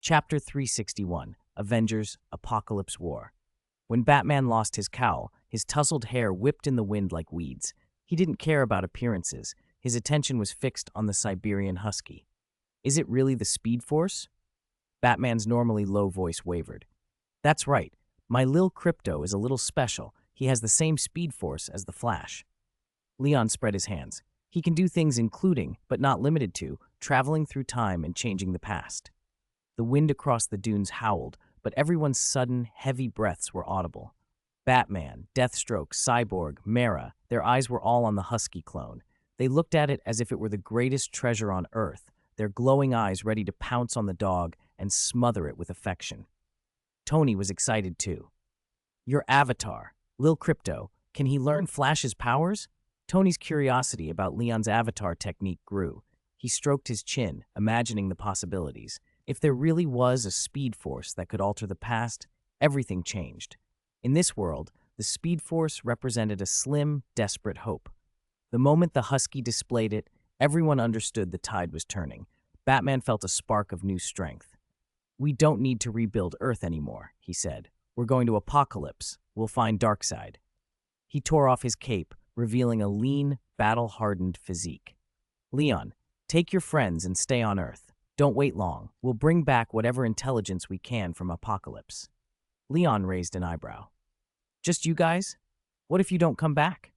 Chapter 361, Avengers, Apocalypse War. When Batman lost his cowl, his tousled hair whipped in the wind like weeds. He didn't care about appearances. His attention was fixed on the Siberian Husky. Is it really the Speed Force? Batman's normally low voice wavered. That's right. My Lil Crypto is a little special. He has the same speed force as the Flash. Leon spread his hands. He can do things including, but not limited to, traveling through time and changing the past. The wind across the dunes howled, but everyone's sudden, heavy breaths were audible. Batman, Deathstroke, Cyborg, Mara, their eyes were all on the Husky clone. They looked at it as if it were the greatest treasure on Earth, their glowing eyes ready to pounce on the dog and smother it with affection. Tony was excited too. Your avatar, Lil Crypto, can he learn Flash's powers? Tony's curiosity about Leon's avatar technique grew. He stroked his chin, imagining the possibilities. If there really was a speed force that could alter the past, everything changed. In this world, the speed force represented a slim, desperate hope. The moment the Husky displayed it, everyone understood the tide was turning. Batman felt a spark of new strength. We don't need to rebuild Earth anymore, he said. We're going to Apocalypse. We'll find Darkseid. He tore off his cape, revealing a lean, battle-hardened physique. Leon, take your friends and stay on Earth. Don't wait long. We'll bring back whatever intelligence we can from Apocalypse. Leon raised an eyebrow. Just you guys? What if you don't come back?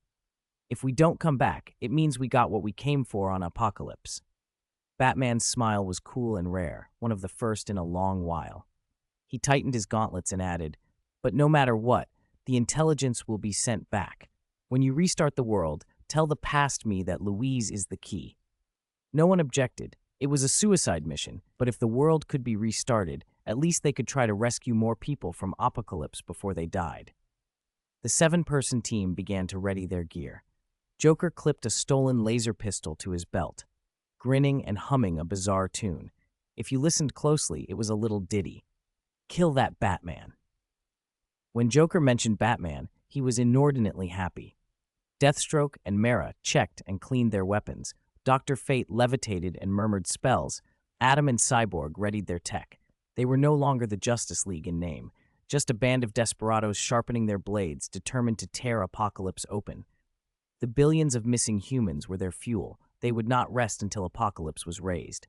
If we don't come back, it means we got what we came for on Apocalypse. Batman's smile was cool and rare, one of the first in a long while. He tightened his gauntlets and added, but no matter what, the intelligence will be sent back. When you restart the world, tell the past me that Louise is the key. No one objected. It was a suicide mission, but if the world could be restarted, at least they could try to rescue more people from Apocalypse before they died. The 7-person team began to ready their gear. Joker clipped a stolen laser pistol to his belt, grinning and humming a bizarre tune. If you listened closely, it was a little ditty. Kill that Batman. When Joker mentioned Batman, he was inordinately happy. Deathstroke and Mara checked and cleaned their weapons. Dr. Fate levitated and murmured spells. Atom and Cyborg readied their tech. They were no longer the Justice League in name, just a band of desperados sharpening their blades, determined to tear Apocalypse open. The billions of missing humans were their fuel. They would not rest until Apocalypse was raised.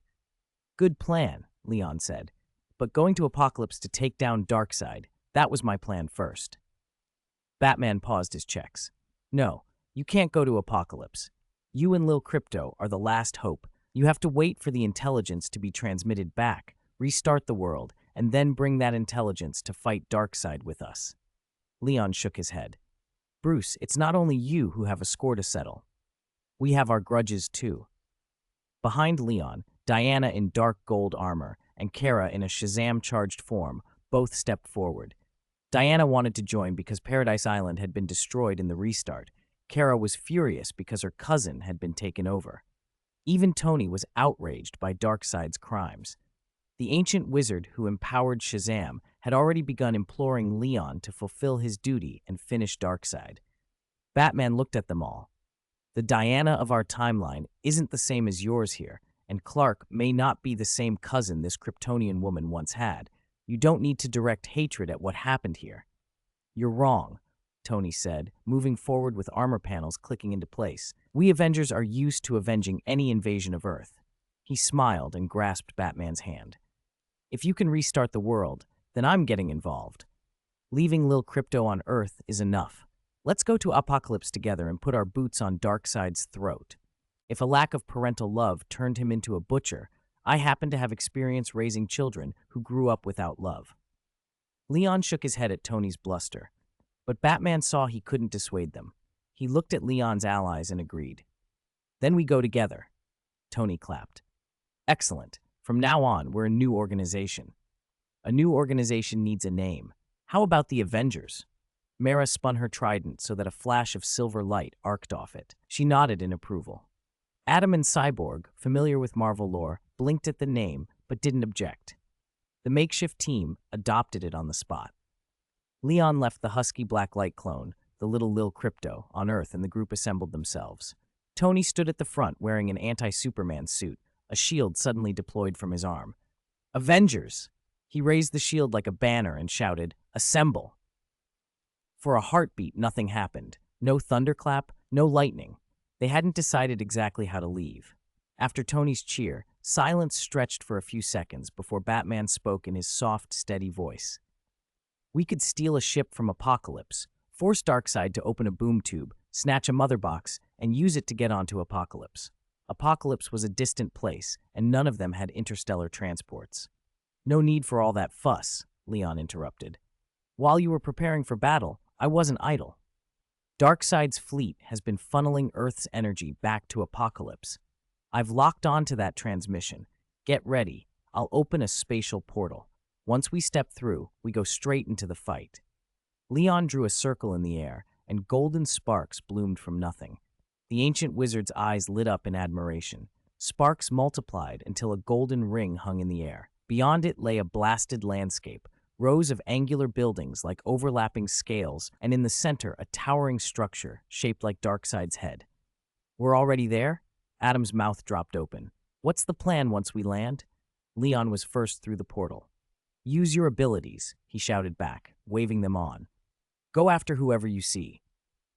Good plan, Leon said. But going to Apocalypse to take down Darkseid, that was my plan first. Batman paused his checks. No, you can't go to Apocalypse. You and Lil Crypto are the last hope. You have to wait for the intelligence to be transmitted back, restart the world, and then bring that intelligence to fight Darkseid with us. Leon shook his head. Bruce, it's not only you who have a score to settle. We have our grudges too. Behind Leon, Diana in dark gold armor and Kara in a Shazam-charged form both stepped forward. Diana wanted to join because Paradise Island had been destroyed in the restart. Kara was furious because her cousin had been taken over. Even Tony was outraged by Darkseid's crimes. The ancient wizard who empowered Shazam had already begun imploring Leon to fulfill his duty and finish Darkseid. Batman looked at them all. The Diana of our timeline isn't the same as yours here, and Clark may not be the same cousin this Kryptonian woman once had. You don't need to direct hatred at what happened here. You're wrong, Tony said, moving forward with armor panels clicking into place. We Avengers are used to avenging any invasion of Earth. He smiled and grasped Batman's hand. If you can restart the world, then I'm getting involved. Leaving Lil Crypto on Earth is enough. Let's go to Apocalypse together and put our boots on Darkseid's throat. If a lack of parental love turned him into a butcher, I happen to have experience raising children who grew up without love. Leon shook his head at Tony's bluster, but Batman saw he couldn't dissuade them. He looked at Leon's allies and agreed. Then we go together. Tony clapped. Excellent. From now on, we're a new organization. A new organization needs a name. How about the Avengers? Mara spun her trident so that a flash of silver light arced off it. She nodded in approval. Atom and Cyborg, familiar with Marvel lore, blinked at the name but didn't object. The makeshift team adopted it on the spot. Leon left the husky black light clone, the little Lil Crypto, on Earth, and the group assembled themselves. Tony stood at the front wearing an anti-Superman suit, a shield suddenly deployed from his arm. Avengers! He raised the shield like a banner and shouted, "Assemble!" For a heartbeat, nothing happened. No thunderclap, no lightning. They hadn't decided exactly how to leave. After Tony's cheer, silence stretched for a few seconds before Batman spoke in his soft, steady voice. "We could steal a ship from Apocalypse, force Darkseid to open a boom tube, snatch a mother box, and use it to get onto Apocalypse." Apocalypse was a distant place, and none of them had interstellar transports. "No need for all that fuss," Leon interrupted. "While you were preparing for battle, I wasn't idle. Darkseid's fleet has been funneling Earth's energy back to Apocalypse. I've locked onto that transmission. Get ready. I'll open a spatial portal. Once we step through, we go straight into the fight." Leon drew a circle in the air, and golden sparks bloomed from nothing. The ancient wizard's eyes lit up in admiration. Sparks multiplied until a golden ring hung in the air. Beyond it lay a blasted landscape, rows of angular buildings like overlapping scales, and in the center a towering structure shaped like Darkseid's head. "We're already there?" Adam's mouth dropped open. "What's the plan once we land?" Leon was first through the portal. "Use your abilities," he shouted back, waving them on. "Go after whoever you see."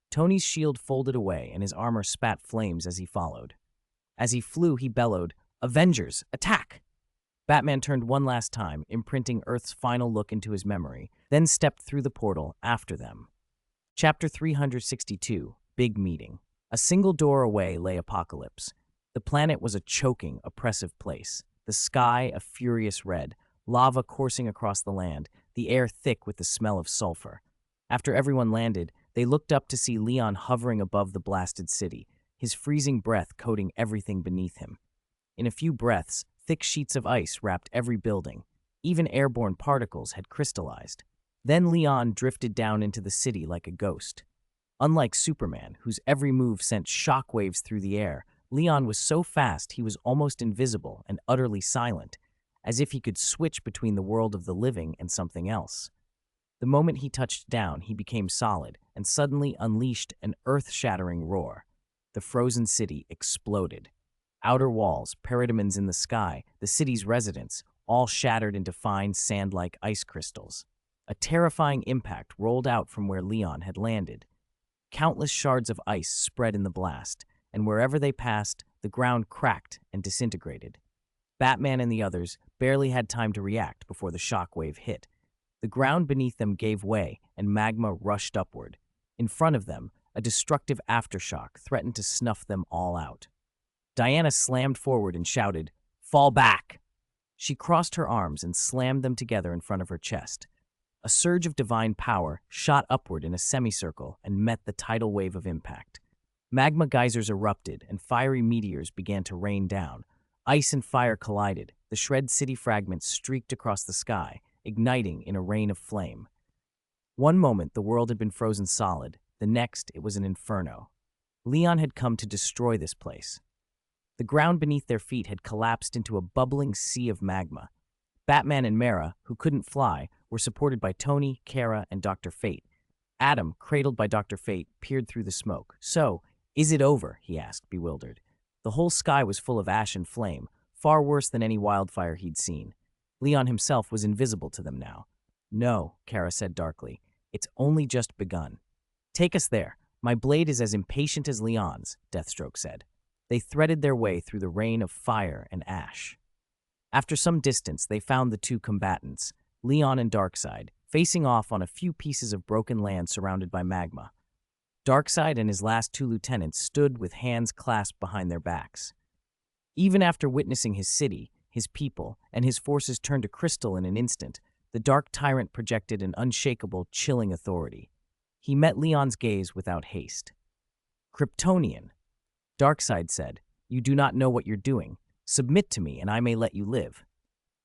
Tony's shield folded away and his armor spat flames as he followed. As he flew, he bellowed, "Avengers, attack!" Batman turned one last time, imprinting Earth's final look into his memory, then stepped through the portal after them. Chapter 362, Big Meeting. A single door away lay Apocalypse. The planet was a choking, oppressive place. The sky a furious red, lava coursing across the land, the air thick with the smell of sulfur. After everyone landed, they looked up to see Leon hovering above the blasted city, his freezing breath coating everything beneath him. In a few breaths, thick sheets of ice wrapped every building. Even airborne particles had crystallized. Then Leon drifted down into the city like a ghost. Unlike Superman, whose every move sent shockwaves through the air, Leon was so fast he was almost invisible and utterly silent, as if he could switch between the world of the living and something else. The moment he touched down, he became solid and suddenly unleashed an earth-shattering roar. The frozen city exploded. Outer walls, parademons in the sky, the city's residents, all shattered into fine sand-like ice crystals. A terrifying impact rolled out from where Leon had landed. Countless shards of ice spread in the blast, and wherever they passed, the ground cracked and disintegrated. Batman and the others barely had time to react before the shockwave hit. The ground beneath them gave way, and magma rushed upward. In front of them, a destructive aftershock threatened to snuff them all out. Diana slammed forward and shouted, "Fall back!" She crossed her arms and slammed them together in front of her chest. A surge of divine power shot upward in a semicircle and met the tidal wave of impact. Magma geysers erupted, and fiery meteors began to rain down. Ice and fire collided. The shred city fragments streaked across the sky, igniting in a rain of flame. One moment, the world had been frozen solid. The next, it was an inferno. Leon had come to destroy this place. The ground beneath their feet had collapsed into a bubbling sea of magma. Batman and Mara, who couldn't fly, were supported by Tony, Kara, and Dr. Fate. Adam, cradled by Dr. Fate, peered through the smoke. "So, is it over?" he asked, bewildered. The whole sky was full of ash and flame, far worse than any wildfire he'd seen. Leon himself was invisible to them now. "No," Kara said darkly. "It's only just begun." "Take us there. My blade is as impatient as Leon's," Deathstroke said. They threaded their way through the rain of fire and ash. After some distance, they found the two combatants, Leon and Darkseid, facing off on a few pieces of broken land surrounded by magma. Darkseid and his last two lieutenants stood with hands clasped behind their backs. Even after witnessing his city, his people, and his forces turn to crystal in an instant, the Dark Tyrant projected an unshakable, chilling authority. He met Leon's gaze without haste. "Kryptonian," Darkseid said, "you do not know what you're doing. Submit to me, and I may let you live."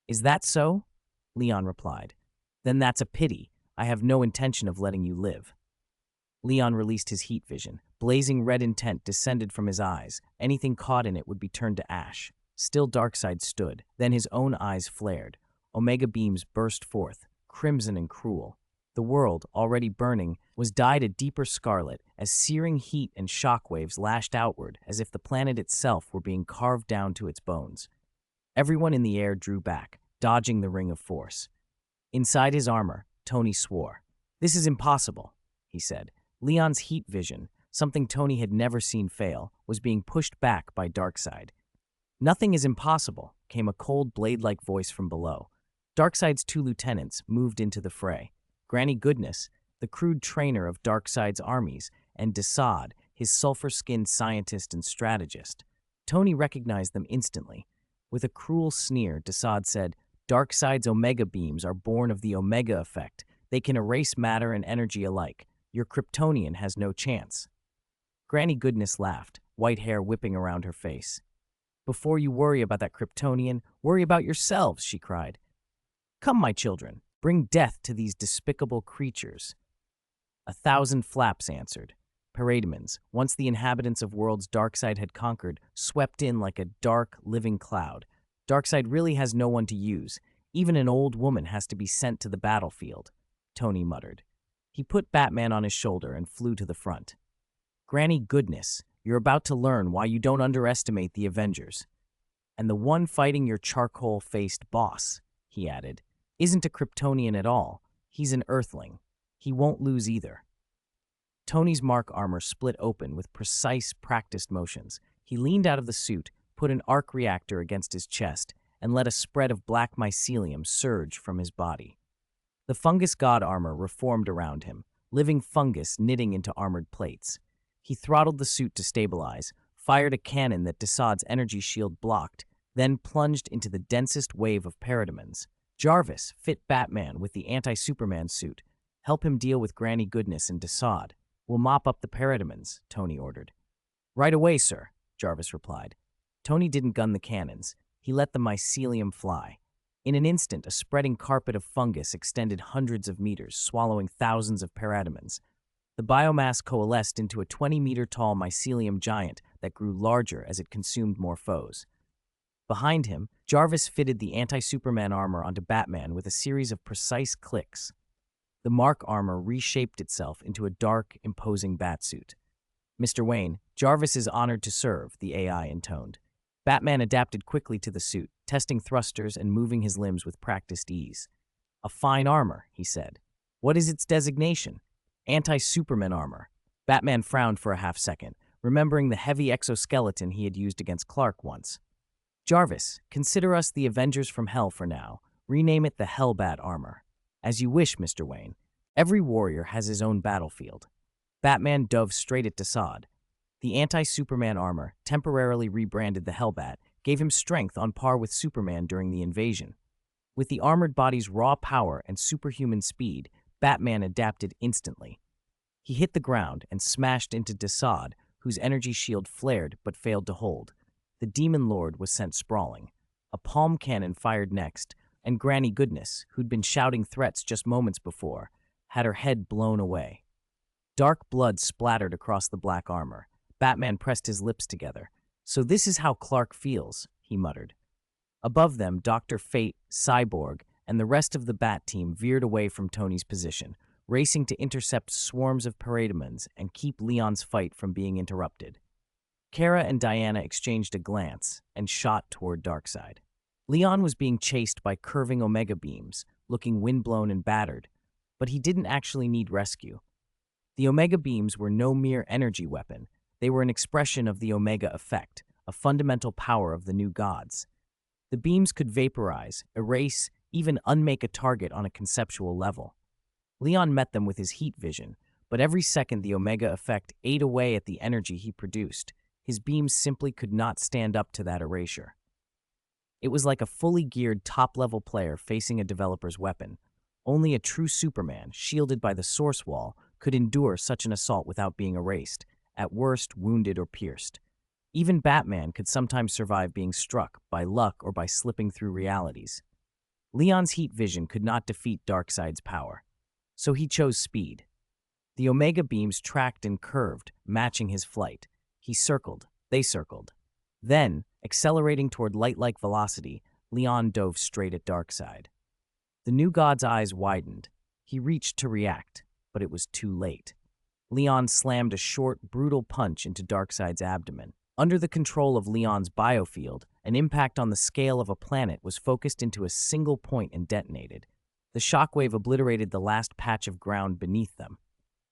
"Is that so?" Leon replied. "Then that's a pity. I have no intention of letting you live." Leon released his heat vision. Blazing red intent descended from his eyes. Anything caught in it would be turned to ash. Still Darkseid stood. Then his own eyes flared. Omega beams burst forth, crimson and cruel. The world, already burning, was dyed a deeper scarlet as searing heat and shockwaves lashed outward as if the planet itself were being carved down to its bones. Everyone in the air drew back, dodging the ring of force. Inside his armor, Tony swore. "This is impossible," he said. Leon's heat vision, something Tony had never seen fail, was being pushed back by Darkseid. "Nothing is impossible," came a cold blade-like voice from below. Darkseid's two lieutenants moved into the fray. Granny Goodness, the crude trainer of Darkseid's armies, and Desaad, his sulfur-skinned scientist and strategist. Tony recognized them instantly. With a cruel sneer, Desaad said, "Darkseid's Omega beams are born of the Omega effect. They can erase matter and energy alike. Your Kryptonian has no chance." Granny Goodness laughed, white hair whipping around her face. "Before you worry about that Kryptonian, worry about yourselves," she cried. "Come, my children, bring death to these despicable creatures." 1,000 flaps answered. Parademons, once the inhabitants of worlds Darkseid had conquered, swept in like a dark, living cloud. Darkseid really has no one to use. Even an old woman has to be sent to the battlefield, Tony muttered. He put Batman on his shoulder and flew to the front. "Granny Goodness, you're about to learn why you don't underestimate the Avengers. And the one fighting your charcoal-faced boss," he added, "isn't a Kryptonian at all. He's an Earthling. He won't lose either." Tony's Mark armor split open with precise, practiced motions. He leaned out of the suit, put an arc reactor against his chest, and let a spread of black mycelium surge from his body. The fungus god armor reformed around him, living fungus knitting into armored plates. He throttled the suit to stabilize, fired a cannon that Desaad's energy shield blocked, then plunged into the densest wave of parademons. Jarvis fit Batman with the anti-Superman suit. "Help him deal with Granny Goodness and Desaad. We'll mop up the parademons," Tony ordered. "Right away, sir," Jarvis replied. Tony didn't gun the cannons. He let the mycelium fly. In an instant, a spreading carpet of fungus extended hundreds of meters, swallowing thousands of parademons. The biomass coalesced into a 20-meter-tall mycelium giant that grew larger as it consumed more foes. Behind him, Jarvis fitted the anti-Superman armor onto Batman with a series of precise clicks. The Mark armor reshaped itself into a dark, imposing batsuit. "Mr. Wayne, Jarvis is honored to serve," the AI intoned. Batman adapted quickly to the suit, testing thrusters and moving his limbs with practiced ease. "A fine armor," he said. "What is its designation?" "Anti-Superman armor." Batman frowned for a half-second, remembering the heavy exoskeleton he had used against Clark once. "Jarvis, consider us the Avengers from Hell for now. Rename it the Hellbat armor." "As you wish, Mr. Wayne. Every warrior has his own battlefield." Batman dove straight at Desaad. The anti-Superman armor, temporarily rebranded the Hellbat, gave him strength on par with Superman during the invasion. With the armored body's raw power and superhuman speed, Batman adapted instantly. He hit the ground and smashed into Desaad, whose energy shield flared but failed to hold. The Demon Lord was sent sprawling. A palm cannon fired next, and Granny Goodness, who'd been shouting threats just moments before, had her head blown away. Dark blood splattered across the black armor. Batman pressed his lips together. "So this is how Clark feels," he muttered. Above them, Dr. Fate, Cyborg, and the rest of the Bat team veered away from Tony's position, racing to intercept swarms of parademons and keep Leon's fight from being interrupted. Kara and Diana exchanged a glance and shot toward Darkseid. Leon was being chased by curving Omega beams, looking windblown and battered, but he didn't actually need rescue. The Omega beams were no mere energy weapon. They were an expression of the Omega effect, a fundamental power of the new gods. The beams could vaporize, erase, even unmake a target on a conceptual level. Leon met them with his heat vision, but every second the Omega effect ate away at the energy he produced. His beams simply could not stand up to that erasure. It was like a fully geared top-level player facing a developer's weapon. Only a true Superman, shielded by the source wall, could endure such an assault without being erased, at worst wounded or pierced. Even Batman could sometimes survive being struck, by luck or by slipping through realities. Leon's heat vision could not defeat Darkseid's power, so he chose speed. The Omega beams tracked and curved, matching his flight. He circled, they circled. Then, accelerating toward light-like velocity, Leon dove straight at Darkseid. The new god's eyes widened. He reached to react, but it was too late. Leon slammed a short, brutal punch into Darkseid's abdomen. Under the control of Leon's biofield, an impact on the scale of a planet was focused into a single point and detonated. The shockwave obliterated the last patch of ground beneath them.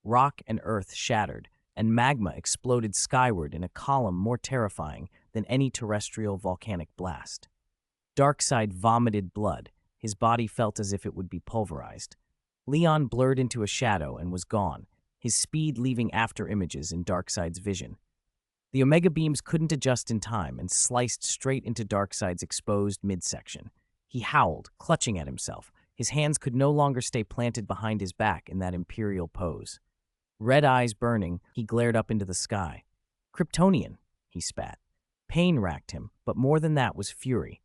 Rock and earth shattered, and magma exploded skyward in a column more terrifying than any terrestrial volcanic blast. Darkseid vomited blood. His body felt as if it would be pulverized. Leon blurred into a shadow and was gone, his speed leaving after images in Darkseid's vision. The Omega beams couldn't adjust in time and sliced straight into Darkseid's exposed midsection. He howled, clutching at himself. His hands could no longer stay planted behind his back in that imperial pose. Red eyes burning, he glared up into the sky. Kryptonian, he spat. Pain racked him, but more than that was fury.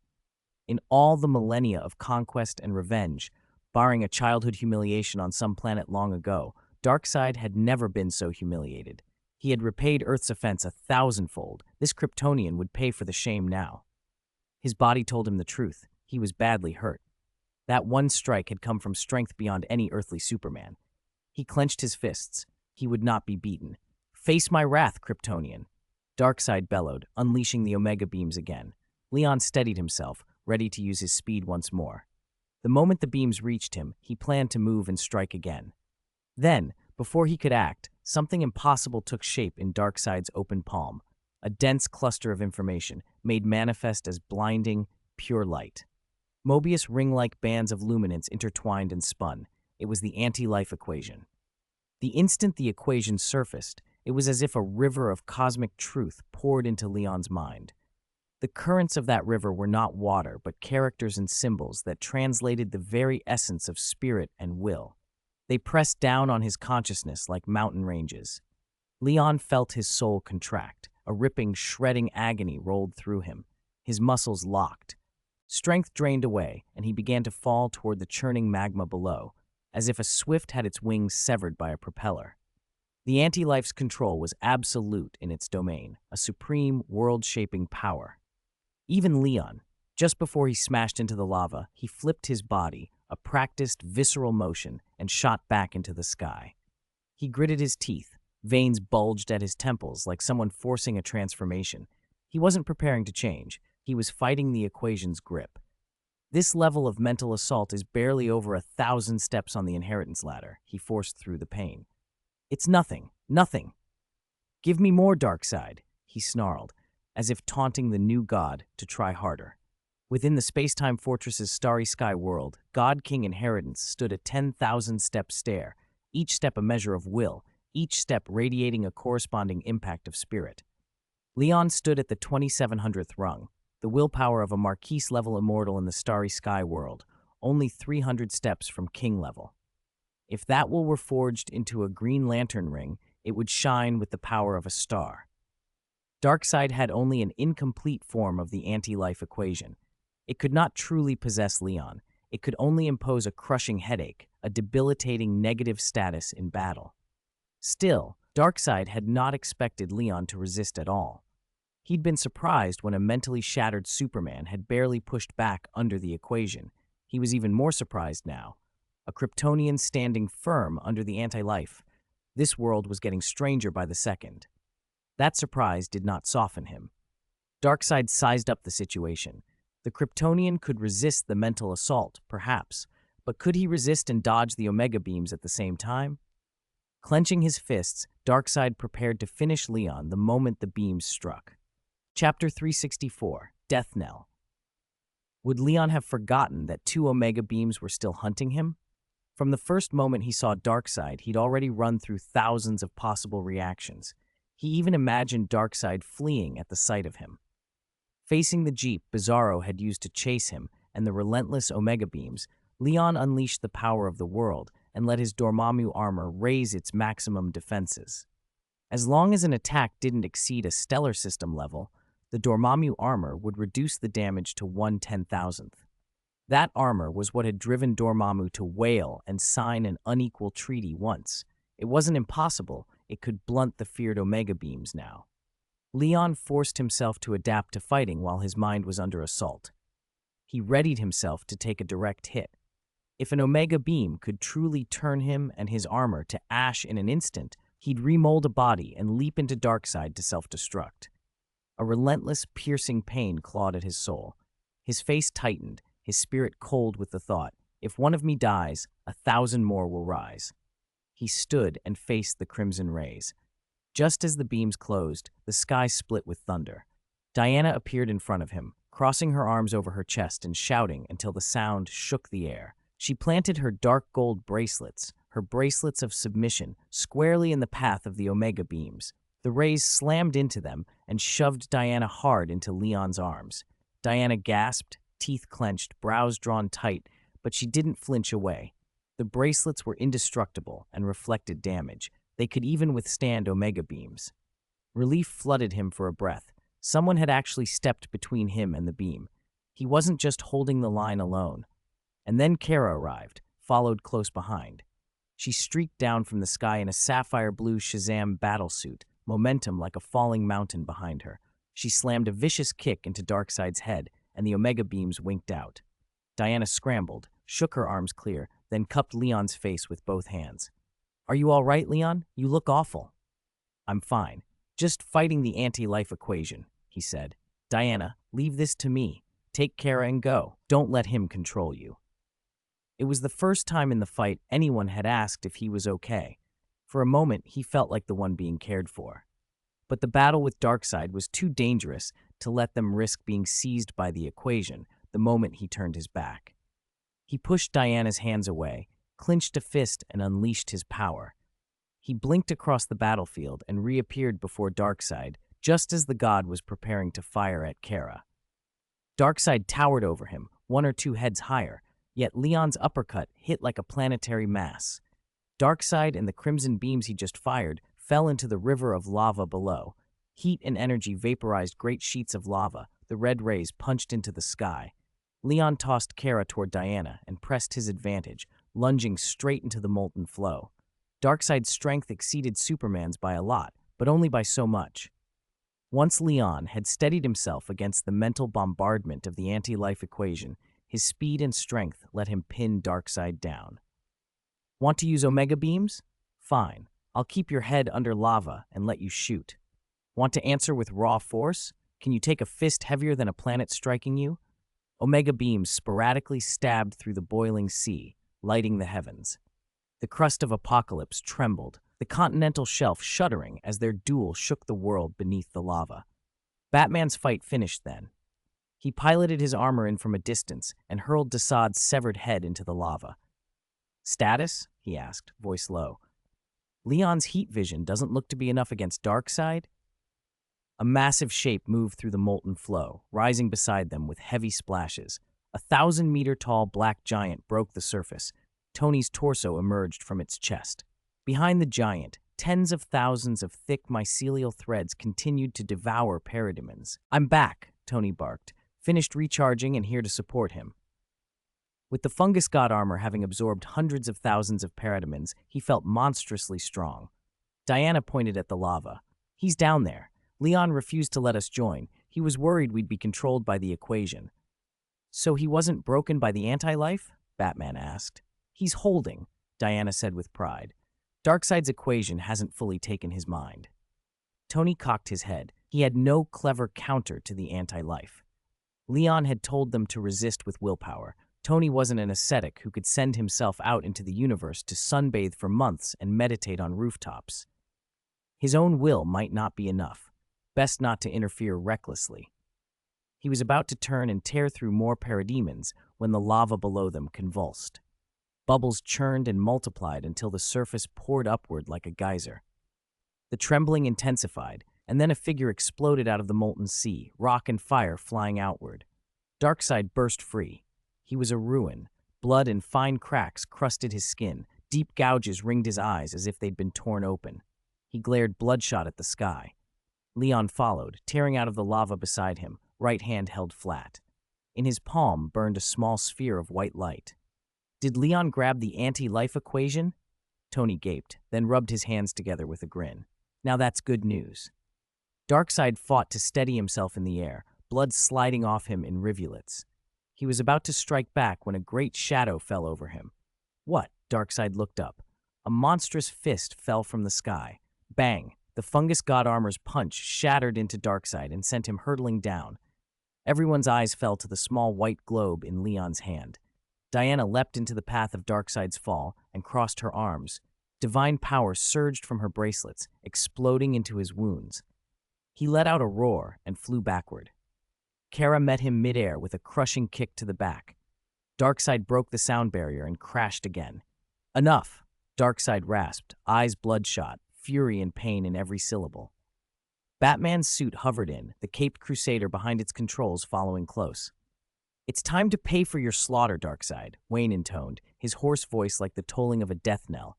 In all the millennia of conquest and revenge, barring a childhood humiliation on some planet long ago, Darkseid had never been so humiliated. He had repaid Earth's offense 1,000-fold. This Kryptonian would pay for the shame now. His body told him the truth. He was badly hurt. That one strike had come from strength beyond any earthly Superman. He clenched his fists. He would not be beaten. Face my wrath, Kryptonian. Darkseid bellowed, unleashing the Omega beams again. Leon steadied himself, ready to use his speed once more. The moment the beams reached him, he planned to move and strike again. Then, before he could act, something impossible took shape in Darkseid's open palm, a dense cluster of information made manifest as blinding, pure light. Mobius ring-like bands of luminance intertwined and spun. It was the anti-life equation. The instant the equation surfaced, it was as if a river of cosmic truth poured into Leon's mind. The currents of that river were not water, but characters and symbols that translated the very essence of spirit and will. They pressed down on his consciousness like mountain ranges. Leon felt his soul contract. A ripping, shredding agony rolled through him. His muscles locked. Strength drained away, and he began to fall toward the churning magma below, as if a swift had its wings severed by a propeller. The anti-life's control was absolute in its domain, a supreme, world-shaping power. Even Leon, just before he smashed into the lava, he flipped his body, a practiced, visceral motion, and shot back into the sky. He gritted his teeth. Veins bulged at his temples like someone forcing a transformation. He wasn't preparing to change. He was fighting the equation's grip. This level of mental assault is barely over 1,000 steps on the inheritance ladder, he forced through the pain. It's nothing, nothing. Give me more, Darkseid, he snarled, as if taunting the new god to try harder. Within the space-time fortress's starry sky world, God King Inheritance stood a 10,000-step stair, each step a measure of will, each step radiating a corresponding impact of spirit. Leon stood at the 2,700th rung, the willpower of a Marquise-level immortal in the starry sky world, only 300 steps from king level. If that will were forged into a Green Lantern ring, it would shine with the power of a star. Darkseid had only an incomplete form of the anti-life equation. It could not truly possess Leon. It could only impose a crushing headache, a debilitating negative status in battle. Still, Darkseid had not expected Leon to resist at all. He'd been surprised when a mentally shattered Superman had barely pushed back under the equation. He was even more surprised now. A Kryptonian standing firm under the anti-life. This world was getting stranger by the second. That surprise did not soften him. Darkseid sized up the situation. The Kryptonian could resist the mental assault, perhaps, but could he resist and dodge the Omega beams at the same time? Clenching his fists, Darkseid prepared to finish Leon the moment the beams struck. Chapter 364, Death Knell. Would Leon have forgotten that 2 Omega beams were still hunting him? From the first moment he saw Darkseid, he'd already run through thousands of possible reactions. He even imagined Darkseid fleeing at the sight of him. Facing the jeep Bizarro had used to chase him and the relentless Omega beams, Leon unleashed the power of the world and let his Dormammu armor raise its maximum defenses. As long as an attack didn't exceed a stellar system level, the Dormammu armor would reduce the damage to 1/10,000th. That armor was what had driven Dormammu to wail and sign an unequal treaty once. It wasn't impossible, it could blunt the feared Omega beams now. Leon forced himself to adapt to fighting while his mind was under assault. He readied himself to take a direct hit. If an Omega beam could truly turn him and his armor to ash in an instant, he'd remold a body and leap into Darkseid to self-destruct. A relentless, piercing pain clawed at his soul. His face tightened, his spirit cold with the thought, If one of me dies, 1,000 more will rise. He stood and faced the crimson rays. Just as the beams closed, the sky split with thunder. Diana appeared in front of him, crossing her arms over her chest and shouting until the sound shook the air. She planted her dark gold bracelets, her bracelets of submission, squarely in the path of the Omega beams. The rays slammed into them and shoved Diana hard into Leon's arms. Diana gasped, teeth clenched, brows drawn tight, but she didn't flinch away. The bracelets were indestructible and reflected damage. They could even withstand Omega beams. Relief flooded him for a breath. Someone had actually stepped between him and the beam. He wasn't just holding the line alone. And then Kara arrived, followed close behind. She streaked down from the sky in a sapphire blue Shazam battlesuit, momentum like a falling mountain behind her. She slammed a vicious kick into Darkseid's head, and the Omega beams winked out. Diana scrambled, shook her arms clear, then cupped Leon's face with both hands. "Are you all right, Leon? You look awful." "I'm fine. Just fighting the anti-life equation," he said. "Diana, leave this to me. Take Kara and go. Don't let him control you." It was the first time in the fight anyone had asked if he was okay. For a moment, he felt like the one being cared for. But the battle with Darkseid was too dangerous to let them risk being seized by the equation the moment he turned his back. He pushed Diana's hands away, clenched a fist, and unleashed his power. He blinked across the battlefield and reappeared before Darkseid, just as the god was preparing to fire at Kara. Darkseid towered over him, one or two heads higher, yet Leon's uppercut hit like a planetary mass. Darkseid and the crimson beams he just fired fell into the river of lava below. Heat and energy vaporized great sheets of lava. The red rays punched into the sky. Leon tossed Kara toward Diana and pressed his advantage, lunging straight into the molten flow. Darkseid's strength exceeded Superman's by a lot, but only by so much. Once Leon had steadied himself against the mental bombardment of the anti-life equation, his speed and strength let him pin Darkseid down. "Want to use Omega beams? Fine. I'll keep your head under lava and let you shoot. Want to answer with raw force? Can you take a fist heavier than a planet striking you?" Omega beams sporadically stabbed through the boiling sea, lighting the heavens. The crust of Apocalypse trembled, the continental shelf shuddering as their duel shook the world beneath the lava. Batman's fight finished then. He piloted his armor in from a distance and hurled Desaad's severed head into the lava. "Status?" he asked, voice low. "Leon's heat vision doesn't look to be enough against Darkseid?" A massive shape moved through the molten flow, rising beside them with heavy splashes. A 1,000-meter-tall black giant broke the surface. Tony's torso emerged from its chest. Behind the giant, tens of thousands of thick mycelial threads continued to devour parademons. "I'm back," Tony barked, finished recharging and here to support him. With the fungus god armor having absorbed hundreds of thousands of parademons, he felt monstrously strong. Diana pointed at the lava. "He's down there. Leon refused to let us join. He was worried we'd be controlled by the equation." "So he wasn't broken by the anti-life?" Batman asked. "He's holding," Diana said with pride. "Darkseid's equation hasn't fully taken his mind." Tony cocked his head. He had no clever counter to the anti-life. Leon had told them to resist with willpower. Tony wasn't an ascetic who could send himself out into the universe to sunbathe for months and meditate on rooftops. His own will might not be enough. Best not to interfere recklessly. He was about to turn and tear through more parademons when the lava below them convulsed. Bubbles churned and multiplied until the surface poured upward like a geyser. The trembling intensified, and then a figure exploded out of the molten sea, rock and fire flying outward. Darkseid burst free. He was a ruin. Blood and fine cracks crusted his skin. Deep gouges ringed his eyes as if they'd been torn open. He glared bloodshot at the sky. Leon followed, tearing out of the lava beside him, right hand held flat. In his palm burned a small sphere of white light. Did Leon grab the anti-life equation? Tony gaped, then rubbed his hands together with a grin. Now that's good news. Darkseid fought to steady himself in the air, blood sliding off him in rivulets. He was about to strike back when a great shadow fell over him. What? Darkseid looked up. A monstrous fist fell from the sky. Bang! The fungus god armor's punch shattered into Darkseid and sent him hurtling down. Everyone's eyes fell to the small white globe in Leon's hand. Diana leapt into the path of Darkseid's fall and crossed her arms. Divine power surged from her bracelets, exploding into his wounds. He let out a roar and flew backward. Kara met him midair with a crushing kick to the back. Darkseid broke the sound barrier and crashed again. Enough, Darkseid rasped, eyes bloodshot, fury and pain in every syllable. Batman's suit hovered in, the caped crusader behind its controls following close. "It's time to pay for your slaughter, Darkseid," Wayne intoned, his hoarse voice like the tolling of a death knell.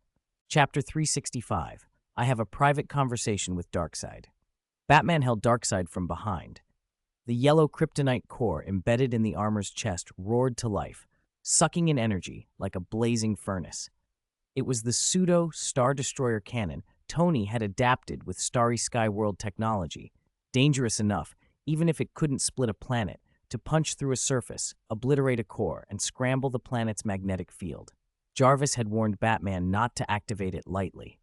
Chapter 365. I have a private conversation with Darkseid. Batman held Darkseid from behind. The yellow kryptonite core embedded in the armor's chest roared to life, sucking in energy like a blazing furnace. It was the pseudo-Star Destroyer cannon Tony had adapted with Starry Sky World technology, dangerous enough, even if it couldn't split a planet, to punch through a surface, obliterate a core, and scramble the planet's magnetic field. Jarvis had warned Batman not to activate it lightly.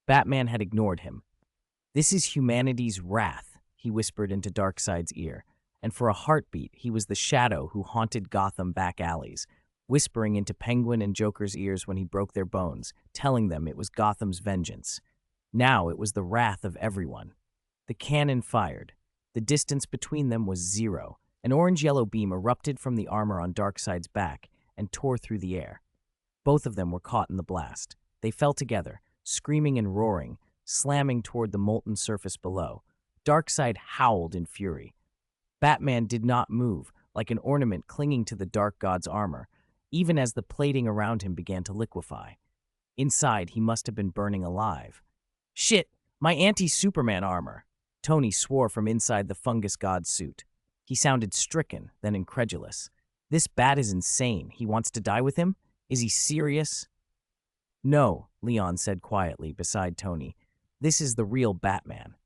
Batman had ignored him. "This is humanity's wrath," he whispered into Darkseid's ear, and for a heartbeat he was the shadow who haunted Gotham back alleys, whispering into Penguin and Joker's ears when he broke their bones, telling them it was Gotham's vengeance. Now it was the wrath of everyone. The cannon fired. The distance between them was zero. An orange-yellow beam erupted from the armor on Darkseid's back and tore through the air. Both of them were caught in the blast. They fell together, screaming and roaring, slamming toward the molten surface below. Darkseid howled in fury. Batman did not move, like an ornament clinging to the Dark God's armor, even as the plating around him began to liquefy. Inside, he must have been burning alive. "Shit, my anti-Superman armor!" Tony swore from inside the fungus god's suit. He sounded stricken, then incredulous. "This bat is insane. He wants to die with him? Is he serious?" "No," Leon said quietly beside Tony. "This is the real Batman."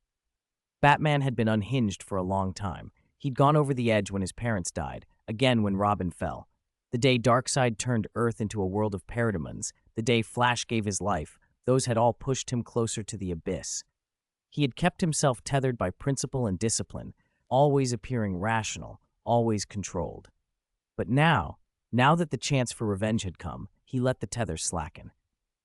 Batman had been unhinged for a long time. He'd gone over the edge when his parents died, again when Robin fell. The day Darkseid turned Earth into a world of parademons, the day Flash gave his life, those had all pushed him closer to the abyss. He had kept himself tethered by principle and discipline, always appearing rational, always controlled. But now that the chance for revenge had come, he let the tether slacken.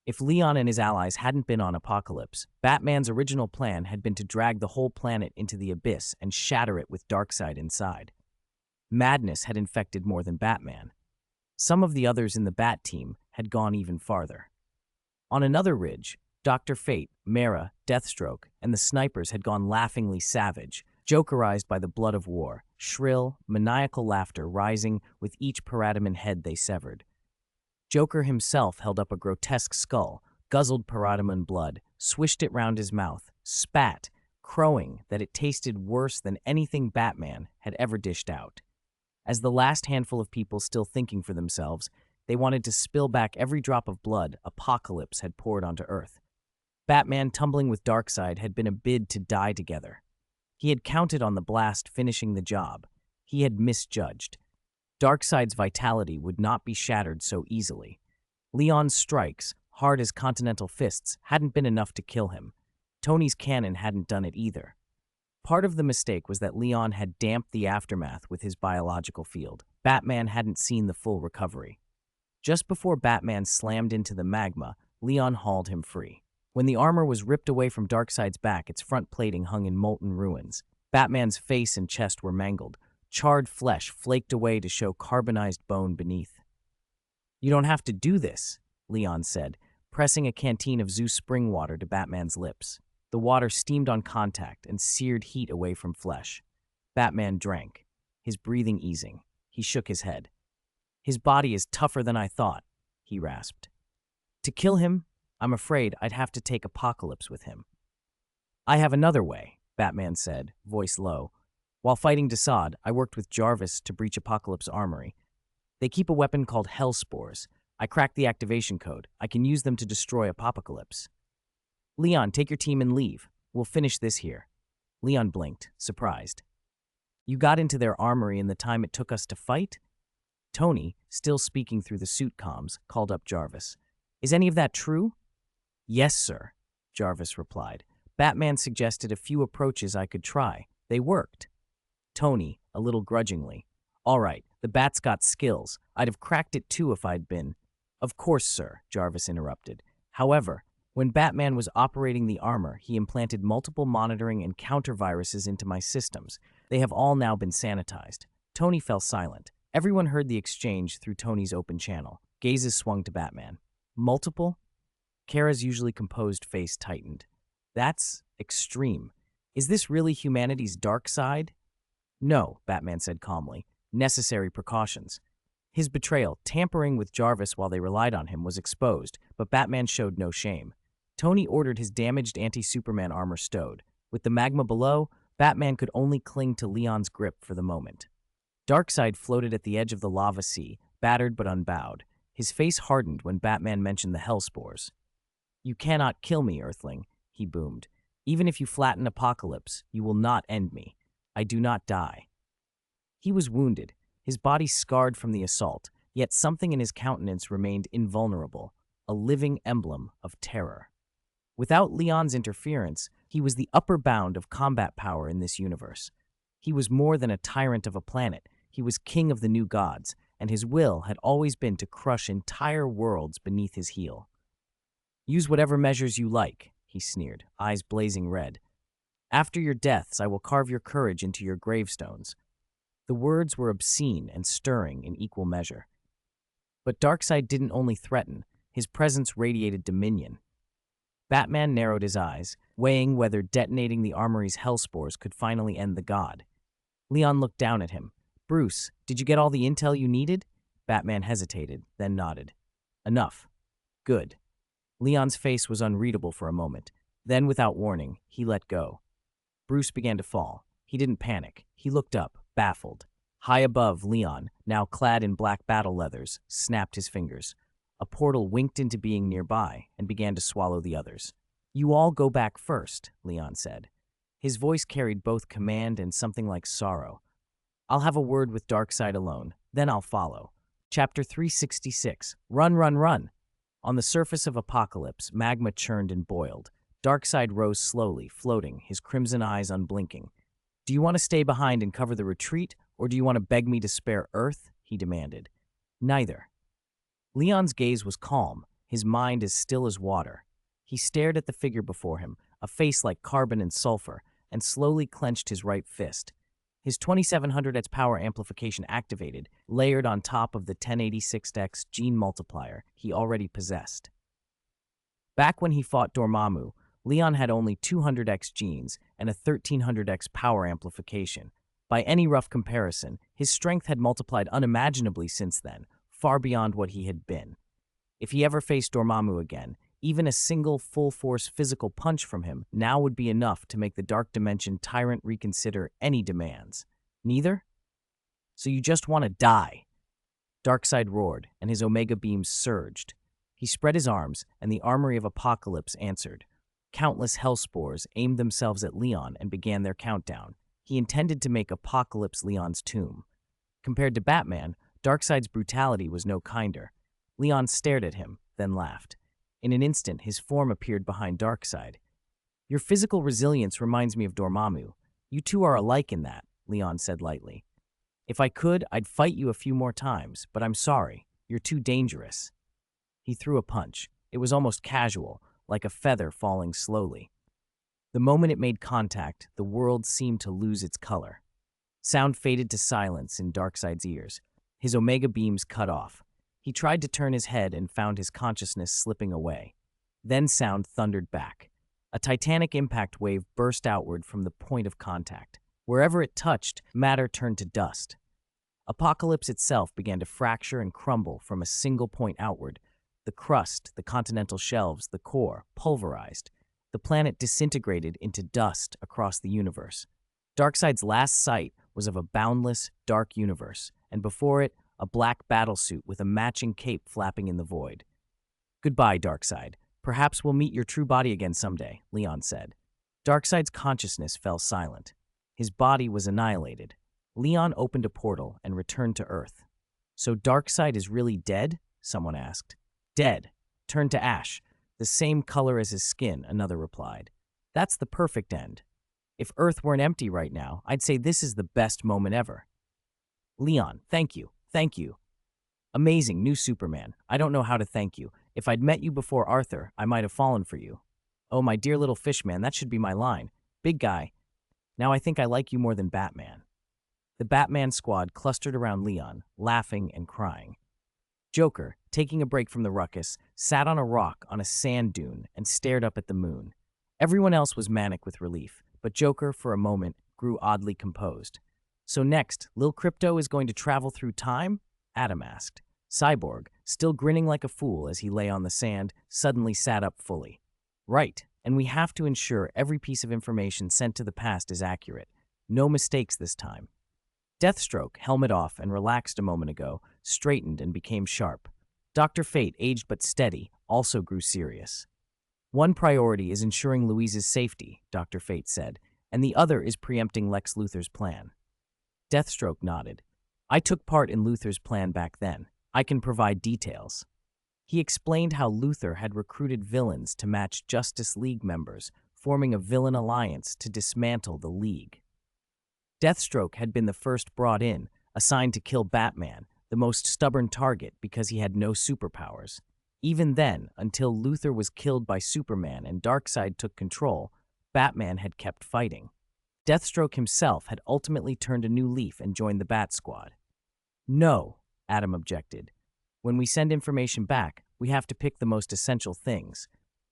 If Leon and his allies hadn't been on Apokolips, Batman's original plan had been to drag the whole planet into the abyss and shatter it with Darkseid inside. Madness had infected more than Batman. Some of the others in the Bat team had gone even farther. On another ridge, Dr. Fate, Mara, Deathstroke, and the snipers had gone laughingly savage, jokerized by the blood of war, shrill, maniacal laughter rising with each parademon head they severed. Joker himself held up a grotesque skull, guzzled parademon blood, swished it round his mouth, spat, crowing that it tasted worse than anything Batman had ever dished out. As the last handful of people still thinking for themselves, they wanted to spill back every drop of blood Apokolips had poured onto Earth. Batman tumbling with Darkseid had been a bid to die together. He had counted on the blast finishing the job. He had misjudged. Darkseid's vitality would not be shattered so easily. Leon's strikes, hard as continental fists, hadn't been enough to kill him. Tony's cannon hadn't done it either. Part of the mistake was that Leon had damped the aftermath with his biological field. Batman hadn't seen the full recovery. Just before Batman slammed into the magma, Leon hauled him free. When the armor was ripped away from Darkseid's back, its front plating hung in molten ruins. Batman's face and chest were mangled. Charred flesh flaked away to show carbonized bone beneath. "You don't have to do this," Leon said, pressing a canteen of Zeus spring water to Batman's lips. The water steamed on contact and seared heat away from flesh. Batman drank, his breathing easing. He shook his head. "His body is tougher than I thought," he rasped. "To kill him, I'm afraid I'd have to take Apokolips with him." "I have another way," Batman said, voice low. "While fighting Desaad, I worked with Jarvis to breach Apokolips' armory. They keep a weapon called Hell Spores. I cracked the activation code. I can use them to destroy Apokolips." "Leon, take your team and leave. We'll finish this here." Leon blinked, surprised. "You got into their armory in the time it took us to fight?" Tony, still speaking through the suit comms, called up Jarvis. "Is any of that true?" "Yes, sir," Jarvis replied. "Batman suggested a few approaches I could try. They worked." Tony, a little grudgingly. "All right, The bat's got skills. I'd have cracked it too if I'd been. Of course, sir, Jarvis interrupted. However, when Batman was operating the armor, he implanted multiple monitoring and counter-viruses into my systems. They have all now been sanitized. Tony fell silent. Everyone heard the exchange through Tony's open channel. Gazes swung to Batman. Multiple? Kara's usually composed face tightened. That's extreme. Is this really humanity's dark side? No, Batman said calmly. Necessary precautions. His betrayal, tampering with Jarvis while they relied on him, was exposed, but Batman showed no shame. Tony ordered his damaged anti-Superman armor stowed. With the magma below, Batman could only cling to Leon's grip for the moment. Darkseid floated at the edge of the lava sea, battered but unbowed. His face hardened when Batman mentioned the Hellspores. You cannot kill me, Earthling, he boomed. Even if you flatten Apocalypse, you will not end me. I do not die. He was wounded, his body scarred from the assault, yet something in his countenance remained invulnerable, a living emblem of terror. Without Leon's interference, he was the upper bound of combat power in this universe. He was more than a tyrant of a planet. He was king of the new gods, and his will had always been to crush entire worlds beneath his heel. Use whatever measures you like, he sneered, eyes blazing red. After your deaths, I will carve your courage into your gravestones. The words were obscene and stirring in equal measure. But Darkseid didn't only threaten, his presence radiated dominion. Batman narrowed his eyes, weighing whether detonating the armory's Hellspores could finally end the god. Leon looked down at him. Bruce, did you get all the intel you needed? Batman hesitated, then nodded. Enough. Good. Leon's face was unreadable for a moment. Then, without warning, he let go. Bruce began to fall. He didn't panic. He looked up, baffled. High above, Leon, now clad in black battle leathers, snapped his fingers. A portal winked into being nearby and began to swallow the others. You all go back first, Leon said. His voice carried both command and something like sorrow. I'll have a word with Darkseid alone, then I'll follow. Chapter 366, Run, Run, Run. On the surface of Apocalypse, magma churned and boiled. Darkseid rose slowly, floating, his crimson eyes unblinking. Do you want to stay behind and cover the retreat, or do you want to beg me to spare Earth? He demanded. Neither. Leon's gaze was calm, his mind as still as water. He stared at the figure before him, a face like carbon and sulfur, and slowly clenched his right fist. His 2700X power amplification activated, layered on top of the 1086X gene multiplier he already possessed. Back when he fought Dormammu, Leon had only 200X genes and a 1300X power amplification. By any rough comparison, his strength had multiplied unimaginably since then, far beyond what he had been. If he ever faced Dormammu again, even a single full-force physical punch from him now would be enough to make the Dark Dimension tyrant reconsider any demands. Neither? So you just want to die? Darkseid roared, and his Omega beams surged. He spread his arms, and the armory of Apocalypse answered. Countless Hellspores aimed themselves at Leon and began their countdown. He intended to make Apocalypse Leon's tomb. Compared to Batman, Darkseid's brutality was no kinder. Leon stared at him, then laughed. In an instant, his form appeared behind Darkseid. Your physical resilience reminds me of Dormammu. You two are alike in that, Leon said lightly. If I could, I'd fight you a few more times, but I'm sorry. You're too dangerous. He threw a punch. It was almost casual, like a feather falling slowly. The moment it made contact, the world seemed to lose its color. Sound faded to silence in Darkseid's ears. His Omega beams cut off. He tried to turn his head and found his consciousness slipping away. Then sound thundered back. A titanic impact wave burst outward from the point of contact. Wherever it touched, matter turned to dust. Apocalypse itself began to fracture and crumble from a single point outward. The crust, the continental shelves, the core, pulverized. The planet disintegrated into dust across the universe. Darkseid's last sight was of a boundless, dark universe, and before it, a black battlesuit with a matching cape flapping in the void. Goodbye, Darkseid. Perhaps we'll meet your true body again someday, Leon said. Darkseid's consciousness fell silent. His body was annihilated. Leon opened a portal and returned to Earth. So Darkseid is really dead? Someone asked. Dead. Turned to ash. The same color as his skin, another replied. That's the perfect end. If Earth weren't empty right now, I'd say this is the best moment ever. Leon, thank you. Thank you. Amazing, new Superman. I don't know how to thank you. If I'd met you before Arthur, I might have fallen for you. Oh, my dear little fish man, that should be my line. Big guy. Now I think I like you more than Batman. The Batman squad clustered around Leon, laughing and crying. Joker, taking a break from the ruckus, sat on a rock on a sand dune and stared up at the moon. Everyone else was manic with relief, but Joker, for a moment, grew oddly composed. So next, Lil Crypto is going to travel through time? Adam asked. Cyborg, still grinning like a fool as he lay on the sand, suddenly sat up fully. Right, and we have to ensure every piece of information sent to the past is accurate. No mistakes this time. Deathstroke, helmet off and relaxed a moment ago, straightened and became sharp. Dr. Fate, aged but steady, also grew serious. One priority is ensuring Louise's safety, Dr. Fate said, and the other is preempting Lex Luthor's plan. Deathstroke nodded. I took part in Luthor's plan back then. I can provide details. He explained how Luthor had recruited villains to match Justice League members, forming a villain alliance to dismantle the League. Deathstroke had been the first brought in, assigned to kill Batman, the most stubborn target because he had no superpowers. Even then, until Luthor was killed by Superman and Darkseid took control, Batman had kept fighting. Deathstroke himself had ultimately turned a new leaf and joined the Bat Squad. No, Adam objected. When we send information back, we have to pick the most essential things.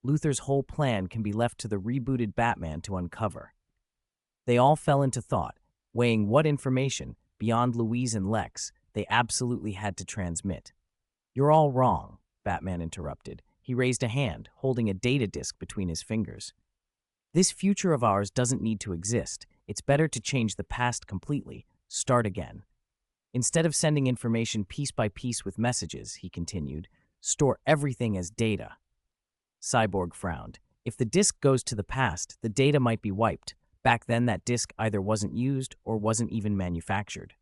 Luthor's whole plan can be left to the rebooted Batman to uncover. They all fell into thought, weighing what information, beyond Louise and Lex, they absolutely had to transmit. You're all wrong, Batman interrupted. He raised a hand, holding a data disk between his fingers. This future of ours doesn't need to exist. It's better to change the past completely, start again. Instead of sending information piece by piece with messages, he continued, store everything as data. Cyborg frowned. If the disk goes to the past, the data might be wiped. Back then, that disk either wasn't used or wasn't even manufactured.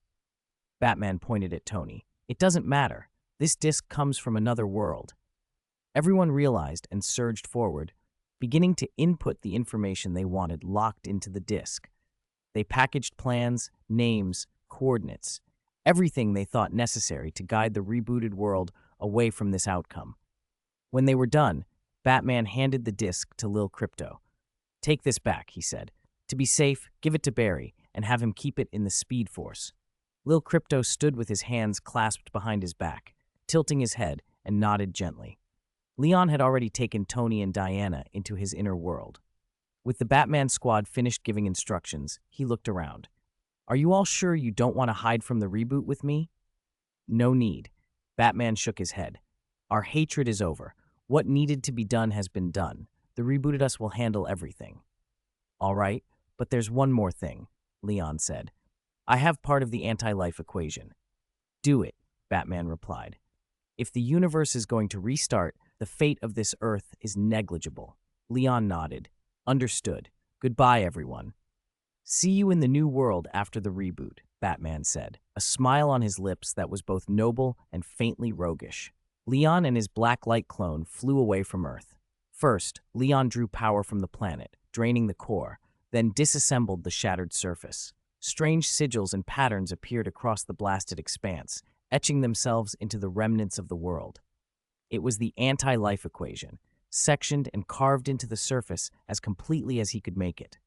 Batman pointed at Tony. It doesn't matter. This disk comes from another world. Everyone realized and surged forward, beginning to input the information they wanted locked into the disk. They packaged plans, names, coordinates, everything they thought necessary to guide the rebooted world away from this outcome. When they were done, Batman handed the disk to Lil Crypto. Take this back, he said. To be safe, give it to Barry and have him keep it in the Speed Force. Lil Crypto stood with his hands clasped behind his back, tilting his head, and nodded gently. Leon had already taken Tony and Diana into his inner world. With the Batman squad finished giving instructions, he looked around. Are you all sure you don't want to hide from the reboot with me? No need. Batman shook his head. Our hatred is over. What needed to be done has been done. The rebooted us will handle everything. All right, but there's one more thing, Leon said. I have part of the anti-life equation. Do it, Batman replied. If the universe is going to restart, the fate of this Earth is negligible. Leon nodded. Understood. Goodbye, everyone. See you in the new world after the reboot, Batman said, a smile on his lips that was both noble and faintly roguish. Leon and his black light clone flew away from Earth. First, Leon drew power from the planet, draining the core, then disassembled the shattered surface. Strange sigils and patterns appeared across the blasted expanse, etching themselves into the remnants of the world. It was the anti-life equation, sectioned and carved into the surface as completely as he could make it.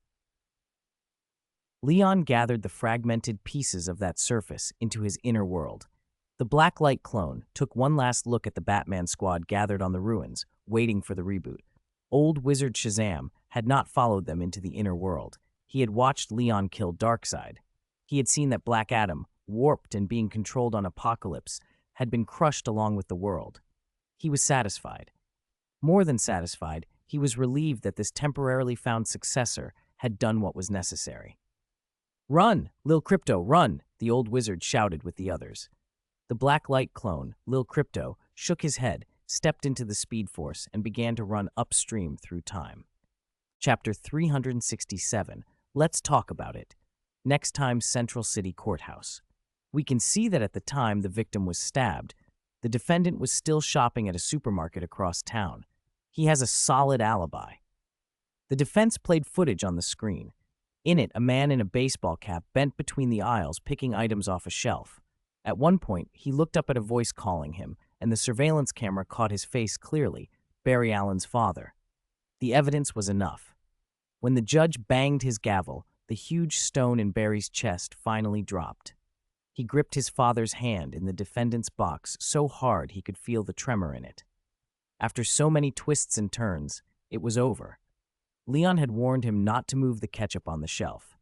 Leon gathered the fragmented pieces of that surface into his inner world. The black light clone took one last look at the Batman squad gathered on the ruins, waiting for the reboot. Old Wizard Shazam had not followed them into the inner world. He had watched Leon kill Darkseid. He had seen that Black Adam, warped and being controlled on Apocalypse, had been crushed along with the world. He was satisfied. More than satisfied, he was relieved that this temporarily found successor had done what was necessary. Run, Lil Crypto, run, the old wizard shouted with the others. The black light clone, Lil Crypto, shook his head, stepped into the Speed Force, and began to run upstream through time. Chapter 367. Let's talk about it. Next time, Central City Courthouse. We can see that at the time the victim was stabbed, the defendant was still shopping at a supermarket across town. He has a solid alibi. The defense played footage on the screen. In it, a man in a baseball cap bent between the aisles picking items off a shelf. At one point, he looked up at a voice calling him, and the surveillance camera caught his face clearly, Barry Allen's father. The evidence was enough. When the judge banged his gavel, the huge stone in Barry's chest finally dropped. He gripped his father's hand in the defendant's box so hard he could feel the tremor in it. After so many twists and turns, it was over. Leon had warned him not to move the ketchup on the shelf.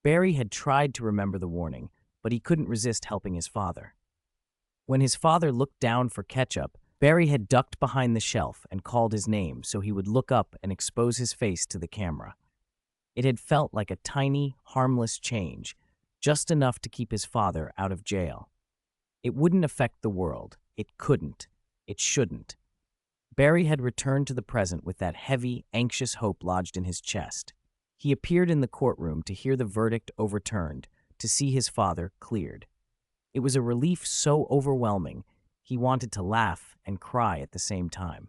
Barry had tried to remember the warning, but he couldn't resist helping his father. When his father looked down for ketchup, Barry had ducked behind the shelf and called his name so he would look up and expose his face to the camera. It had felt like a tiny, harmless change, just enough to keep his father out of jail. It wouldn't affect the world. It couldn't. It shouldn't. Barry had returned to the present with that heavy, anxious hope lodged in his chest. He appeared in the courtroom to hear the verdict overturned, to see his father cleared. It was a relief so overwhelming, he wanted to laugh and cry at the same time.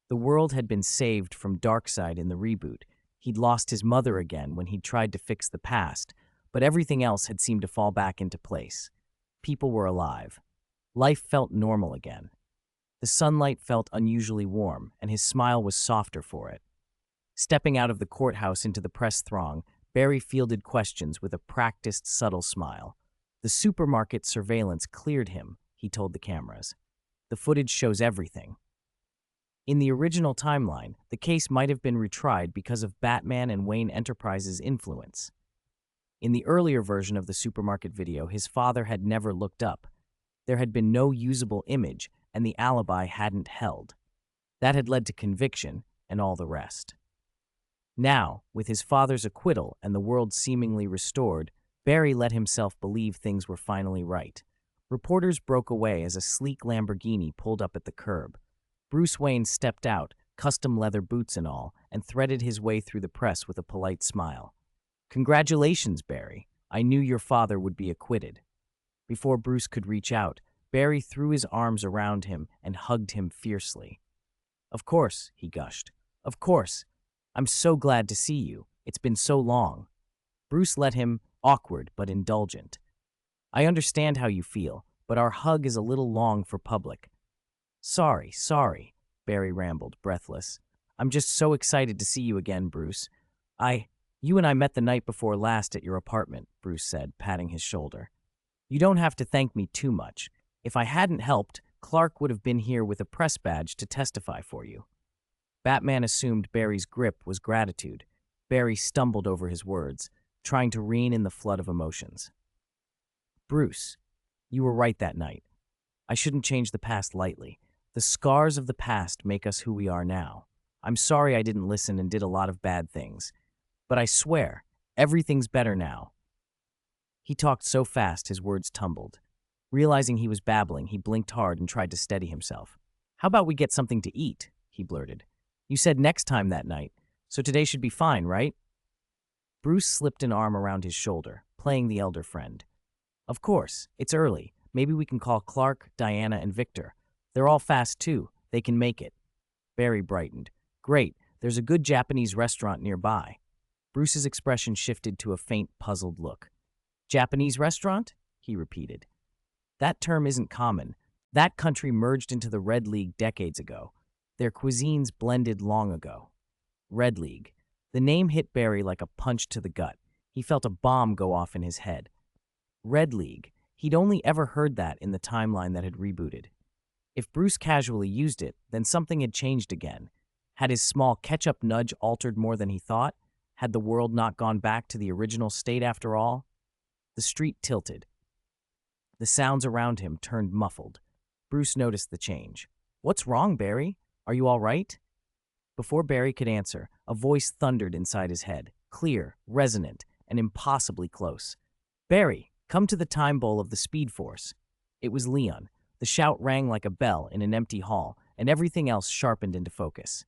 The world had been saved from Darkseid in the reboot. He'd lost his mother again when he'd tried to fix the past, but everything else had seemed to fall back into place. People were alive. Life felt normal again. The sunlight felt unusually warm, and his smile was softer for it. Stepping out of the courthouse into the press throng, Barry fielded questions with a practiced, subtle smile. The supermarket surveillance cleared him, he told the cameras. The footage shows everything. In the original timeline, the case might have been retried because of Batman and Wayne Enterprises' influence. In the earlier version of the supermarket video, his father had never looked up. There had been no usable image, and the alibi hadn't held. That had led to conviction and all the rest. Now, with his father's acquittal and the world seemingly restored, Barry let himself believe things were finally right. Reporters broke away as a sleek Lamborghini pulled up at the curb. Bruce Wayne stepped out, custom leather boots and all, and threaded his way through the press with a polite smile. "Congratulations, Barry. I knew your father would be acquitted." Before Bruce could reach out, Barry threw his arms around him and hugged him fiercely. "Of course," he gushed. "Of course. I'm so glad to see you. It's been so long." Bruce let him, awkward but indulgent. "I understand how you feel, but our hug is a little long for public." Sorry, Barry rambled, breathless. "I'm just so excited to see you again, Bruce. You and I met the night before last at your apartment," Bruce said, patting his shoulder. "You don't have to thank me too much. If I hadn't helped, Clark would have been here with a press badge to testify for you." Batman assumed Barry's grip was gratitude. Barry stumbled over his words, trying to rein in the flood of emotions. "Bruce, you were right that night. I shouldn't change the past lightly. The scars of the past make us who we are now. I'm sorry I didn't listen and did a lot of bad things. But I swear, everything's better now." He talked so fast his words tumbled. Realizing he was babbling, he blinked hard and tried to steady himself. "How about we get something to eat?" he blurted. "You said next time that night, so today should be fine, right?" Bruce slipped an arm around his shoulder, playing the elder friend. "Of course, it's early. Maybe we can call Clark, Diana, and Victor. They're all fast too. They can make it." Barry brightened. "Great, there's a good Japanese restaurant nearby." Bruce's expression shifted to a faint, puzzled look. "Japanese restaurant?" he repeated. "That term isn't common. That country merged into the Red League decades ago. Their cuisines blended long ago." Red League. The name hit Barry like a punch to the gut. He felt a bomb go off in his head. Red League. He'd only ever heard that in the timeline that had rebooted. If Bruce casually used it, then something had changed again. Had his small catch-up nudge altered more than he thought? Had the world not gone back to the original state after all? The street tilted. The sounds around him turned muffled. Bruce noticed the change. "What's wrong, Barry? Are you all right?" Before Barry could answer, a voice thundered inside his head, clear, resonant, and impossibly close. "Barry, come to the time bowl of the Speed Force." It was Leon. The shout rang like a bell in an empty hall, and everything else sharpened into focus.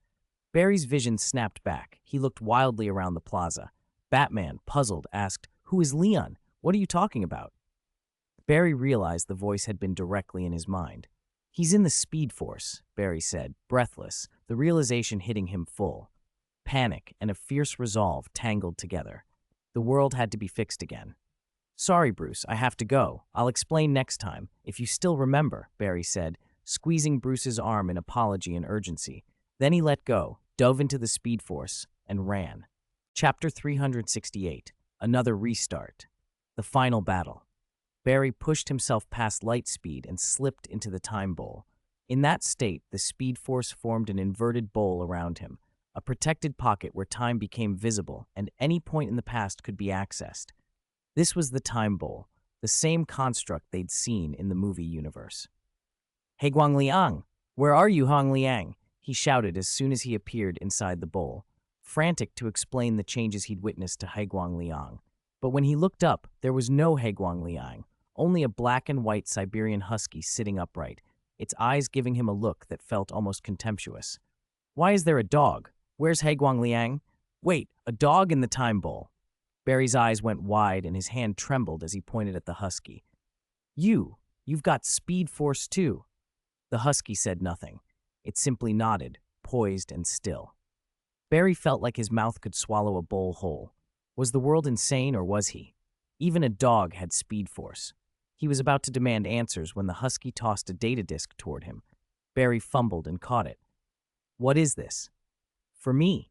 Barry's vision snapped back. He looked wildly around the plaza. Batman, puzzled, asked, "Who is Leon? What are you talking about?" Barry realized the voice had been directly in his mind. "He's in the Speed Force," Barry said, breathless, the realization hitting him full. Panic and a fierce resolve tangled together. The world had to be fixed again. Sorry, Bruce, I have to go. I'll explain next time, if you still remember, Barry said, squeezing Bruce's arm in apology and urgency. Then he let go, dove into the Speed Force, and ran. Chapter 368, Another Restart. The Final Battle. Barry pushed himself past light speed and slipped into the time bowl. In that state, the Speed Force formed an inverted bowl around him, a protected pocket where time became visible and any point in the past could be accessed. This was the time bowl, the same construct they'd seen in the movie universe. "Hey Guang Liang, where are you, Hong Liang?" he shouted as soon as he appeared inside the bowl, frantic to explain the changes he'd witnessed to He Guang Liang. But when he looked up, there was no He Guang Liang, only a black and white Siberian husky sitting upright, its eyes giving him a look that felt almost contemptuous. "Why is there a dog? Where's He Guang Liang? Wait, a dog in the time bowl." Barry's eyes went wide and his hand trembled as he pointed at the husky. You've got Speed Force too." The husky said nothing. It simply nodded, poised and still. Barry felt like his mouth could swallow a bowl whole. Was the world insane, or was he? Even a dog had Speed Force. He was about to demand answers when the husky tossed a data disk toward him. Barry fumbled and caught it. "What is this?" "For me.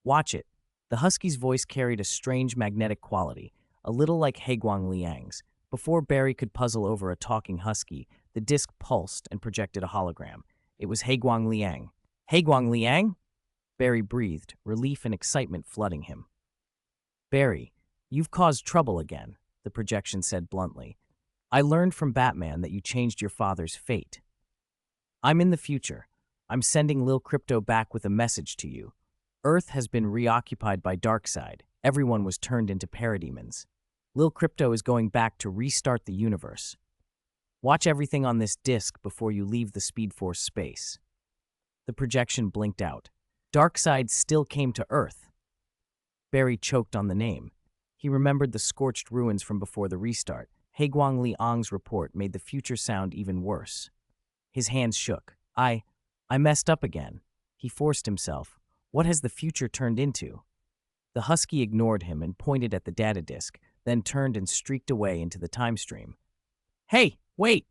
Watch it." The husky's voice carried a strange magnetic quality, a little like He Guang Liang's. Before Barry could puzzle over a talking husky, the disc pulsed and projected a hologram. It was He Guang Liang. "He Guang Liang?" Barry breathed, relief and excitement flooding him. "Barry, you've caused trouble again," the projection said bluntly. "I learned from Batman that you changed your father's fate. I'm in the future. I'm sending Lil Crypto back with a message to you. Earth has been reoccupied by Darkseid. Everyone was turned into parademons. Lil Crypto is going back to restart the universe. Watch everything on this disc before you leave the Speed Force space." The projection blinked out. Darkseid still came to Earth. Barry choked on the name. He remembered the scorched ruins from before the restart. He Guang Liang's report made the future sound even worse. His hands shook. I messed up again." He forced himself. "What has the future turned into?" The husky ignored him and pointed at the data disk, then turned and streaked away into the time stream. "Hey, wait!"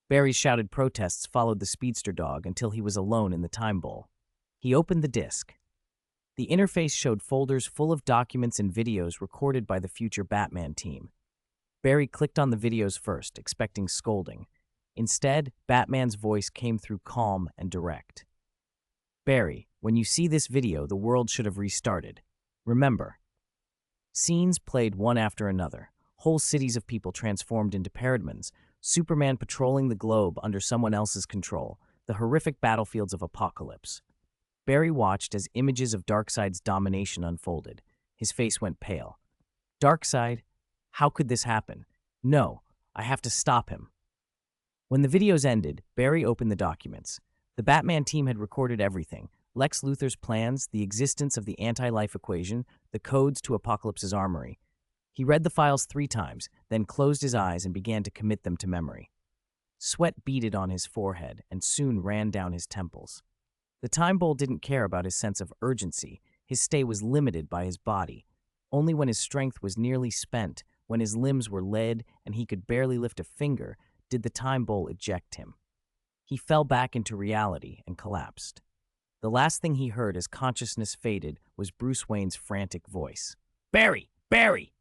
Barry's shouted protests followed the speedster dog until he was alone in the time bowl. He opened the disk. The interface showed folders full of documents and videos recorded by the future Batman team. Barry clicked on the videos first, expecting scolding. Instead, Batman's voice came through calm and direct. "Barry, when you see this video, the world should have restarted. Remember." Scenes played one after another. Whole cities of people transformed into parademons, Superman patrolling the globe under someone else's control, the horrific battlefields of Apocalypse. Barry watched as images of Darkseid's domination unfolded. His face went pale. "Darkseid? How could this happen? No, I have to stop him." When the videos ended, Barry opened the documents. The Batman team had recorded everything: Lex Luthor's plans, the existence of the anti-life equation, the codes to Apocalypse's armory. He read the files 3 times, then closed his eyes and began to commit them to memory. Sweat beaded on his forehead and soon ran down his temples. The time bowl didn't care about his sense of urgency. His stay was limited by his body. Only when his strength was nearly spent, when his limbs were lead and he could barely lift a finger, did the time bowl eject him. He fell back into reality and collapsed. The last thing he heard as consciousness faded was Bruce Wayne's frantic voice. Barry!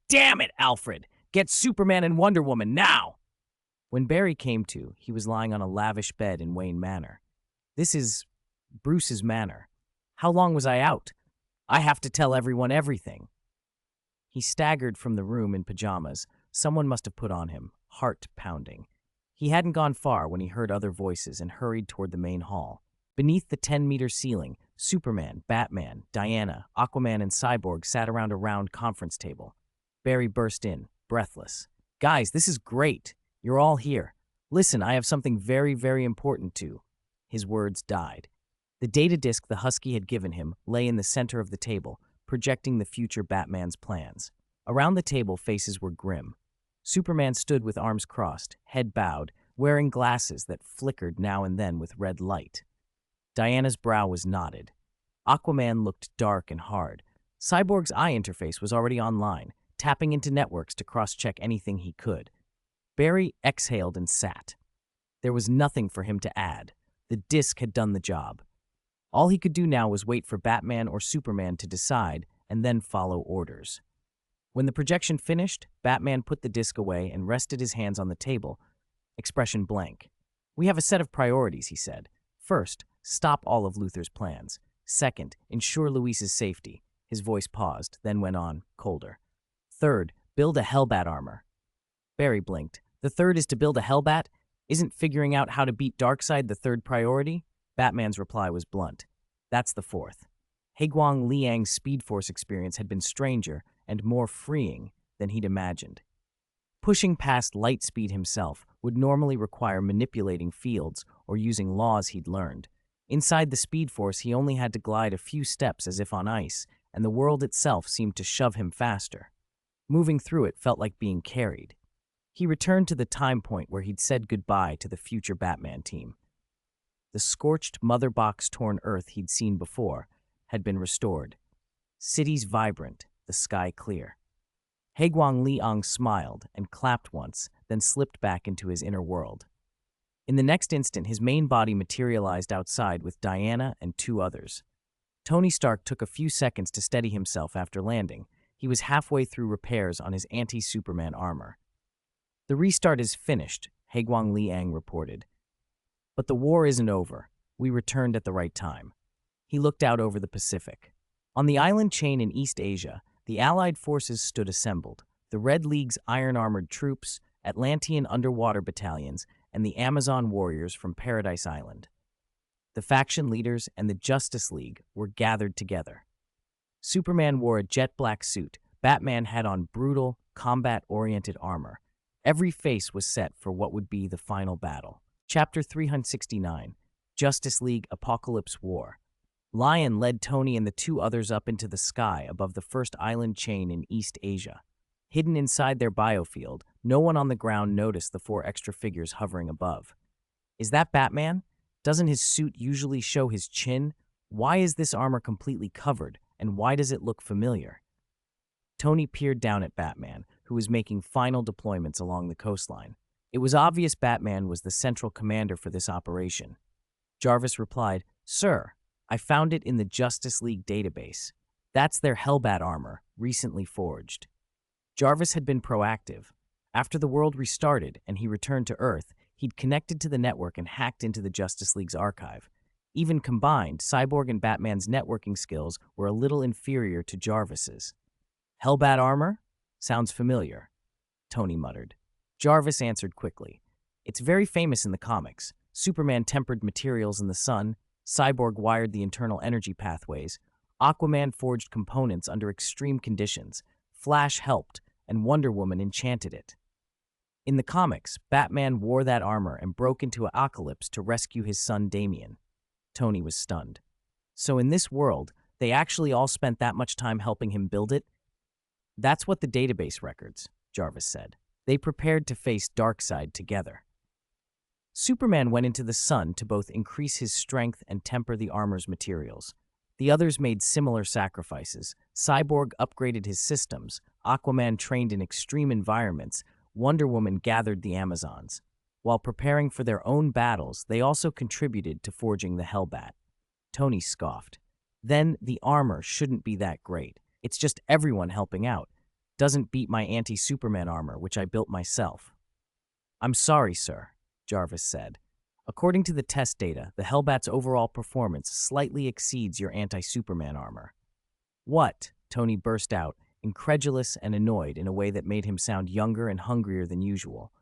Damn it, Alfred! Get Superman and Wonder Woman now!" When Barry came to, he was lying on a lavish bed in Wayne Manor. "This is Bruce's manor. How long was I out? I have to tell everyone everything." He staggered from the room in pajamas. Someone must have put on him, heart pounding. He hadn't gone far when he heard other voices and hurried toward the main hall. Beneath the 10-meter ceiling, Superman, Batman, Diana, Aquaman, and Cyborg sat around a round conference table. Barry burst in, breathless. "Guys, this is great. You're all here. Listen, I have something very, very important to." His words died. The data disk the husky had given him lay in the center of the table, projecting the future Batman's plans. Around the table, faces were grim. Superman stood with arms crossed, head bowed, wearing glasses that flickered now and then with red light. Diana's brow was knotted. Aquaman looked dark and hard. Cyborg's eye interface was already online, tapping into networks to cross-check anything he could. Barry exhaled and sat. There was nothing for him to add. The disk had done the job. All he could do now was wait for Batman or Superman to decide and then follow orders. When the projection finished, Batman put the disk away and rested his hands on the table, expression blank. "We have a set of priorities," he said. "First, stop all of Luthor's plans. Second, ensure Luis's safety." His voice paused, then went on, colder. "Third, build a Hellbat armor." Barry blinked. "The third is to build a Hellbat? Isn't figuring out how to beat Darkseid the third priority?" Batman's reply was blunt. "That's the fourth." Haeguang Liang's Speed Force experience had been stranger and more freeing than he'd imagined. Pushing past light speed himself would normally require manipulating fields or using laws he'd learned. Inside the Speed Force, he only had to glide a few steps as if on ice, and the world itself seemed to shove him faster. Moving through it felt like being carried. He returned to the time point where he'd said goodbye to the future Batman team. The scorched, mother-box-torn earth he'd seen before had been restored. Cities vibrant, the sky clear. Haeguang Liang smiled and clapped once, then slipped back into his inner world. In the next instant, his main body materialized outside with Diana and two others. Tony Stark took a few seconds to steady himself after landing. He was halfway through repairs on his anti-Superman armor. "The restart is finished," Haeguang Liang reported. "But the war isn't over. We returned at the right time." He looked out over the Pacific. On the island chain in East Asia, the Allied forces stood assembled. The Red League's iron-armored troops, Atlantean underwater battalions, and the Amazon warriors from Paradise Island. The faction leaders and the Justice League were gathered together. Superman wore a jet-black suit. Batman had on brutal, combat-oriented armor. Every face was set for what would be the final battle. Chapter 369, Justice League Apocalypse War. Lion led Tony and the two others up into the sky above the first island chain in East Asia. Hidden inside their biofield, no one on the ground noticed the four extra figures hovering above. "Is that Batman? Doesn't his suit usually show his chin? Why is this armor completely covered, and why does it look familiar?" Tony peered down at Batman, who was making final deployments along the coastline. It was obvious Batman was the central commander for this operation. Jarvis replied, "Sir, I found it in the Justice League database. That's their Hellbat armor, recently forged." Jarvis had been proactive. After the world restarted and he returned to Earth, he'd connected to the network and hacked into the Justice League's archive. Even combined, Cyborg and Batman's networking skills were a little inferior to Jarvis's. "Hellbat armor? Sounds familiar," Tony muttered. Jarvis answered quickly. "It's very famous in the comics. Superman tempered materials in the sun, Cyborg wired the internal energy pathways, Aquaman forged components under extreme conditions, Flash helped, and Wonder Woman enchanted it. In the comics, Batman wore that armor and broke into Apocalypse to rescue his son Damian." Tony was stunned. "So in this world, they actually all spent that much time helping him build it?" "That's what the database records," Jarvis said. "They prepared to face Darkseid together." Superman went into the sun to both increase his strength and temper the armor's materials. The others made similar sacrifices. Cyborg upgraded his systems, Aquaman trained in extreme environments, Wonder Woman gathered the Amazons. While preparing for their own battles, they also contributed to forging the Hellbat. Tony scoffed. "Then the armor shouldn't be that great. It's just everyone helping out. Doesn't beat my anti-Superman armor, which I built myself." "I'm sorry, sir," Jarvis said. "According to the test data, the Hellbat's overall performance slightly exceeds your anti-Superman armor." "What?" Tony burst out, incredulous and annoyed in a way that made him sound younger and hungrier than usual.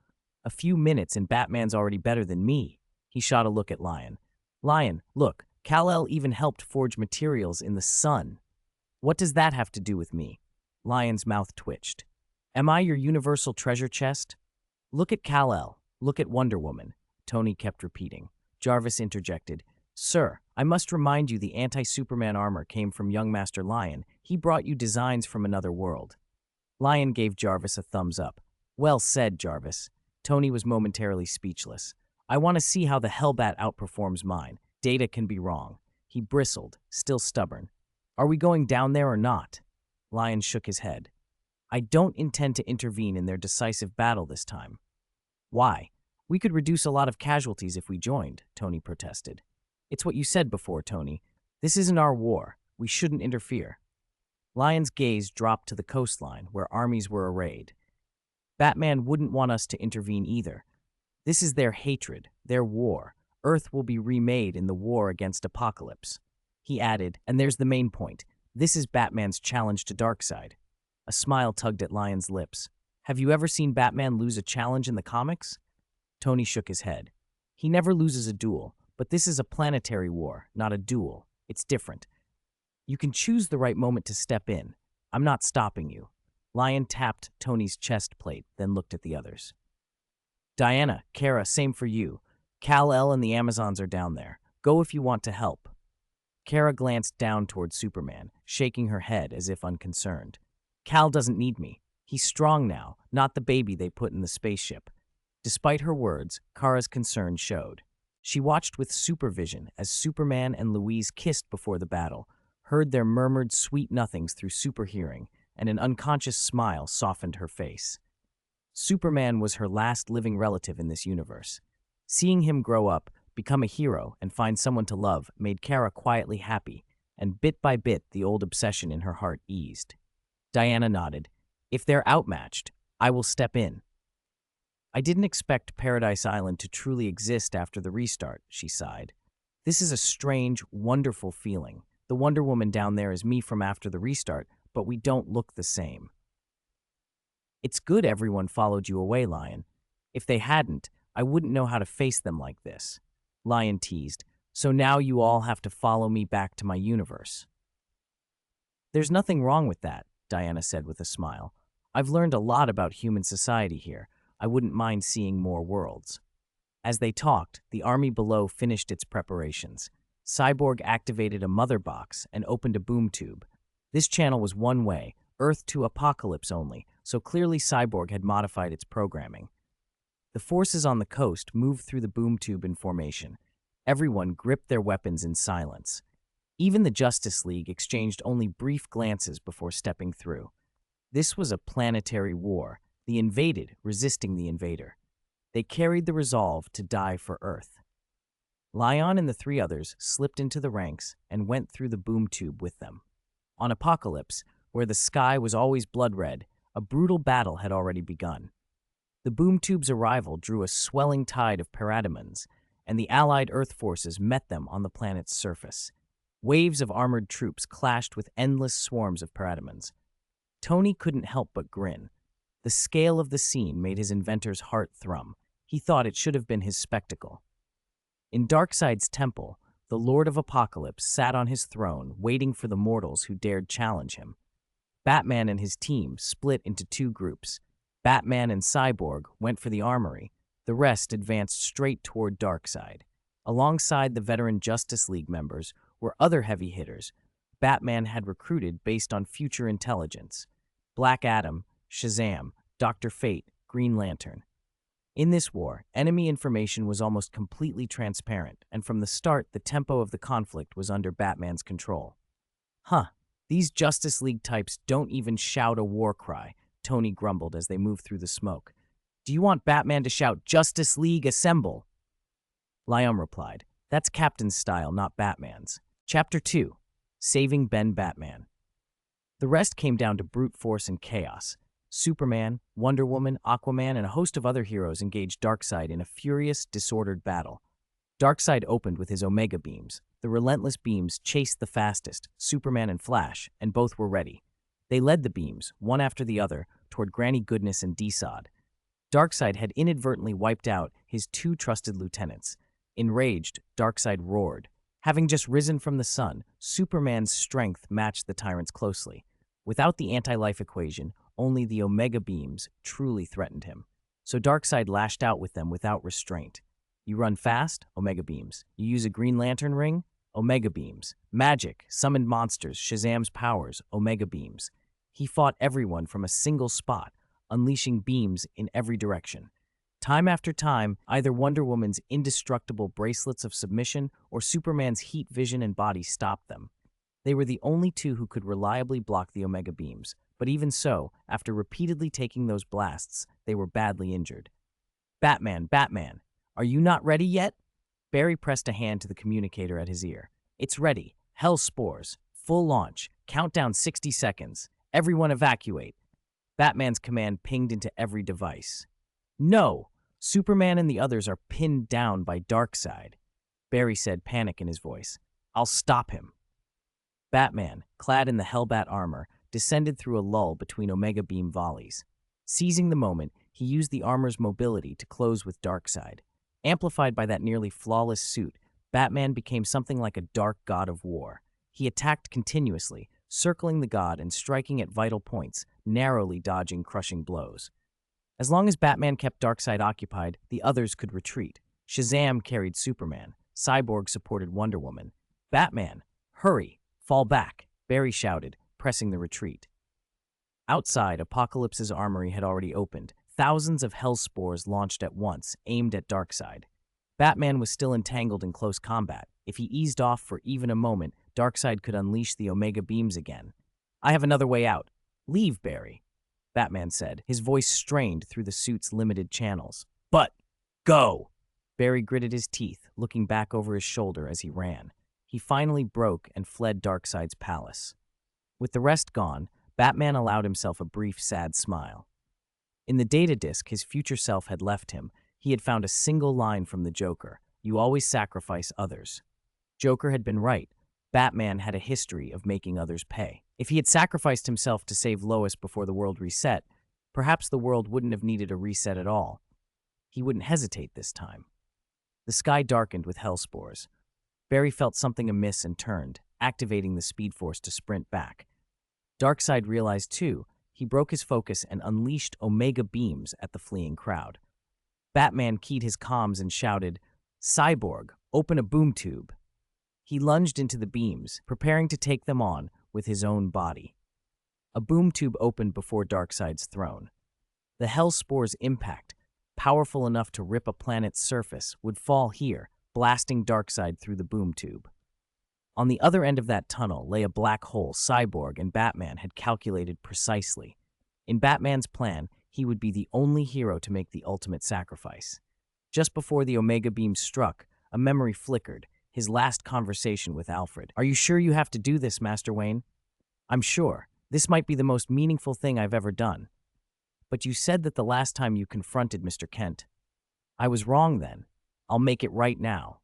"A few minutes and Batman's already better than me." He shot a look at Lion. "Lion, look, Kal-El even helped forge materials in the sun. What does that have to do with me?" Lion's mouth twitched. "Am I your universal treasure chest? Look at Kal-El. Look at Wonder Woman," Tony kept repeating. Jarvis interjected. "Sir, I must remind you the anti-Superman armor came from young Master Lion. He brought you designs from another world." Lion gave Jarvis a thumbs up. "Well said, Jarvis." Tony was momentarily speechless. "I want to see how the Hellbat outperforms mine. Data can be wrong." He bristled, still stubborn. "Are we going down there or not?" Lion shook his head. I don't intend to intervene in their decisive battle this time. Why? We could reduce a lot of casualties if we joined, Tony protested. It's what you said before, Tony. This isn't our war. We shouldn't interfere. Lion's gaze dropped to the coastline, where armies were arrayed. Batman wouldn't want us to intervene either. This is their hatred, their war. Earth will be remade in the war against Apocalypse. He added, and there's the main point. This is Batman's challenge to Darkseid. A smile tugged at Lion's lips. Have you ever seen Batman lose a challenge in the comics? Tony shook his head. He never loses a duel, but this is a planetary war, not a duel. It's different. You can choose the right moment to step in. I'm not stopping you. Lion tapped Tony's chest plate, then looked at the others. Diana, Kara, same for you. Kal-El and the Amazons are down there. Go if you want to help. Kara glanced down toward Superman, shaking her head as if unconcerned. Kal doesn't need me. He's strong now, not the baby they put in the spaceship. Despite her words, Kara's concern showed. She watched with supervision as Superman and Louise kissed before the battle, heard their murmured sweet nothings through superhearing, and an unconscious smile softened her face. Superman was her last living relative in this universe. Seeing him grow up, become a hero, and find someone to love made Kara quietly happy, and bit by bit the old obsession in her heart eased. Diana nodded. If they're outmatched, I will step in. I didn't expect Paradise Island to truly exist after the restart, she sighed. This is a strange, wonderful feeling. The Wonder Woman down there is me from after the restart, but we don't look the same. It's good everyone followed you away, Lion. If they hadn't, I wouldn't know how to face them like this. Lion teased. So now you all have to follow me back to my universe. There's nothing wrong with that, Diana said with a smile. I've learned a lot about human society here. I wouldn't mind seeing more worlds. As they talked, the army below finished its preparations. Cyborg activated a mother box and opened a boom tube. This channel was one way, Earth to Apocalypse only, so clearly Cyborg had modified its programming. The forces on the coast moved through the boom tube in formation. Everyone gripped their weapons in silence. Even the Justice League exchanged only brief glances before stepping through. This was a planetary war, the invaded resisting the invader. They carried the resolve to die for Earth. Lion and the three others slipped into the ranks and went through the boom tube with them. On Apocalypse, where the sky was always blood red, a brutal battle had already begun. The boom tube's arrival drew a swelling tide of parademons, and the allied Earth forces met them on the planet's surface. Waves of armored troops clashed with endless swarms of parademons. Tony couldn't help but grin. The scale of the scene made his inventor's heart thrum. He thought it should have been his spectacle. In Darkseid's temple, the Lord of Apocalypse sat on his throne, waiting for the mortals who dared challenge him. Batman and his team split into two groups. Batman and Cyborg went for the armory. The rest advanced straight toward Darkseid. Alongside the veteran Justice League members were other heavy hitters Batman had recruited based on future intelligence. Black Adam, Shazam, Dr. Fate, Green Lantern. In this war, enemy information was almost completely transparent, and from the start, the tempo of the conflict was under Batman's control. These Justice League types don't even shout a war cry, Tony grumbled as they moved through the smoke. Do you want Batman to shout, Justice League, assemble? Lion replied, that's Captain's style, not Batman's. Chapter 2, Saving Ben Batman. The rest came down to brute force and chaos. Superman, Wonder Woman, Aquaman, and a host of other heroes engaged Darkseid in a furious, disordered battle. Darkseid opened with his Omega beams. The relentless beams chased the fastest, Superman and Flash, and both were ready. They led the beams, one after the other, toward Granny Goodness and D-Sod. Darkseid had inadvertently wiped out his two trusted lieutenants. Enraged, Darkseid roared. Having just risen from the sun, Superman's strength matched the tyrant's closely. Without the anti-life equation, only the Omega beams truly threatened him. So Darkseid lashed out with them without restraint. You run fast? Omega beams. You use a Green Lantern ring? Omega beams. Magic, summoned monsters, Shazam's powers, Omega beams. He fought everyone from a single spot, unleashing beams in every direction. Time after time, either Wonder Woman's indestructible bracelets of submission or Superman's heat vision and body stopped them. They were the only two who could reliably block the Omega beams, But even so, after repeatedly taking those blasts, they were badly injured. Batman, Batman, are you not ready yet? Barry pressed a hand to the communicator at his ear. It's ready. Hell spores. Full launch. Countdown 60 seconds. Everyone evacuate. Batman's command pinged into every device. No! Superman and the others are pinned down by Darkseid. Barry said, panic in his voice. I'll stop him. Batman, clad in the Hellbat armor, descended through a lull between Omega Beam volleys. Seizing the moment, he used the armor's mobility to close with Darkseid. Amplified by that nearly flawless suit, Batman became something like a dark god of war. He attacked continuously, circling the god and striking at vital points, narrowly dodging crushing blows. As long as Batman kept Darkseid occupied, the others could retreat. Shazam carried Superman. Cyborg supported Wonder Woman. Batman, hurry, fall back, Barry shouted, pressing the retreat. Outside, Apocalypse's armory had already opened. Thousands of hell spores launched at once, aimed at Darkseid. Batman was still entangled in close combat. If he eased off for even a moment, Darkseid could unleash the Omega Beams again. I have another way out. Leave, Barry, Batman said, his voice strained through the suit's limited channels. But go! Barry gritted his teeth, looking back over his shoulder as he ran. He finally broke and fled Darkseid's palace. With the rest gone, Batman allowed himself a brief, sad smile. In the data disk his future self had left him, he had found a single line from the Joker, "You always sacrifice others." Joker had been right. Batman had a history of making others pay. If he had sacrificed himself to save Lois before the world reset, perhaps the world wouldn't have needed a reset at all. He wouldn't hesitate this time. The sky darkened with hell spores. Barry felt something amiss and turned, activating the Speed Force to sprint back. Darkseid realized too. He broke his focus and unleashed Omega Beams at the fleeing crowd. Batman keyed his comms and shouted, "Cyborg, open a boom tube." He lunged into the beams, preparing to take them on with his own body. A boom tube opened before Darkseid's throne. The hell spore's impact, powerful enough to rip a planet's surface, would fall here, blasting Darkseid through the boom tube. On the other end of that tunnel lay a black hole Cyborg and Batman had calculated precisely. In Batman's plan, he would be the only hero to make the ultimate sacrifice. Just before the Omega Beam struck, a memory flickered, his last conversation with Alfred. "Are you sure you have to do this, Master Wayne?" "I'm sure. This might be the most meaningful thing I've ever done." "But you said that the last time you confronted Mr. Kent." "I was wrong then. I'll make it right now."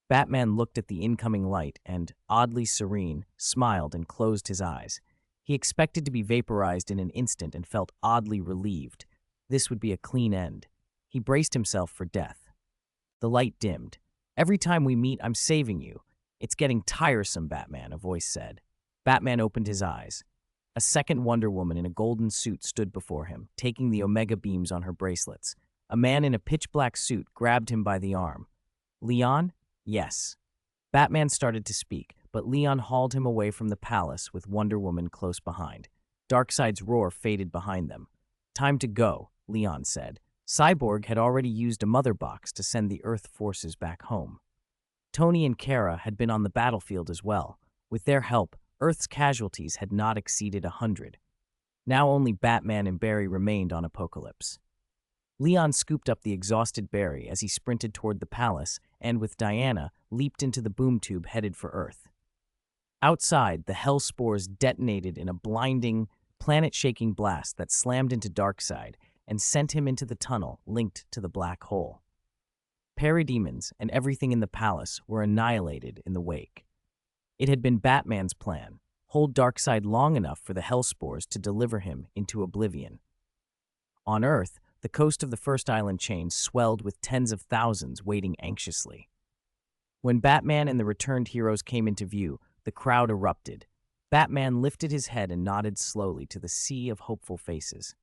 Batman looked at the incoming light and, oddly serene, smiled and closed his eyes. He expected to be vaporized in an instant and felt oddly relieved. This would be a clean end. He braced himself for death. The light dimmed. "Every time we meet, I'm saving you. It's getting tiresome, Batman," a voice said. Batman opened his eyes. A second Wonder Woman in a golden suit stood before him, taking the Omega Beams on her bracelets. A man in a pitch-black suit grabbed him by the arm. "Leon?" "Yes." Batman started to speak, but Leon hauled him away from the palace with Wonder Woman close behind. Darkseid's roar faded behind them. "Time to go," Leon said. Cyborg had already used a mother box to send the Earth forces back home. Tony and Kara had been on the battlefield as well. With their help, Earth's casualties had not exceeded 100. Now only Batman and Barry remained on Apocalypse. Leon scooped up the exhausted Barry as he sprinted toward the palace and, with Diana, leaped into the boom tube headed for Earth. Outside, the hell spores detonated in a blinding, planet-shaking blast that slammed into Darkseid and sent him into the tunnel linked to the black hole. Parademons and everything in the palace were annihilated in the wake. It had been Batman's plan: hold Darkseid long enough for the hell spores to deliver him into oblivion. On Earth, the coast of the first island chain swelled with tens of thousands waiting anxiously. When Batman and the returned heroes came into view, the crowd erupted. Batman lifted his head and nodded slowly to the sea of hopeful faces.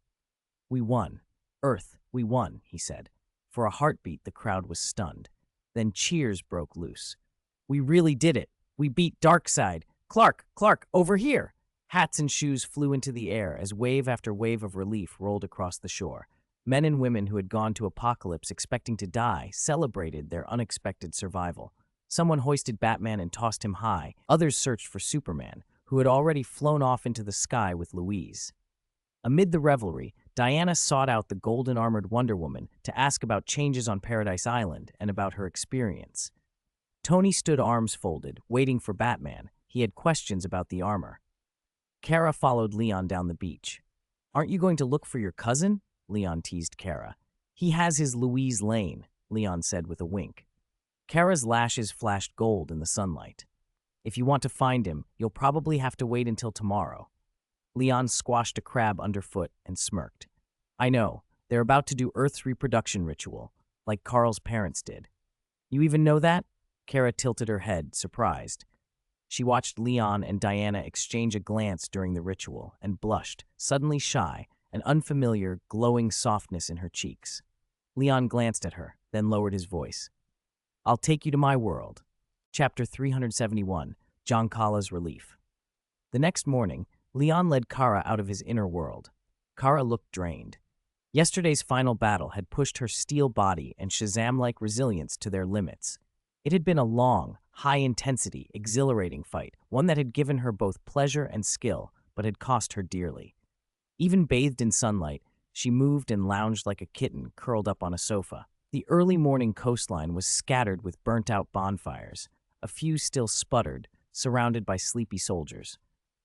"We won. Earth, we won," he said. For a heartbeat, the crowd was stunned. Then cheers broke loose. "We really did it. We beat Darkseid. Clark, over here!" Hats and shoes flew into the air as wave after wave of relief rolled across the shore. Men and women who had gone to Apocalypse expecting to die celebrated their unexpected survival. Someone hoisted Batman and tossed him high. Others searched for Superman, who had already flown off into the sky with Louise. Amid the revelry, Diana sought out the golden-armored Wonder Woman to ask about changes on Paradise Island and about her experience. Tony stood arms folded, waiting for Batman. He had questions about the armor. Kara followed Leon down the beach. "Aren't you going to look for your cousin?" Leon teased Kara. "He has his Louise Lane," Leon said with a wink. Kara's lashes flashed gold in the sunlight. "If you want to find him, you'll probably have to wait until tomorrow." Leon squashed a crab underfoot and smirked. "I know, they're about to do Earth's reproduction ritual, like Carl's parents did." "You even know that?" Kara tilted her head, surprised. She watched Leon and Diana exchange a glance during the ritual and blushed, suddenly shy, an unfamiliar, glowing softness in her cheeks. Leon glanced at her, then lowered his voice. "I'll take you to my world." Chapter 371, Giancarlo's Relief. The next morning, Leon led Kara out of his inner world. Kara looked drained. Yesterday's final battle had pushed her steel body and Shazam-like resilience to their limits. It had been a long, high-intensity, exhilarating fight, one that had given her both pleasure and skill, but had cost her dearly. Even bathed in sunlight, she moved and lounged like a kitten curled up on a sofa. The early morning coastline was scattered with burnt-out bonfires. A few still sputtered, surrounded by sleepy soldiers.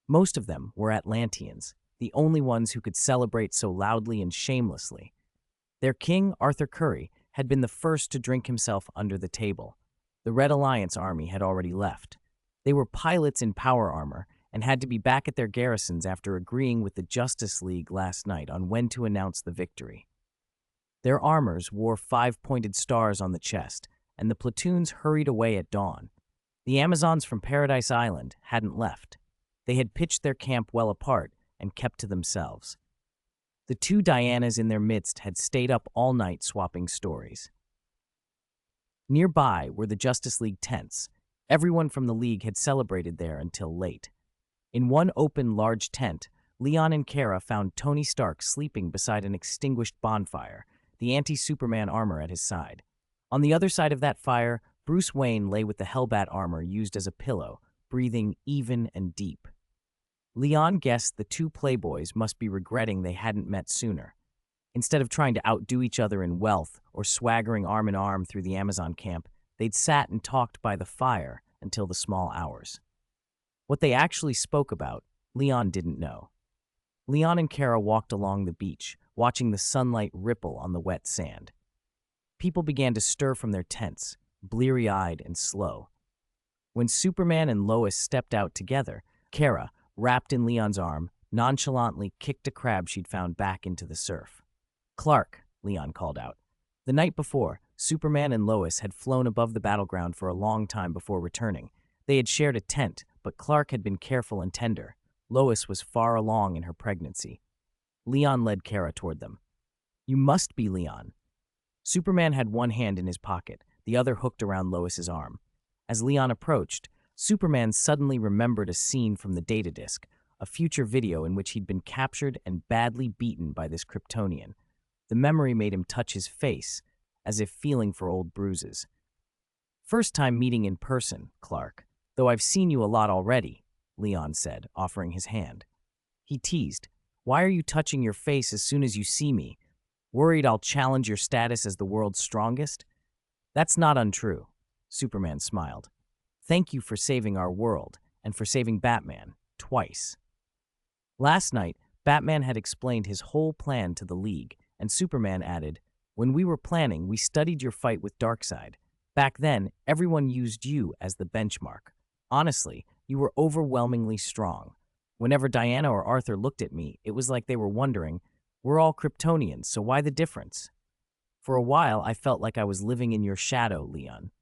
Most of them were Atlanteans, the only ones who could celebrate so loudly and shamelessly. Their king, Arthur Curry, had been the first to drink himself under the table. The Red Alliance army had already left. They were pilots in power armor and had to be back at their garrisons after agreeing with the Justice League last night on when to announce the victory. Their armors wore 5-pointed stars on the chest, and the platoons hurried away at dawn. The Amazons from Paradise Island hadn't left. They had pitched their camp well apart and kept to themselves. The two Dianas in their midst had stayed up all night swapping stories. Nearby were the Justice League tents. Everyone from the League had celebrated there until late. In one open, large tent, Leon and Kara found Tony Stark sleeping beside an extinguished bonfire, the anti-Superman armor at his side. On the other side of that fire, Bruce Wayne lay with the Hellbat armor used as a pillow, breathing even and deep. Leon guessed the two playboys must be regretting they hadn't met sooner. Instead of trying to outdo each other in wealth or swaggering arm in arm through the Amazon camp, they'd sat and talked by the fire until the small hours. What they actually spoke about, Leon didn't know. Leon and Kara walked along the beach, watching the sunlight ripple on the wet sand. People began to stir from their tents, bleary-eyed and slow. When Superman and Lois stepped out together, Kara, wrapped in Leon's arm, nonchalantly kicked a crab she'd found back into the surf. "Clark," Leon called out. The night before, Superman and Lois had flown above the battleground for a long time before returning. They had shared a tent, but Clark had been careful and tender. Lois was far along in her pregnancy. Leon led Kara toward them. "You must be Leon." Superman had one hand in his pocket, the other hooked around Lois's arm. As Leon approached, Superman suddenly remembered a scene from the data disk, a future video in which he'd been captured and badly beaten by this Kryptonian. The memory made him touch his face, as if feeling for old bruises. "First time meeting in person, Clark, though I've seen you a lot already," Leon said, offering his hand. He teased, "Why are you touching your face as soon as you see me? Worried I'll challenge your status as the world's strongest?" "That's not untrue," Superman smiled. "Thank you for saving our world, and for saving Batman, twice." Last night, Batman had explained his whole plan to the League, and Superman added, "When we were planning, we studied your fight with Darkseid. Back then, everyone used you as the benchmark. Honestly, you were overwhelmingly strong. Whenever Diana or Arthur looked at me, it was like they were wondering, we're all Kryptonians, so why the difference? For a while, I felt like I was living in your shadow, Leon."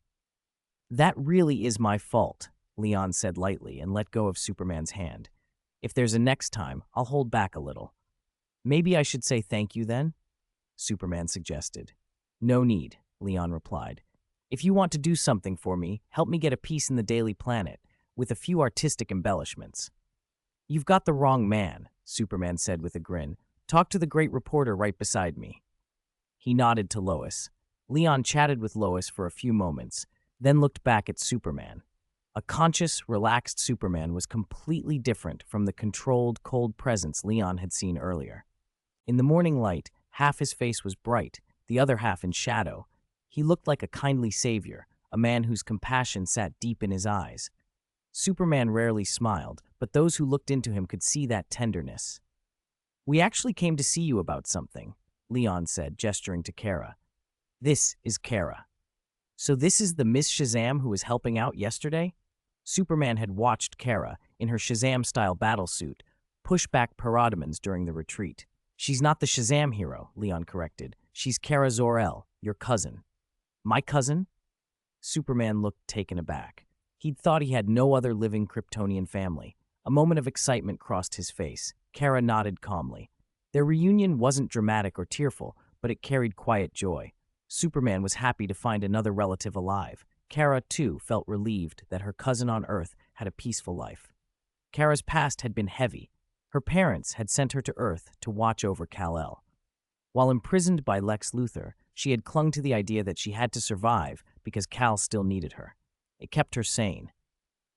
"That really is my fault," Leon said lightly and let go of Superman's hand. "If there's a next time, I'll hold back a little." "Maybe I should say thank you then?" Superman suggested. "No need," Leon replied. "If you want to do something for me, help me get a piece in the Daily Planet, with a few artistic embellishments." "You've got the wrong man," Superman said with a grin. "Talk to the great reporter right beside me." He nodded to Lois. Leon chatted with Lois for a few moments, then looked back at Superman. A conscious, relaxed Superman was completely different from the controlled, cold presence Leon had seen earlier. In the morning light, half his face was bright, the other half in shadow. He looked like a kindly savior, a man whose compassion sat deep in his eyes. Superman rarely smiled, but those who looked into him could see that tenderness. "We actually came to see you about something," Leon said, gesturing to Kara. "This is Kara." "So this is the Miss Shazam who was helping out yesterday?" Superman had watched Kara, in her Shazam-style battlesuit, push back parademons during the retreat. "She's not the Shazam hero," Leon corrected. "She's Kara Zor-El, your cousin." "My cousin?" Superman looked taken aback. He'd thought he had no other living Kryptonian family. A moment of excitement crossed his face. Kara nodded calmly. Their reunion wasn't dramatic or tearful, but it carried quiet joy. Superman was happy to find another relative alive. Kara, too, felt relieved that her cousin on Earth had a peaceful life. Kara's past had been heavy. Her parents had sent her to Earth to watch over Kal-El. While imprisoned by Lex Luthor, she had clung to the idea that she had to survive because Kal still needed her. It kept her sane.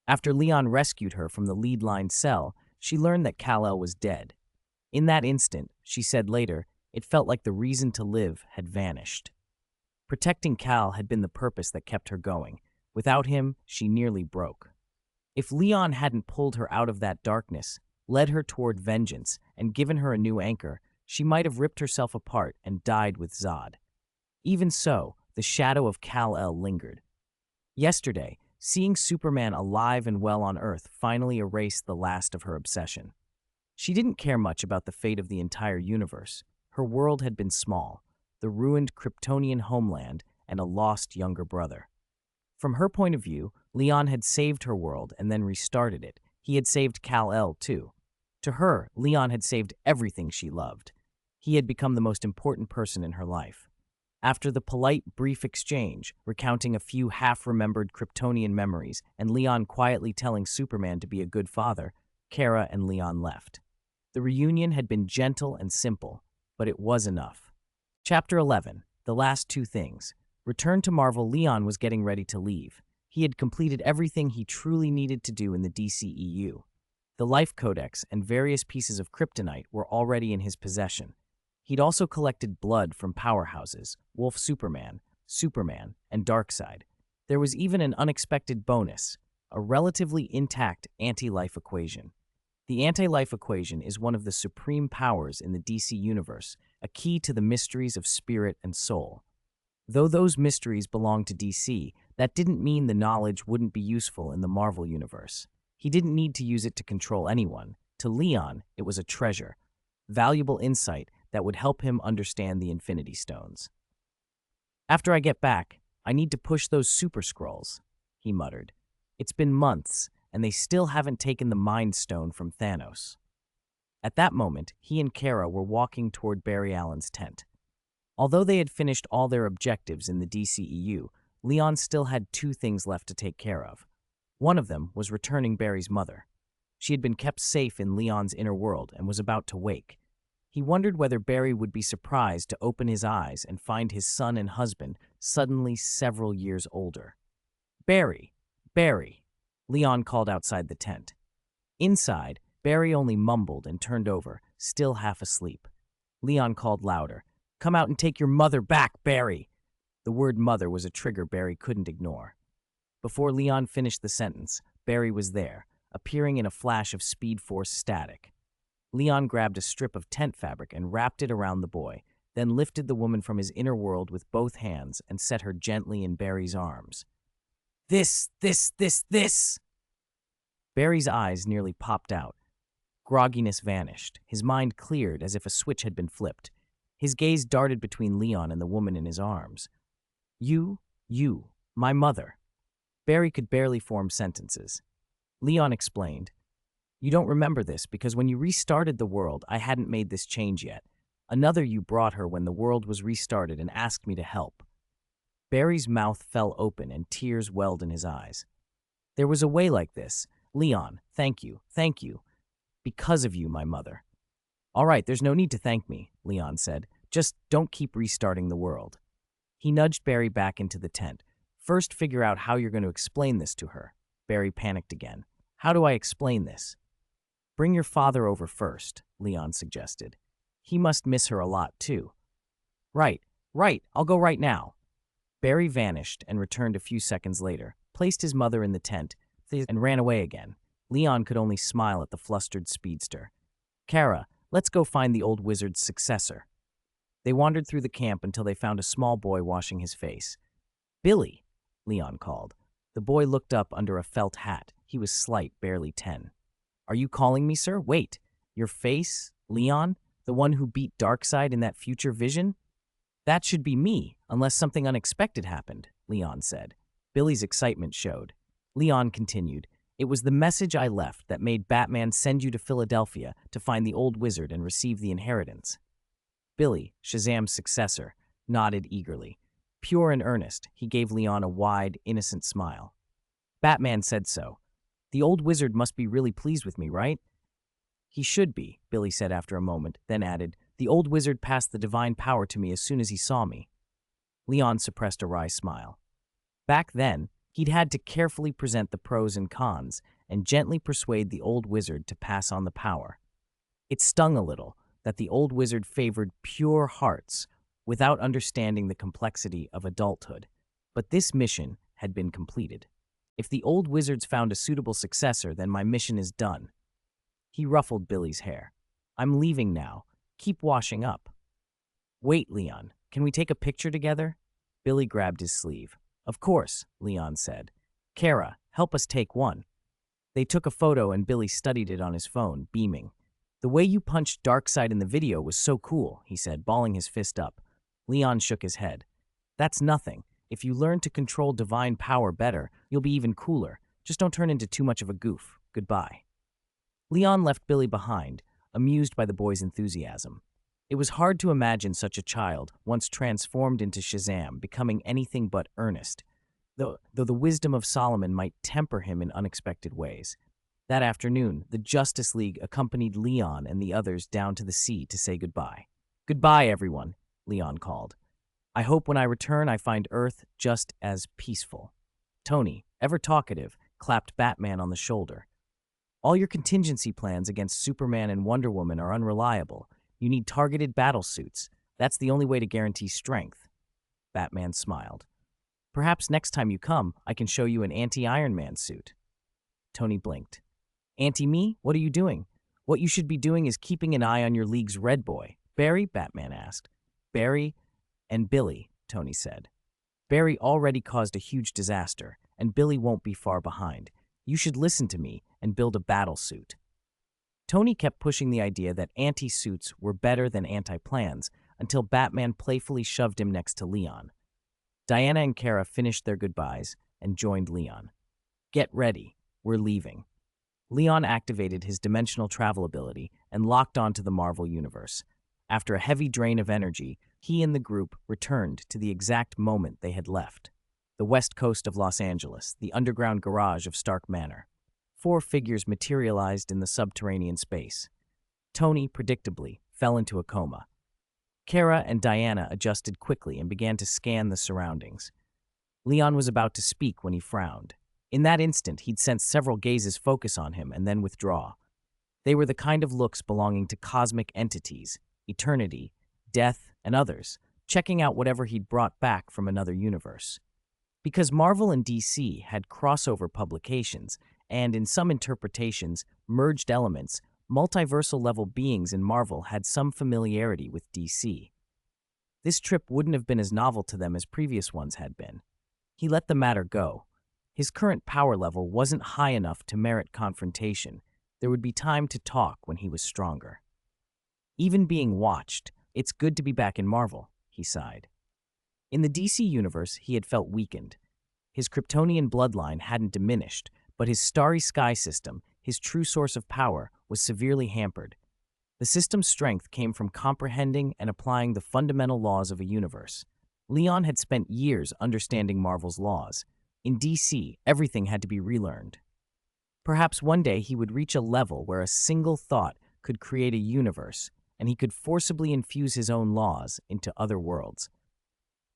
After Leon rescued her from the lead-lined cell, she learned that Kal-El was dead. In that instant, she said later, it felt like the reason to live had vanished. Protecting Kal had been the purpose that kept her going. Without him, she nearly broke. If Leon hadn't pulled her out of that darkness, led her toward vengeance, and given her a new anchor, she might have ripped herself apart and died with Zod. Even so, the shadow of Kal-El lingered. Yesterday, seeing Superman alive and well on Earth finally erased the last of her obsession. She didn't care much about the fate of the entire universe. Her world had been small, the ruined Kryptonian homeland and a lost younger brother. From her point of view, Leon had saved her world and then restarted it. He had saved Kal-El, too. To her, Leon had saved everything she loved. He had become the most important person in her life. After the polite, brief exchange, recounting a few half-remembered Kryptonian memories and Leon quietly telling Superman to be a good father, Kara and Leon left. The reunion had been gentle and simple, but it was enough. Chapter 11, The Last Two Things. Returned to Marvel, Leon was getting ready to leave. He had completed everything he truly needed to do in the DCEU. The Life Codex and various pieces of kryptonite were already in his possession. He'd also collected blood from powerhouses, Wolf Superman, and Darkseid. There was even an unexpected bonus, a relatively intact anti-life equation. The anti-life equation is one of the supreme powers in the DC universe, a key to the mysteries of spirit and soul. Though those mysteries belong to DC, that didn't mean the knowledge wouldn't be useful in the Marvel universe. He didn't need to use it to control anyone. To Leon, it was a treasure, valuable insight that would help him understand the Infinity Stones. "After I get back, I need to push those Super Skrulls," he muttered. "It's been months, and they still haven't taken the Mind Stone from Thanos." At that moment, he and Kara were walking toward Barry Allen's tent. Although they had finished all their objectives in the DCEU, Leon still had two things left to take care of. One of them was returning Barry's mother. She had been kept safe in Leon's inner world and was about to wake. He wondered whether Barry would be surprised to open his eyes and find his son and husband suddenly several years older. "Barry! Barry!" Leon called outside the tent. Inside, Barry only mumbled and turned over, still half asleep. Leon called louder, "Come out and take your mother back, Barry!" The word mother was a trigger Barry couldn't ignore. Before Leon finished the sentence, Barry was there, appearing in a flash of Speed Force static. Leon grabbed a strip of tent fabric and wrapped it around the boy, then lifted the woman from his inner world with both hands and set her gently in Barry's arms. This! Barry's eyes nearly popped out. Grogginess vanished. His mind cleared as if a switch had been flipped. His gaze darted between Leon and the woman in his arms. You, my mother." Barry could barely form sentences. Leon explained, "You don't remember this because when you restarted the world, I hadn't made this change yet. Another you brought her when the world was restarted and asked me to help." Barry's mouth fell open and tears welled in his eyes. "There was a way like this. Leon, thank you. Because of you, my mother." "All right, there's no need to thank me," Leon said. "Just don't keep restarting the world." He nudged Barry back into the tent. "First, figure out how you're going to explain this to her." Barry panicked again. How do I explain this? Bring your father over first, Leon suggested. He must miss her a lot, too. Right, I'll go right now. Barry vanished and returned a few seconds later, placed his mother in the tent, and ran away again. Leon could only smile at the flustered speedster. Kara, let's go find the old wizard's successor. They wandered through the camp until they found a small boy washing his face. Billy, Leon called. The boy looked up under a felt hat. He was slight, barely 10. Are you calling me, sir? Wait, your face, Leon? The one who beat Darkseid in that future vision? That should be me, unless something unexpected happened, Leon said. Billy's excitement showed. Leon continued, It was the message I left that made Batman send you to Philadelphia to find the old wizard and receive the inheritance. Billy, Shazam's successor, nodded eagerly. Pure and earnest, he gave Leon a wide, innocent smile. Batman said so. The old wizard must be really pleased with me, right? He should be, Billy said after a moment, then added, The old wizard passed the divine power to me as soon as he saw me. Leon suppressed a wry smile. Back then, he'd had to carefully present the pros and cons and gently persuade the old wizard to pass on the power. It stung a little that the old wizard favored pure hearts without understanding the complexity of adulthood, but this mission had been completed. If the old wizard's found a suitable successor, then my mission is done. He ruffled Billy's hair. I'm leaving now. Keep washing up. Wait, Leon, can we take a picture together? Billy grabbed his sleeve. Of course, Leon said. Kara, help us take one. They took a photo and Billy studied it on his phone, beaming. The way you punched Darkseid in the video was so cool, he said, balling his fist up. Leon shook his head. That's nothing. If you learn to control divine power better, you'll be even cooler. Just don't turn into too much of a goof. Goodbye. Leon left Billy behind, amused by the boy's enthusiasm. It was hard to imagine such a child, once transformed into Shazam, becoming anything but earnest, though the wisdom of Solomon might temper him in unexpected ways. That afternoon, the Justice League accompanied Leon and the others down to the sea to say goodbye. Goodbye, everyone, Leon called. I hope when I return I find Earth just as peaceful. Tony, ever talkative, clapped Batman on the shoulder. All your contingency plans against Superman and Wonder Woman are unreliable. You need targeted battle suits. That's the only way to guarantee strength. Batman smiled. Perhaps next time you come, I can show you an anti-Iron Man suit. Tony blinked. Anti-me? What are you doing? What you should be doing is keeping an eye on your league's red boy. Barry? Batman asked. Barry and Billy, Tony said. Barry already caused a huge disaster, and Billy won't be far behind. You should listen to me and build a battle suit. Tony kept pushing the idea that anti-suits were better than anti-plans until Batman playfully shoved him next to Leon. Diana and Kara finished their goodbyes and joined Leon. Get ready, we're leaving. Leon activated his dimensional travel ability and locked onto the Marvel Universe. After a heavy drain of energy, he and the group returned to the exact moment they had left. The west coast of Los Angeles, the underground garage of Stark Manor. 4 figures materialized in the subterranean space. Tony, predictably, fell into a coma. Kara and Diana adjusted quickly and began to scan the surroundings. Leon was about to speak when he frowned. In that instant, he'd sensed several gazes focus on him and then withdraw. They were the kind of looks belonging to cosmic entities, eternity, death, and others, checking out whatever he'd brought back from another universe. Because Marvel and DC had crossover publications, and in some interpretations, merged elements, multiversal-level beings in Marvel had some familiarity with DC. This trip wouldn't have been as novel to them as previous ones had been. He let the matter go. His current power level wasn't high enough to merit confrontation. There would be time to talk when he was stronger. Even being watched, it's good to be back in Marvel, he sighed. In the DC universe, he had felt weakened. His Kryptonian bloodline hadn't diminished, but his starry sky system, his true source of power, was severely hampered. The system's strength came from comprehending and applying the fundamental laws of a universe. Leon had spent years understanding Marvel's laws. In DC, everything had to be relearned. Perhaps one day he would reach a level where a single thought could create a universe, and he could forcibly infuse his own laws into other worlds.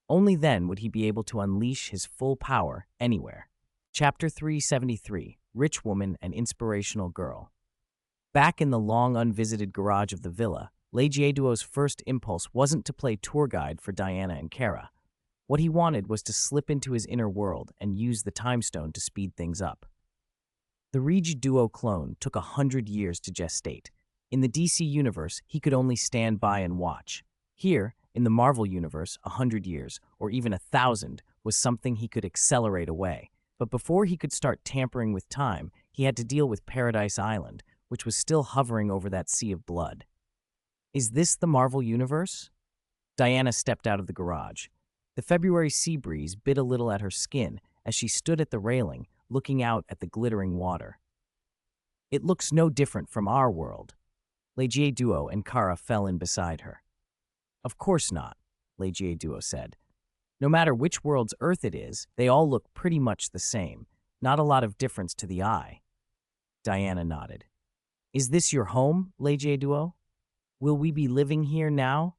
Only then would he be able to unleash his full power anywhere. Chapter 373, Rich Woman and Inspirational Girl. Back in the long unvisited garage of the villa, Legieduo's first impulse wasn't to play tour guide for Diana and Kara. What he wanted was to slip into his inner world and use the time stone to speed things up. The Legieduo clone took 100 years to gestate. In the DC universe, he could only stand by and watch. Here, in the Marvel universe, 100 years, or even 1,000, was something he could accelerate away. But before he could start tampering with time, he had to deal with Paradise Island, which was still hovering over that sea of blood. Is this the Marvel universe? Diana stepped out of the garage. The February sea breeze bit a little at her skin as she stood at the railing, looking out at the glittering water. It looks no different from our world. Legieduo and Kara fell in beside her. Of course not, Legieduo said. No matter which world's Earth it is, they all look pretty much the same. Not a lot of difference to the eye. Diana nodded. Is this your home, Legieduo? Will we be living here now?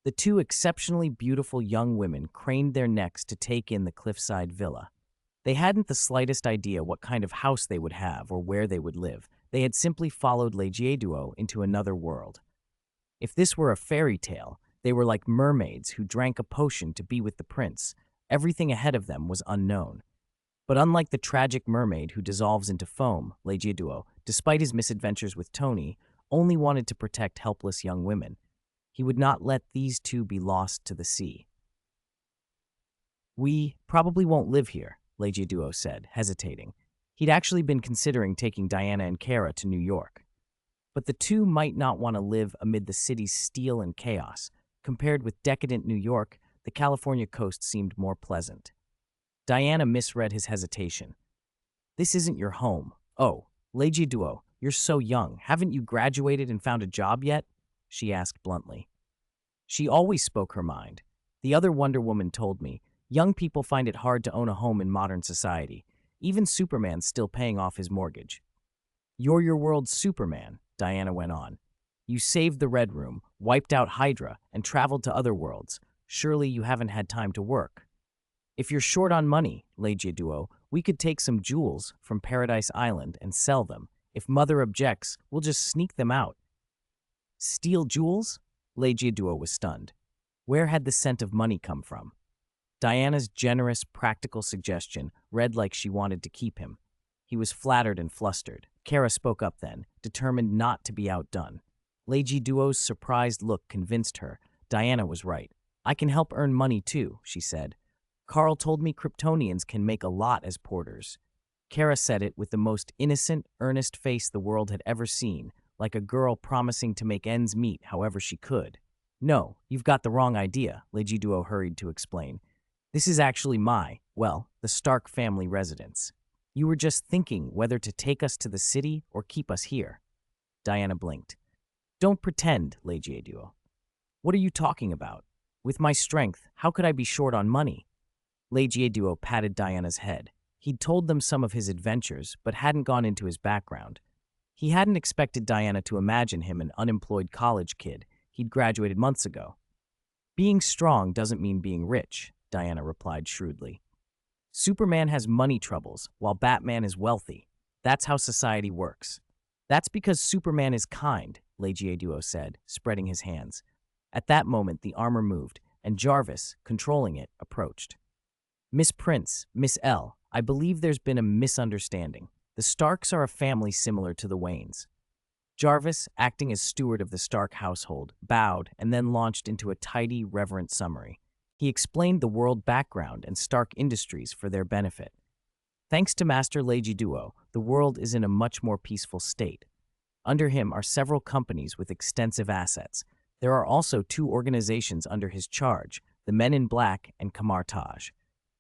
The two exceptionally beautiful young women craned their necks to take in the cliffside villa. They hadn't the slightest idea what kind of house they would have or where they would live. They had simply followed Legieduo into another world. If this were a fairy tale, they were like mermaids who drank a potion to be with the prince. Everything ahead of them was unknown. But unlike the tragic mermaid who dissolves into foam, Legieduo, despite his misadventures with Tony, only wanted to protect helpless young women. He would not let these two be lost to the sea. We probably won't live here, Legieduo said, hesitating. He'd actually been considering taking Diana and Kara to New York. But the two might not want to live amid the city's steel and chaos. Compared with decadent New York, the California coast seemed more pleasant. Diana misread his hesitation. This isn't your home. Oh, Legieduo, you're so young. Haven't you graduated and found a job yet? She asked bluntly. She always spoke her mind. The other Wonder Woman told me, young people find it hard to own a home in modern society. Even Superman's still paying off his mortgage. You're your world's Superman, Diana went on. You saved the Red Room, wiped out Hydra, and traveled to other worlds. Surely you haven't had time to work. If you're short on money, Legieduo, we could take some jewels from Paradise Island and sell them. If Mother objects, we'll just sneak them out. Steal jewels? Legieduo was stunned. Where had the scent of money come from? Diana's generous, practical suggestion read like she wanted to keep him. He was flattered and flustered. Kara spoke up then, determined not to be outdone. Legieduo's surprised look convinced her. Diana was right. I can help earn money too, she said. Carl told me Kryptonians can make a lot as porters. Kara said it with the most innocent, earnest face the world had ever seen, like a girl promising to make ends meet however she could. No, you've got the wrong idea, Legieduo hurried to explain. This is actually the Stark family residence. You were just thinking whether to take us to the city or keep us here. Diana blinked. Don't pretend, Legieduo. What are you talking about? With my strength, how could I be short on money? Legieduo patted Diana's head. He'd told them some of his adventures, but hadn't gone into his background. He hadn't expected Diana to imagine him an unemployed college kid. He'd graduated months ago. Being strong doesn't mean being rich, Diana replied shrewdly. Superman has money troubles, while Batman is wealthy. That's how society works. That's because Superman is kind, Legieduo said, spreading his hands. At that moment, the armor moved, and Jarvis, controlling it, approached. Miss Prince, Miss L, I believe there's been a misunderstanding. The Starks are a family similar to the Waynes. Jarvis, acting as steward of the Stark household, bowed and then launched into a tidy, reverent summary. He explained the world background and Stark Industries for their benefit. Thanks to Master Legieduo, the world is in a much more peaceful state. Under him are several companies with extensive assets. There are also two organizations under his charge, the Men in Black and Kamartaj.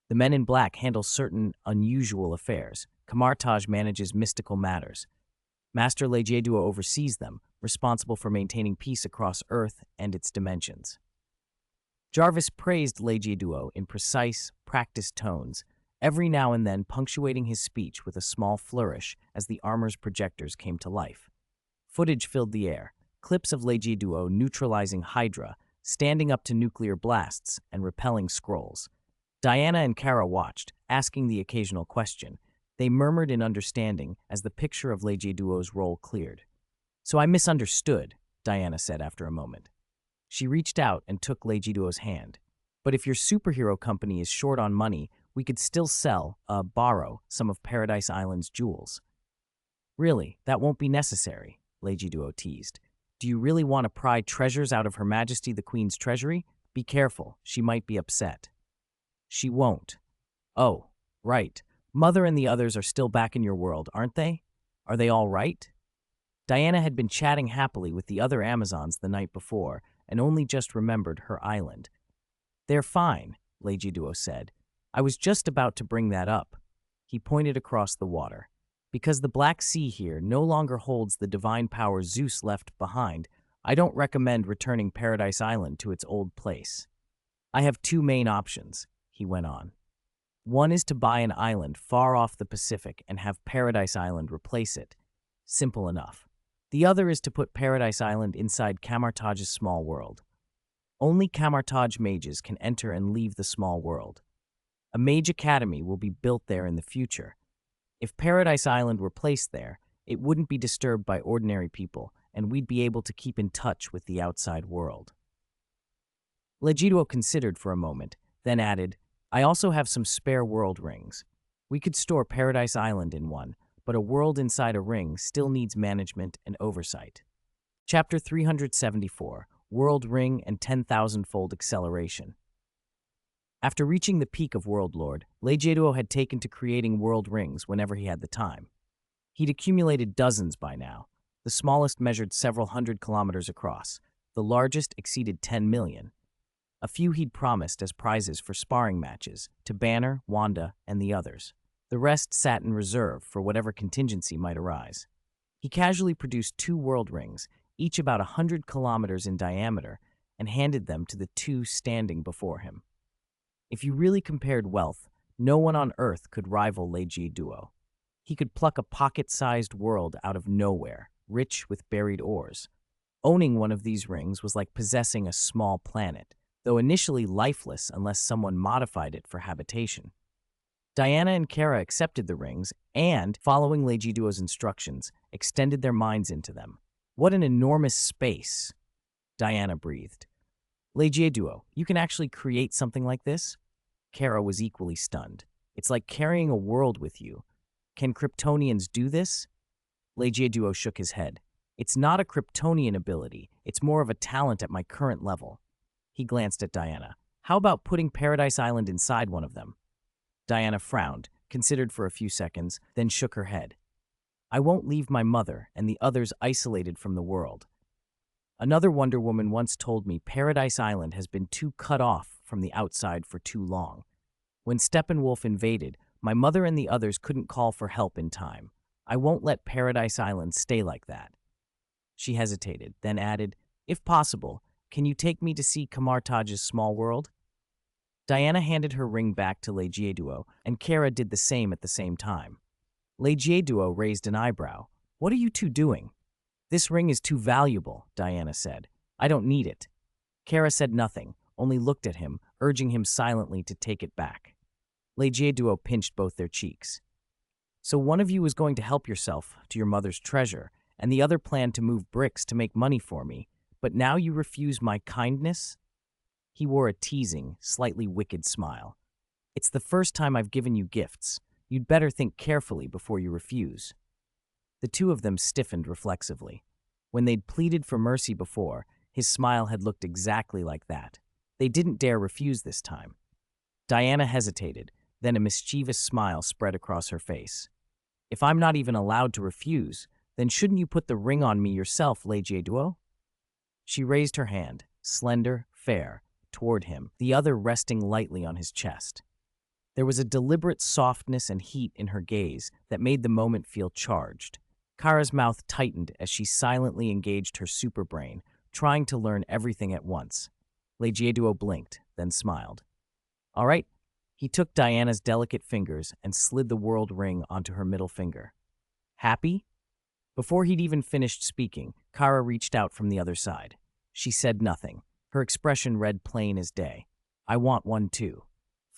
The Men in Black handle certain unusual affairs. Kamartaj manages mystical matters. Master Legieduo oversees them, responsible for maintaining peace across Earth and its dimensions. Jarvis praised Legieduo in precise, practiced tones, every now and then punctuating his speech with a small flourish as the armor's projectors came to life. Footage filled the air, clips of Legieduo neutralizing Hydra, standing up to nuclear blasts, and repelling scrolls. Diana and Kara watched, asking the occasional question. They murmured in understanding as the picture of Leje Duo's role cleared. "So I misunderstood," Diana said after a moment. She reached out and took Leje Duo's hand. "But if your superhero company is short on money, we could still borrow some of Paradise Island's jewels." "Really, that won't be necessary," Leje Duo teased. "Do you really want to pry treasures out of Her Majesty the Queen's treasury? Be careful, she might be upset." "She won't." "Oh, right. Mother and the others are still back in your world, aren't they? Are they all right?" Diana had been chatting happily with the other Amazons the night before and only just remembered her island. "They're fine," Leje Duo said. "I was just about to bring that up." He pointed across the water. "Because the Black Sea here no longer holds the divine power Zeus left behind, I don't recommend returning Paradise Island to its old place. I have two main options," he went on. "One is to buy an island far off the Pacific and have Paradise Island replace it. Simple enough. The other is to put Paradise Island inside Camartage's small world. Only Camartage mages can enter and leave the small world. A mage academy will be built there in the future. If Paradise Island were placed there, it wouldn't be disturbed by ordinary people, and we'd be able to keep in touch with the outside world." Leje Duo considered for a moment, then added, "I also have some spare world rings. We could store Paradise Island in one, but a world inside a ring still needs management and oversight." Chapter 374, World Ring and 10,000-fold Acceleration. After reaching the peak of World Lord, Leje Duo had taken to creating world rings whenever he had the time. He'd accumulated dozens by now. The smallest measured several hundred kilometers across. The largest exceeded 10 million. A few he'd promised as prizes for sparring matches to Banner, Wanda, and the others. The rest sat in reserve for whatever contingency might arise. He casually produced 2 world rings, each about 100 kilometers in diameter, and handed them to the 2 standing before him. If you really compared wealth, no one on Earth could rival Leje Duo. He could pluck a pocket-sized world out of nowhere, rich with buried ores. Owning one of these rings was like possessing a small planet, though initially lifeless unless someone modified it for habitation. Diana and Kara accepted the rings and, following Leje Duo's instructions, extended their minds into them. "What an enormous space," Diana breathed. "Leje Duo, you can actually create something like this?" Kara was equally stunned. "It's like carrying a world with you. Can Kryptonians do this?" Leje Duo shook his head. "It's not a Kryptonian ability, it's more of a talent at my current level." He glanced at Diana. "How about putting Paradise Island inside one of them?" Diana frowned, considered for a few seconds, then shook her head. "I won't leave my mother and the others isolated from the world. Another Wonder Woman once told me Paradise Island has been too cut off from the outside for too long. When Steppenwolf invaded, my mother and the others couldn't call for help in time. I won't let Paradise Island stay like that." She hesitated, then added, "If possible, can you take me to see Camartage's small world?" Diana handed her ring back to Leje Duo, and Kara did the same at the same time. Leje Duo raised an eyebrow. "What are you two doing?" "This ring is too valuable," Diana said. "I don't need it." Kara said nothing, only looked at him, urging him silently to take it back. Leje Duo pinched both their cheeks. "So one of you was going to help yourself to your mother's treasure, and the other planned to move bricks to make money for me, but now you refuse my kindness?" He wore a teasing, slightly wicked smile. "It's the first time I've given you gifts. You'd better think carefully before you refuse." The two of them stiffened reflexively. When they'd pleaded for mercy before, his smile had looked exactly like that. They didn't dare refuse this time. Diana hesitated, then a mischievous smile spread across her face. "If I'm not even allowed to refuse, then shouldn't you put the ring on me yourself, Leje Duo?" She raised her hand, slender, fair, toward him, the other resting lightly on his chest. There was a deliberate softness and heat in her gaze that made the moment feel charged. Kara's mouth tightened as she silently engaged her superbrain, trying to learn everything at once. Leje Duo blinked, then smiled. "All right." He took Diana's delicate fingers and slid the world ring onto her middle finger. "Happy?" Before he'd even finished speaking, Kara reached out from the other side. She said nothing. Her expression read plain as day. "I want one too."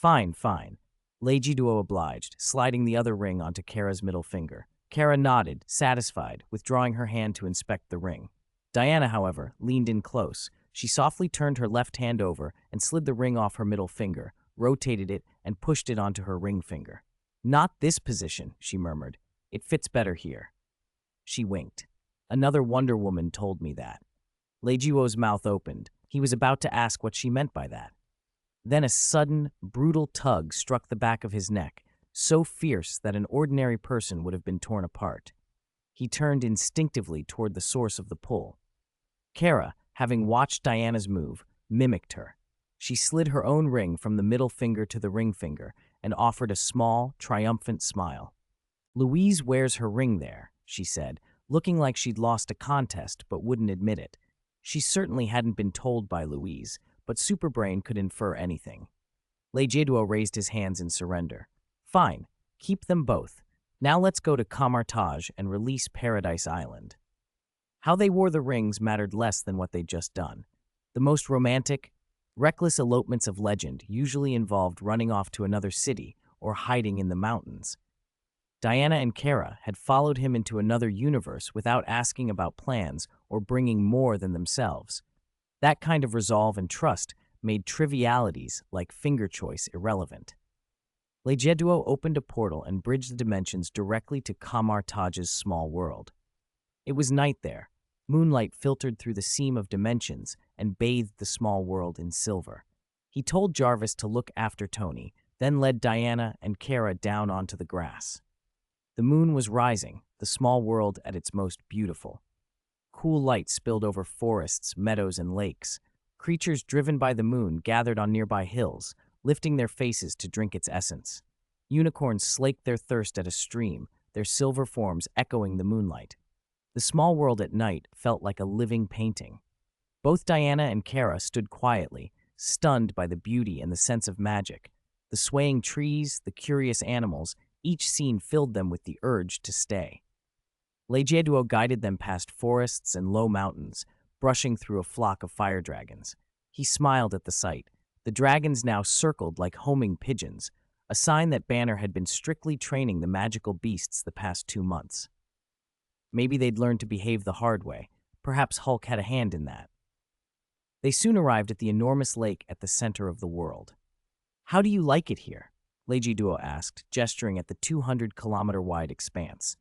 Fine, fine. Duo obliged, sliding the other ring onto Kara's middle finger. Kara nodded, satisfied, withdrawing her hand to inspect the ring. Diana, however, leaned in close. She softly turned her left hand over and slid the ring off her middle finger, rotated it, and pushed it onto her ring finger. Not this position, she murmured. It fits better here. She winked. Another Wonder Woman told me that. Duo's mouth opened. He was about to ask what she meant by that. Then a sudden, brutal tug struck the back of his neck, so fierce that an ordinary person would have been torn apart. He turned instinctively toward the source of the pull. Kara, having watched Diana's move, mimicked her. She slid her own ring from the middle finger to the ring finger and offered a small, triumphant smile. Louise wears her ring there, she said, looking like she'd lost a contest but wouldn't admit it. She certainly hadn't been told by Louise, but Superbrain could infer anything. Duo raised his hands in surrender. Fine, keep them both. Now let's go to Camartage and release Paradise Island. How they wore the rings mattered less than what they'd just done. The most romantic, reckless elopements of legend usually involved running off to another city or hiding in the mountains. Diana and Kara had followed him into another universe without asking about plans or bringing more than themselves. That kind of resolve and trust made trivialities like finger choice irrelevant. Duo opened a portal and bridged the dimensions directly to Camartage's small world. It was night there. Moonlight filtered through the seam of dimensions and bathed the small world in silver. He told Jarvis to look after Tony, then led Diana and Kara down onto the grass. The moon was rising, the small world at its most beautiful. Cool light spilled over forests, meadows, and lakes. Creatures driven by the moon gathered on nearby hills, lifting their faces to drink its essence. Unicorns slaked their thirst at a stream, their silver forms echoing the moonlight. The small world at night felt like a living painting. Both Diana and Kara stood quietly, stunned by the beauty and the sense of magic. The swaying trees, the curious animals, each scene filled them with the urge to stay. Duo guided them past forests and low mountains, brushing through a flock of fire dragons. He smiled at the sight. The dragons now circled like homing pigeons, a sign that Banner had been strictly training the magical beasts the past 2 months. Maybe they'd learned to behave the hard way. Perhaps Hulk had a hand in that. They soon arrived at the enormous lake at the center of the world. How do you like it here? Duo asked, gesturing at the 200-kilometer-wide expanse.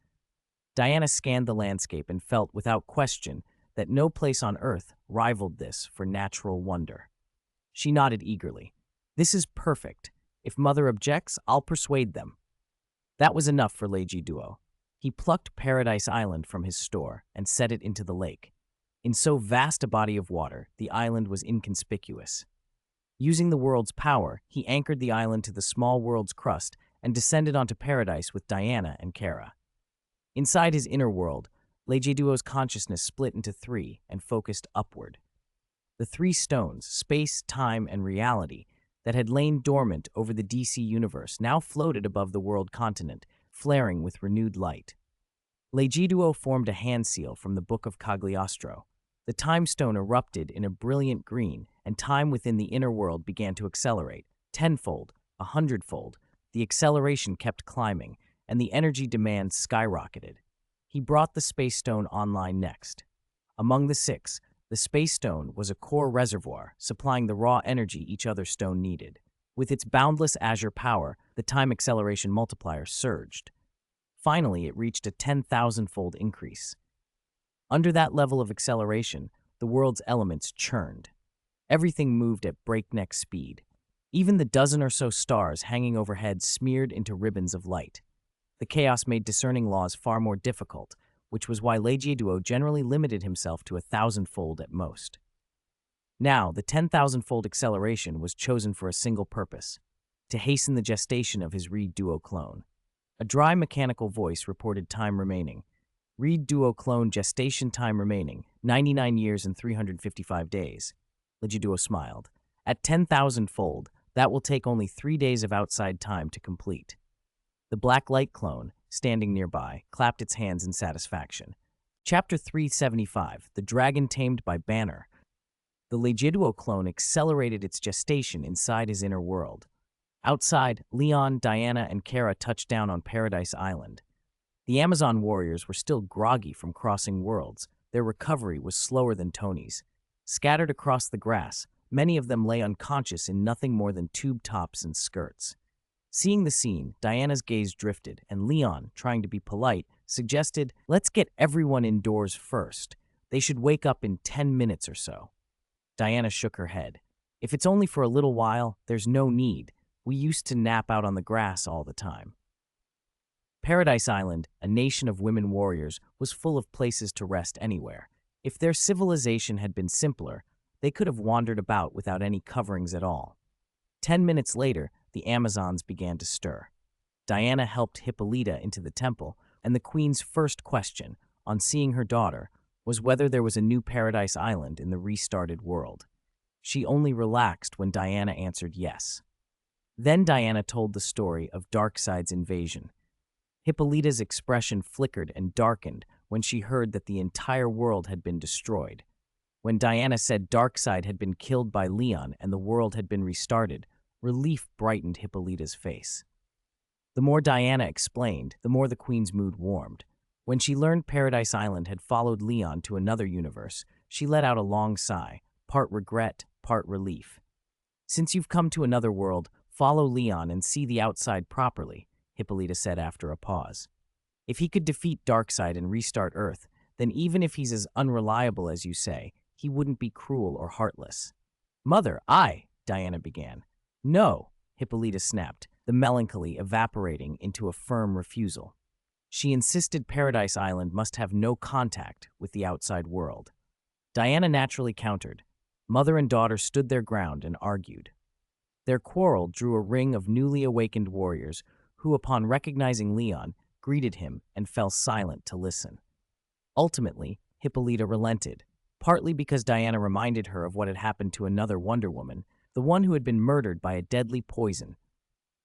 Diana scanned the landscape and felt without question that no place on Earth rivaled this for natural wonder. She nodded eagerly. This is perfect. If Mother objects, I'll persuade them. That was enough for Duo. He plucked Paradise Island from his store and set it into the lake. In so vast a body of water, the island was inconspicuous. Using the world's power, he anchored the island to the small world's crust and descended onto Paradise with Diana and Kara. Inside his inner world, Duo's consciousness split into 3 and focused upward. The 3 stones, space, time, and reality, that had lain dormant over the DC universe now floated above the world continent, flaring with renewed light. Duo formed a hand seal from the Book of Cagliostro. The time stone erupted in a brilliant green, and time within the inner world began to accelerate. 10-fold, 100-fold, the acceleration kept climbing, and the energy demand skyrocketed. He brought the space stone online next. Among the 6, the space stone was a core reservoir, supplying the raw energy each other stone needed. With its boundless azure power, the time acceleration multiplier surged. Finally, it reached a 10,000-fold increase. Under that level of acceleration, the world's elements churned. Everything moved at breakneck speed. Even the dozen or so stars hanging overhead smeared into ribbons of light. The chaos made discerning laws far more difficult, which was why Duo generally limited himself to 1,000-fold at most. Now, the 10,000-fold acceleration was chosen for a single purpose: to hasten the gestation of his Reed Duo clone. A dry mechanical voice reported time remaining. Reed Duo clone gestation time remaining, 99 years and 355 days. Duo smiled. At 10,000-fold, that will take only 3 days of outside time to complete. The Black Light clone, standing nearby, clapped its hands in satisfaction. Chapter 375, The Dragon Tamed by Banner. The Duo clone accelerated its gestation inside his inner world. Outside, Leon, Diana, and Kara touched down on Paradise Island. The Amazon warriors were still groggy from crossing worlds. Their recovery was slower than Tony's. Scattered across the grass, many of them lay unconscious in nothing more than tube tops and skirts. Seeing the scene, Diana's gaze drifted, and Leon, trying to be polite, suggested, "Let's get everyone indoors first. They should wake up in 10 minutes or so." Diana shook her head. "If it's only for a little while, there's no need. We used to nap out on the grass all the time." Paradise Island, a nation of women warriors, was full of places to rest anywhere. If their civilization had been simpler, they could have wandered about without any coverings at all. 10 minutes later, the Amazons began to stir. Diana helped Hippolyta into the temple, and the queen's first question, on seeing her daughter, was whether there was a new Paradise Island in the restarted world. She only relaxed when Diana answered yes. Then Diana told the story of Darkseid's invasion. Hippolyta's expression flickered and darkened when she heard that the entire world had been destroyed. When Diana said Darkseid had been killed by Leon and the world had been restarted, relief brightened Hippolyta's face. The more Diana explained, the more the queen's mood warmed. When she learned Paradise Island had followed Leon to another universe, she let out a long sigh, part regret, part relief. "Since you've come to another world, follow Leon and see the outside properly," Hippolyta said after a pause. "If he could defeat Darkseid and restart Earth, then even if he's as unreliable as you say, he wouldn't be cruel or heartless." "Mother, Diana began. "No," Hippolyta snapped, the melancholy evaporating into a firm refusal. She insisted Paradise Island must have no contact with the outside world. Diana naturally countered. Mother and daughter stood their ground and argued. Their quarrel drew a ring of newly awakened warriors who, upon recognizing Leon, greeted him and fell silent to listen. Ultimately, Hippolyta relented, partly because Diana reminded her of what had happened to another Wonder Woman, the one who had been murdered by a deadly poison.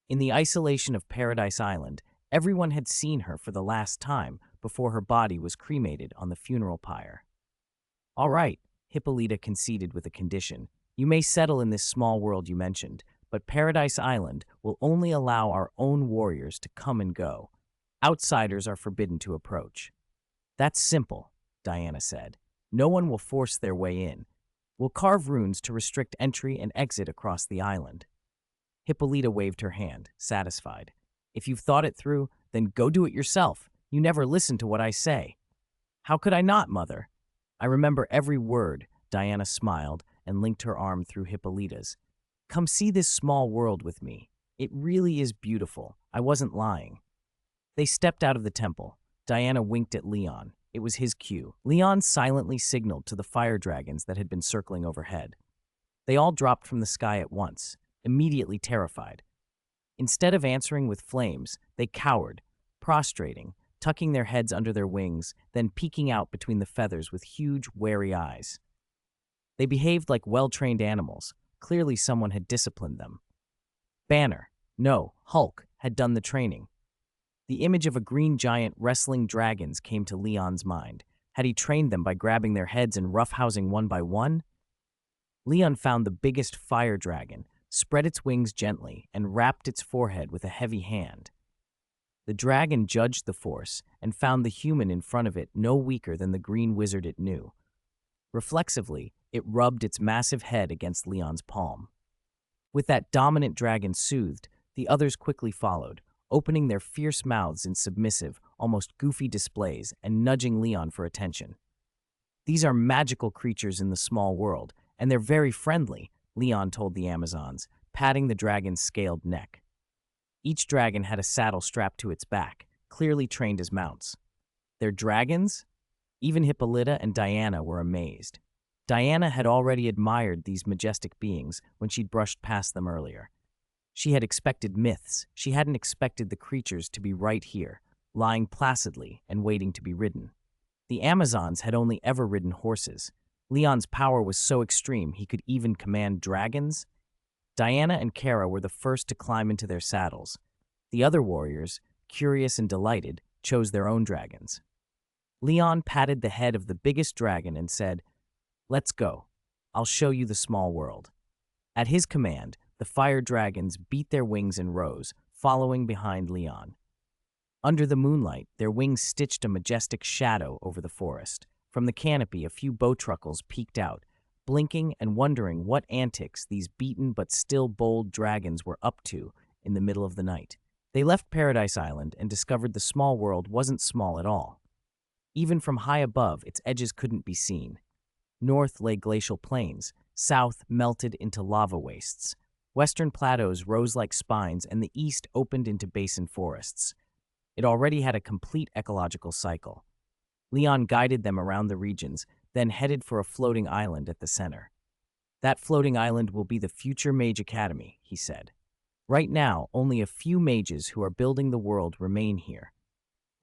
In the isolation of Paradise Island, everyone had seen her for the last time before her body was cremated on the funeral pyre. "All right," Hippolyta conceded with a condition. "You may settle in this small world you mentioned, but Paradise Island will only allow our own warriors to come and go. Outsiders are forbidden to approach." "That's simple," Diana said. "No one will force their way in. We'll carve runes to restrict entry and exit across the island." Hippolyta waved her hand, satisfied. "If you've thought it through, then go do it yourself. You never listen to what I say." "How could I not, Mother?" "I remember every word," Diana smiled and linked her arm through Hippolyta's. "Come see this small world with me. It really is beautiful. I wasn't lying." They stepped out of the temple. Diana winked at Leon. It was his cue. Leon silently signaled to the fire dragons that had been circling overhead. They all dropped from the sky at once, immediately terrified. Instead of answering with flames, they cowered, prostrating, tucking their heads under their wings, then peeking out between the feathers with huge, wary eyes. They behaved like well-trained animals. Clearly someone had disciplined them. Hulk had done the training. The image of a green giant wrestling dragons came to Leon's mind. Had he trained them by grabbing their heads and roughhousing one by one? Leon found the biggest fire dragon, spread its wings gently, and rapped its forehead with a heavy hand. The dragon judged the force and found the human in front of it no weaker than the green wizard it knew. Reflexively, it rubbed its massive head against Leon's palm. With that dominant dragon soothed, the others quickly followed, opening their fierce mouths in submissive, almost goofy displays and nudging Leon for attention. "These are magical creatures in the small world, and they're very friendly," Leon told the Amazons, patting the dragon's scaled neck. Each dragon had a saddle strapped to its back, clearly trained as mounts. "They're dragons?" Even Hippolyta and Diana were amazed. Diana had already admired these majestic beings when she'd brushed past them earlier. She had expected myths. She hadn't expected the creatures to be right here, lying placidly and waiting to be ridden. The Amazons had only ever ridden horses. Leon's power was so extreme he could even command dragons. Diana and Kara were the first to climb into their saddles. The other warriors, curious and delighted, chose their own dragons. Leon patted the head of the biggest dragon and said, "Let's go. I'll show you the small world." At his command, The fire dragons beat their wings in rows, following behind Leon. Under the moonlight, their wings stitched a majestic shadow over the forest. From the canopy, a few bowtruckles peeked out, blinking and wondering what antics these beaten but still bold dragons were up to in the middle of the night. They left Paradise Island and discovered the small world wasn't small at all. Even from high above, its edges couldn't be seen. North lay glacial plains, south melted into lava wastes. Western plateaus rose like spines, and the east opened into basin forests. It already had a complete ecological cycle. Leon guided them around the regions, then headed for a floating island at the center. That floating island will be the future Mage Academy, he said. Right now, only a few mages who are building the world remain here.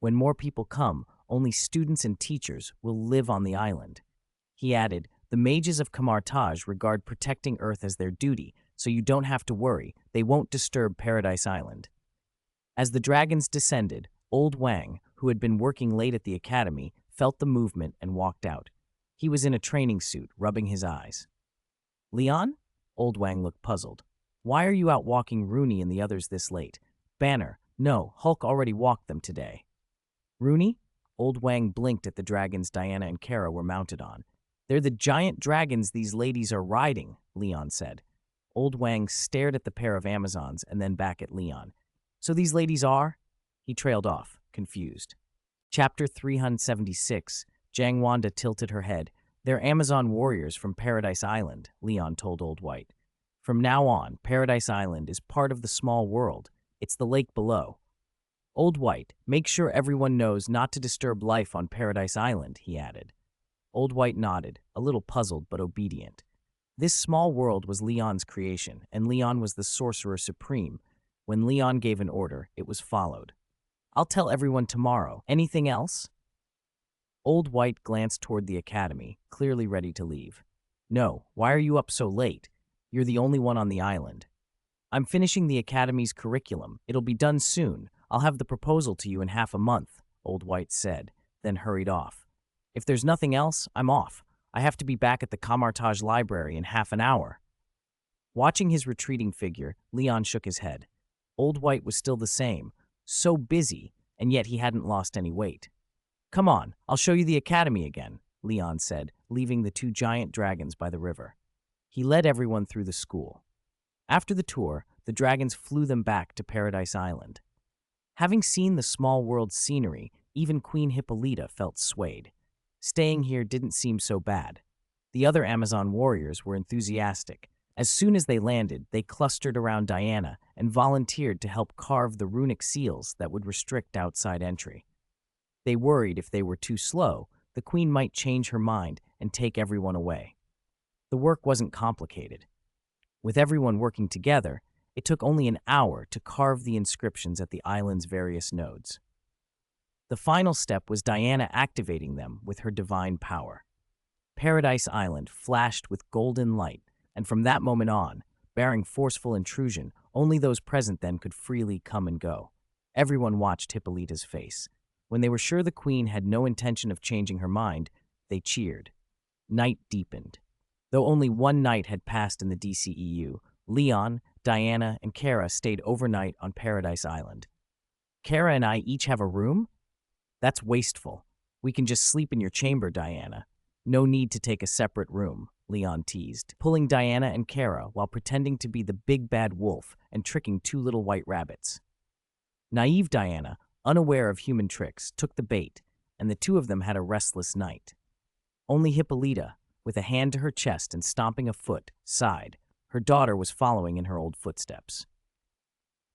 When more people come, only students and teachers will live on the island. He added, the mages of Kamartaj regard protecting Earth as their duty, so you don't have to worry, they won't disturb Paradise Island. As the dragons descended, Old Wang, who had been working late at the academy, felt the movement and walked out. He was in a training suit, rubbing his eyes. Leon? Old Wang looked puzzled. Why are you out walking Rooney and the others this late? Banner, no, Hulk already walked them today. Rooney? Old Wang blinked at the dragons Diana and Kara were mounted on. They're the giant dragons these ladies are riding, Leon said. Old Wang stared at the pair of Amazons and then back at Leon. So these ladies are? He trailed off, confused. Chapter 376. Jang Wanda tilted her head. They're Amazon warriors from Paradise Island, Leon told Old White. From now on, Paradise Island is part of the small world. It's the lake below. Old White, make sure everyone knows not to disturb life on Paradise Island, he added. Old White nodded, a little puzzled but obedient. This small world was Leon's creation, and Leon was the sorcerer supreme. When Leon gave an order, it was followed. I'll tell everyone tomorrow. Anything else? Old White glanced toward the academy, clearly ready to leave. No, why are you up so late? You're the only one on the island. I'm finishing the academy's curriculum. It'll be done soon. I'll have the proposal to you in half a month, Old White said, then hurried off. If there's nothing else, I'm off. I have to be back at the Kamartaj library in half an hour. Watching his retreating figure, Leon shook his head. Old White was still the same, so busy, and yet he hadn't lost any weight. Come on, I'll show you the academy again, Leon said, leaving the two giant dragons by the river. He led everyone through the school. After the tour, the dragons flew them back to Paradise Island. Having seen the small world scenery, even Queen Hippolyta felt swayed. Staying here didn't seem so bad. The other Amazon warriors were enthusiastic. As soon as they landed, they clustered around Diana and volunteered to help carve the runic seals that would restrict outside entry. They worried if they were too slow, the queen might change her mind and take everyone away. The work wasn't complicated. With everyone working together, it took only an hour to carve the inscriptions at the island's various nodes. The final step was Diana activating them with her divine power. Paradise Island flashed with golden light, and from that moment on, barring forceful intrusion, only those present then could freely come and go. Everyone watched Hippolyta's face. When they were sure the queen had no intention of changing her mind, they cheered. Night deepened. Though only one night had passed in the DCEU, Leon, Diana, and Kara stayed overnight on Paradise Island. Kara and I each have a room? That's wasteful. We can just sleep in your chamber, Diana. No need to take a separate room, Leon teased, pulling Diana and Kara while pretending to be the big bad wolf and tricking two little white rabbits. Naive Diana, unaware of human tricks, took the bait, and the two of them had a restless night. Only Hippolyta, with a hand to her chest and stomping a foot, sighed. Her daughter was following in her old footsteps.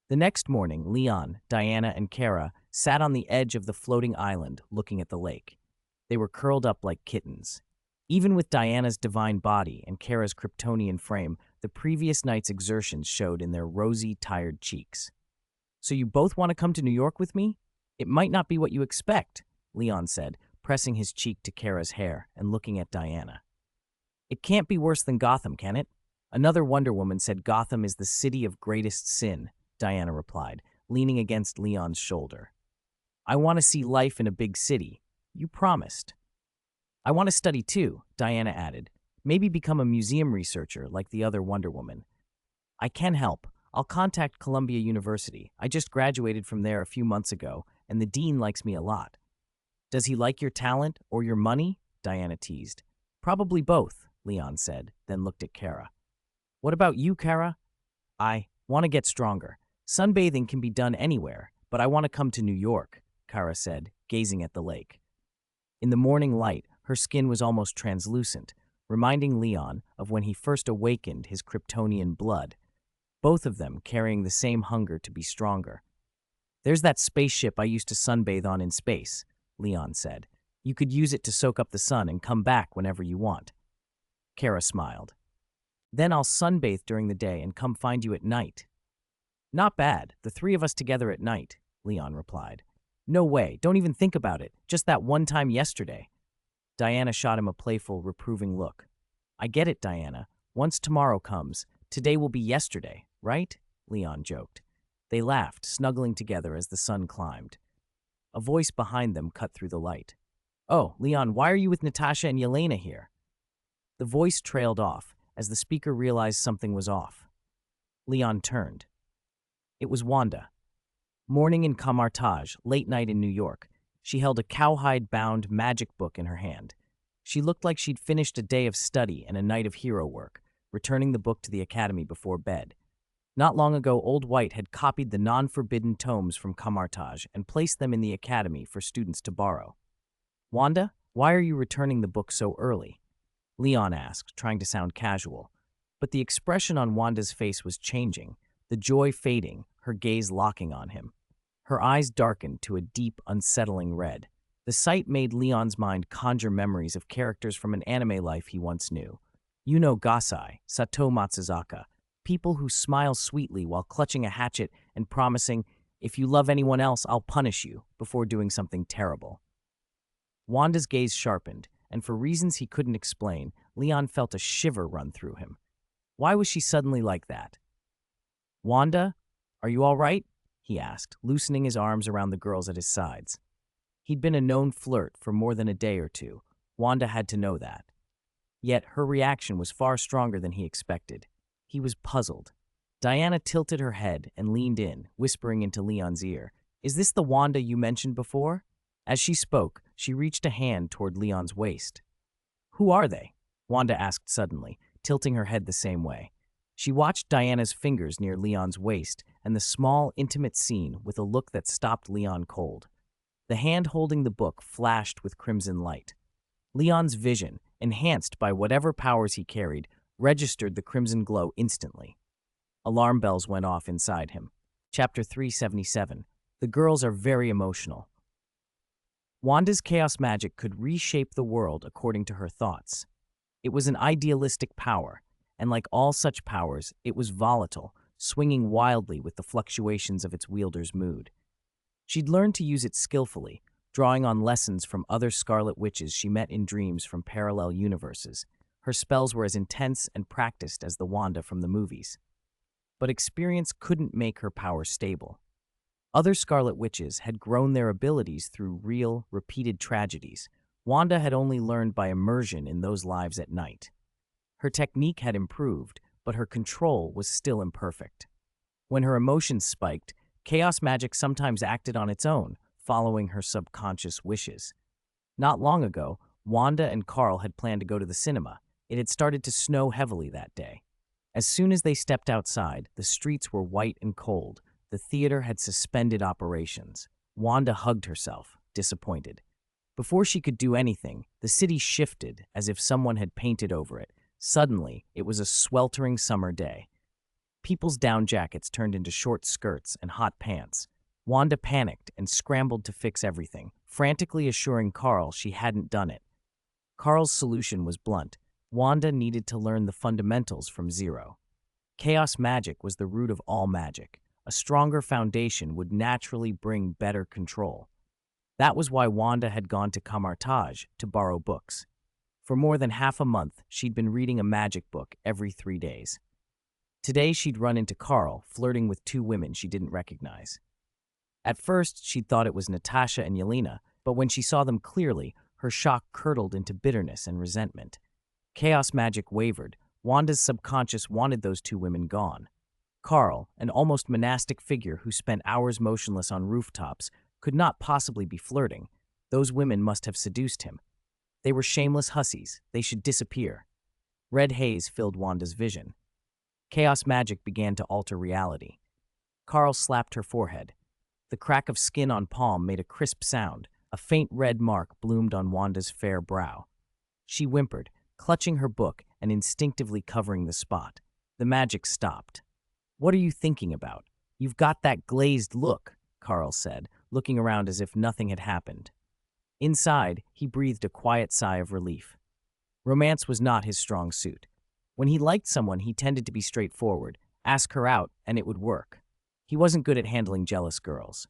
The next morning, Leon, Diana, and Kara sat on the edge of the floating island looking at the lake. They were curled up like kittens. Even with Diana's divine body and Kara's Kryptonian frame, the previous night's exertions showed in their rosy, tired cheeks. So you both want to come to New York with me? It might not be what you expect, Leon said, pressing his cheek to Kara's hair and looking at Diana. It can't be worse than Gotham, can it? Another Wonder Woman said Gotham is the city of greatest sin, Diana replied, leaning against Leon's shoulder. I want to see life in a big city. You promised. I want to study too, Diana added. Maybe become a museum researcher like the other Wonder Woman. I can help. I'll contact Columbia University. I just graduated from there a few months ago, and the dean likes me a lot. Does he like your talent or your money? Diana teased. Probably both, Leon said, then looked at Kara. What about you, Kara? I want to get stronger. Sunbathing can be done anywhere, but I want to come to New York, Kara said, gazing at the lake. In the morning light, her skin was almost translucent, reminding Leon of when he first awakened his Kryptonian blood, both of them carrying the same hunger to be stronger. There's that spaceship I used to sunbathe on in space, Leon said. You could use it to soak up the sun and come back whenever you want. Kara smiled. Then I'll sunbathe during the day and come find you at night. Not bad, the three of us together at night, Leon replied. No way, don't even think about it, just that one time yesterday. Diana shot him a playful, reproving look. I get it, Diana. Once tomorrow comes, today will be yesterday, right? Leon joked. They laughed, snuggling together as the sun climbed. A voice behind them cut through the light. Oh, Leon, why are you with Natasha and Yelena here? The voice trailed off as the speaker realized something was off. Leon turned. It was Wanda. Morning in Camartage, late night in New York. She held a cowhide-bound magic book in her hand. She looked like she'd finished a day of study and a night of hero work, returning the book to the academy before bed. Not long ago, Old White had copied the non-forbidden tomes from Camartage and placed them in the academy for students to borrow. Wanda, why are you returning the book so early? Leon asked, trying to sound casual. But the expression on Wanda's face was changing, the joy fading, her gaze locking on him. Her eyes darkened to a deep, unsettling red. The sight made Leon's mind conjure memories of characters from an anime life he once knew. Yuno Gasai, Sato Matsuzaka, people who smile sweetly while clutching a hatchet and promising, if you love anyone else, I'll punish you, before doing something terrible. Wanda's gaze sharpened, and for reasons he couldn't explain, Leon felt a shiver run through him. Why was she suddenly like that? Wanda, are you all right? He asked, loosening his arms around the girls at his sides. He'd been a known flirt for more than a day or two. Wanda had to know that. Yet her reaction was far stronger than he expected. He was puzzled. Diana tilted her head and leaned in, whispering into Leon's ear, Is this the Wanda you mentioned before? As she spoke, she reached a hand toward Leon's waist. Who are they? Wanda asked suddenly, tilting her head the same way. She watched Diana's fingers near Leon's waist and the small, intimate scene with a look that stopped Leon cold. The hand holding the book flashed with crimson light. Leon's vision, enhanced by whatever powers he carried, registered the crimson glow instantly. Alarm bells went off inside him. Chapter 377. The girls are very emotional. Wanda's chaos magic could reshape the world according to her thoughts. It was an idealistic power, and like all such powers, it was volatile, swinging wildly with the fluctuations of its wielder's mood. She'd learned to use it skillfully, drawing on lessons from other Scarlet Witches she met in dreams from parallel universes. Her spells were as intense and practiced as the Wanda from the movies. But experience couldn't make her power stable. Other Scarlet Witches had grown their abilities through real, repeated tragedies. Wanda had only learned by immersion in those lives at night. Her technique had improved, but her control was still imperfect. When her emotions spiked, chaos magic sometimes acted on its own, following her subconscious wishes. Not long ago, Wanda and Carl had planned to go to the cinema. It had started to snow heavily that day. As soon as they stepped outside, the streets were white and cold. The theater had suspended operations. Wanda hugged herself, disappointed. Before she could do anything, the city shifted as if someone had painted over it. Suddenly, it was a sweltering summer day. People's down jackets turned into short skirts and hot pants. Wanda panicked and scrambled to fix everything, frantically assuring Carl she hadn't done it. Carl's solution was blunt. Wanda needed to learn the fundamentals from zero. Chaos magic was the root of all magic. A stronger foundation would naturally bring better control. That was why Wanda had gone to Camartage to borrow books. For more than half a month, she'd been reading a magic book every 3 days. Today, she'd run into Carl, flirting with 2 women she didn't recognize. At first, she'd thought it was Natasha and Yelena, but when she saw them clearly, her shock curdled into bitterness and resentment. Chaos magic wavered. Wanda's subconscious wanted those 2 women gone. Carl, an almost monastic figure who spent hours motionless on rooftops, could not possibly be flirting. Those women must have seduced him. They were shameless hussies. They should disappear. Red haze filled Wanda's vision. Chaos magic began to alter reality. Carl slapped her forehead. The crack of skin on palm made a crisp sound. A faint red mark bloomed on Wanda's fair brow. She whimpered, clutching her book and instinctively covering the spot. The magic stopped. "What are you thinking about? You've got that glazed look," Carl said, looking around as if nothing had happened. Inside, he breathed a quiet sigh of relief. Romance was not his strong suit. When he liked someone, he tended to be straightforward, ask her out, and it would work. He wasn't good at handling jealous girls.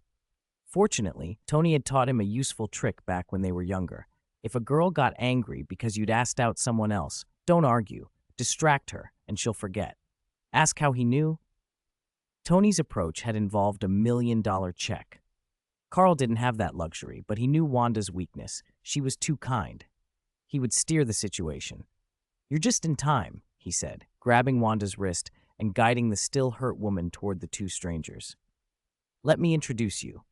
Fortunately, Tony had taught him a useful trick back when they were younger. If a girl got angry because you'd asked out someone else, don't argue. Distract her, and she'll forget. Ask how he knew? Tony's approach had involved a $1 million check. Carl didn't have that luxury, but he knew Wanda's weakness. She was too kind. He would steer the situation. "You're just in time," he said, grabbing Wanda's wrist and guiding the still hurt woman toward the two strangers. "Let me introduce you.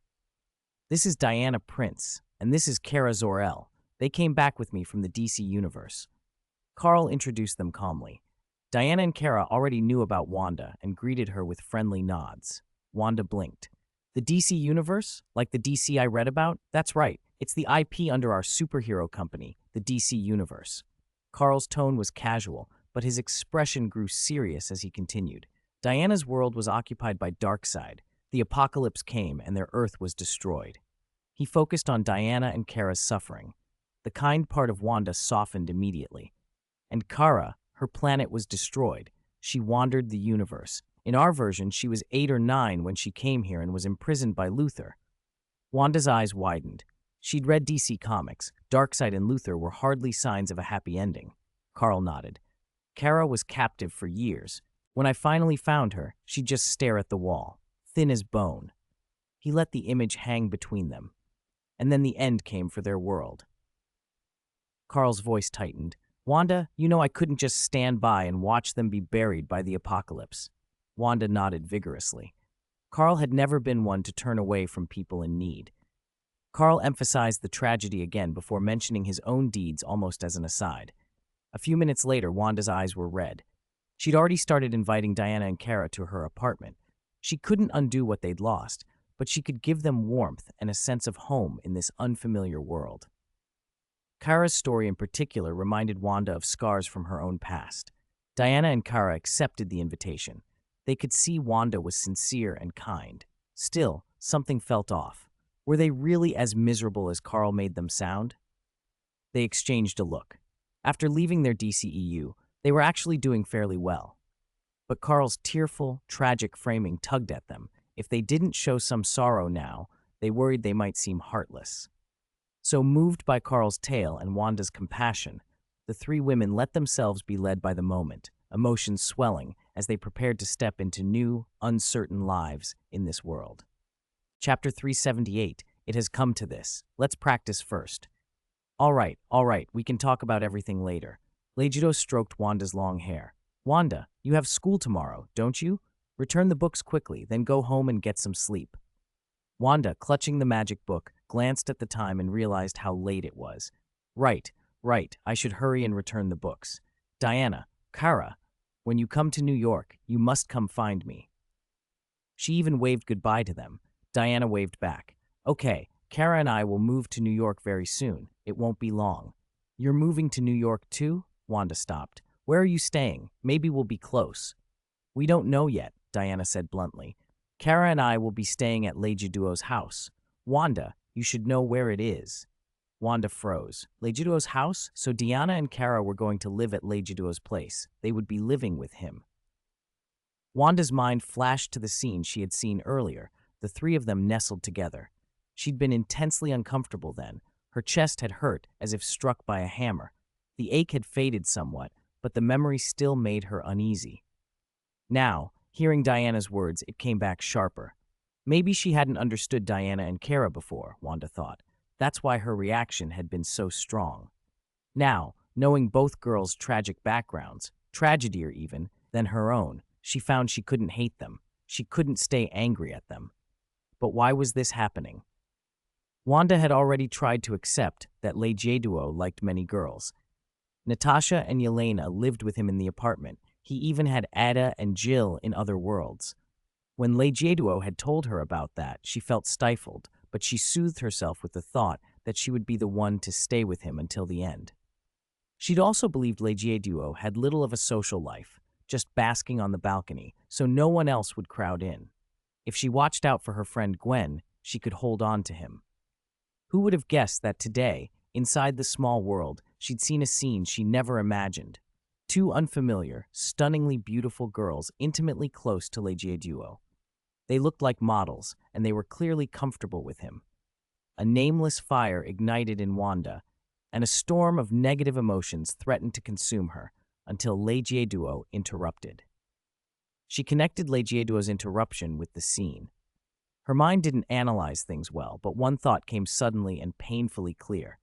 This is Diana Prince, and this is Kara Zor-El. They came back with me from the DC universe." Carl introduced them calmly. Diana and Kara already knew about Wanda and greeted her with friendly nods. Wanda blinked. "The DC universe? Like the DC I read about? That's right. It's the IP under our superhero company, the DC universe." Carl's tone was casual, but his expression grew serious as he continued. Diana's world was occupied by Darkseid. The apocalypse came and their Earth was destroyed. He focused on Diana and Kara's suffering. The kind part of Wanda softened immediately. And Kara, her planet was destroyed. She wandered the universe. In our version, she was 8 or 9 when she came here and was imprisoned by Luthor. Wanda's eyes widened. She'd read DC Comics. Darkseid and Luthor were hardly signs of a happy ending. Carl nodded. Kara was captive for years. When I finally found her, she'd just stare at the wall, thin as bone. He let the image hang between them. And then the end came for their world. Carl's voice tightened. "Wanda, you know I couldn't just stand by and watch them be buried by the apocalypse." Wanda nodded vigorously. Carl had never been one to turn away from people in need. Carl emphasized the tragedy again before mentioning his own deeds almost as an aside. A few minutes later, Wanda's eyes were red. She'd already started inviting Diana and Kara to her apartment. She couldn't undo what they'd lost, but she could give them warmth and a sense of home in this unfamiliar world. Kara's story in particular reminded Wanda of scars from her own past. Diana and Kara accepted the invitation. They could see Wanda was sincere and kind. Still, something felt off. Were they really as miserable as Carl made them sound? They exchanged a look. After leaving their DCEU, they were actually doing fairly well. But Carl's tearful, tragic framing tugged at them. If they didn't show some sorrow now, they worried they might seem heartless. So moved by Carl's tale and Wanda's compassion, the three women let themselves be led by the moment, emotions swelling as they prepared to step into new, uncertain lives in this world. Chapter 378, It Has Come to This. Let's practice first. All right, we can talk about everything later. Legido stroked Wanda's long hair. Wanda, you have school tomorrow, don't you? Return the books quickly, then go home and get some sleep. Wanda, clutching the magic book, glanced at the time and realized how late it was. Right, I should hurry and return the books. Diana, Kara, when you come to New York, you must come find me. She even waved goodbye to them. Diana waved back. Okay, Kara and I will move to New York very soon. It won't be long. You're moving to New York too? Wanda stopped. Where are you staying? Maybe we'll be close. We don't know yet, Diana said bluntly. Kara and I will be staying at Legiduo's house. Wanda, you should know where it is. Wanda froze. Legiduo's house? So Diana and Kara were going to live at Legiduo's place. They would be living with him. Wanda's mind flashed to the scene she had seen earlier, the three of them nestled together. She'd been intensely uncomfortable then. Her chest had hurt as if struck by a hammer. The ache had faded somewhat, but the memory still made her uneasy. Now, hearing Diana's words, it came back sharper. Maybe she hadn't understood Diana and Kara before, Wanda thought. That's why her reaction had been so strong. Now, knowing both girls' tragic backgrounds, tragedier even, than her own, she found she couldn't hate them. She couldn't stay angry at them. But why was this happening? Wanda had already tried to accept that Legyeduo liked many girls. Natasha and Yelena lived with him in the apartment. He even had Ada and Jill in other worlds. When Legyeduo had told her about that, she felt stifled, but she soothed herself with the thought that she would be the one to stay with him until the end. She'd also believed Legyeduo had little of a social life, just basking on the balcony, so no one else would crowd in. If she watched out for her friend Gwen, she could hold on to him. Who would have guessed that today, inside the small world, she'd seen a scene she never imagined? Two unfamiliar, stunningly beautiful girls intimately close to Legyeduo. They looked like models, and they were clearly comfortable with him. A nameless fire ignited in Wanda, and a storm of negative emotions threatened to consume her until Legyeduo interrupted. She connected Legyeduo's interruption with the scene. Her mind didn't analyze things well, but one thought came suddenly and painfully clear.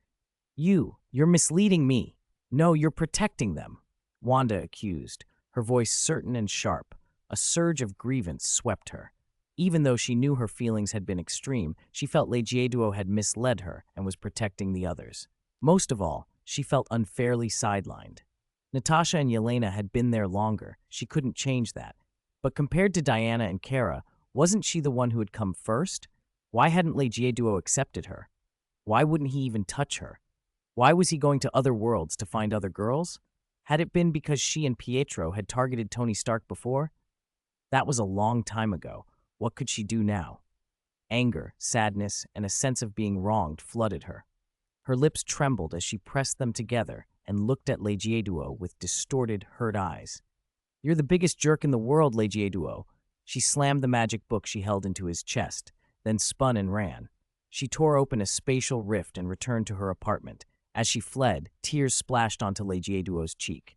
You're misleading me. No, you're protecting them, Wanda accused, her voice certain and sharp. A surge of grievance swept her. Even though she knew her feelings had been extreme, she felt Legyeduo had misled her and was protecting the others. Most of all, she felt unfairly sidelined. Natasha and Yelena had been there longer. She couldn't change that. But compared to Diana and Kara, wasn't she the one who had come first? Why hadn't Legyeduo accepted her? Why wouldn't he even touch her? Why was he going to other worlds to find other girls? Had it been because she and Pietro had targeted Tony Stark before? That was a long time ago. What could she do now? Anger, sadness, and a sense of being wronged flooded her. Her lips trembled as she pressed them together and looked at Legyeduo with distorted, hurt eyes. You're the biggest jerk in the world, Legyeduo. She slammed the magic book she held into his chest, then spun and ran. She tore open a spatial rift and returned to her apartment. As she fled, tears splashed onto Legyeduo's cheek.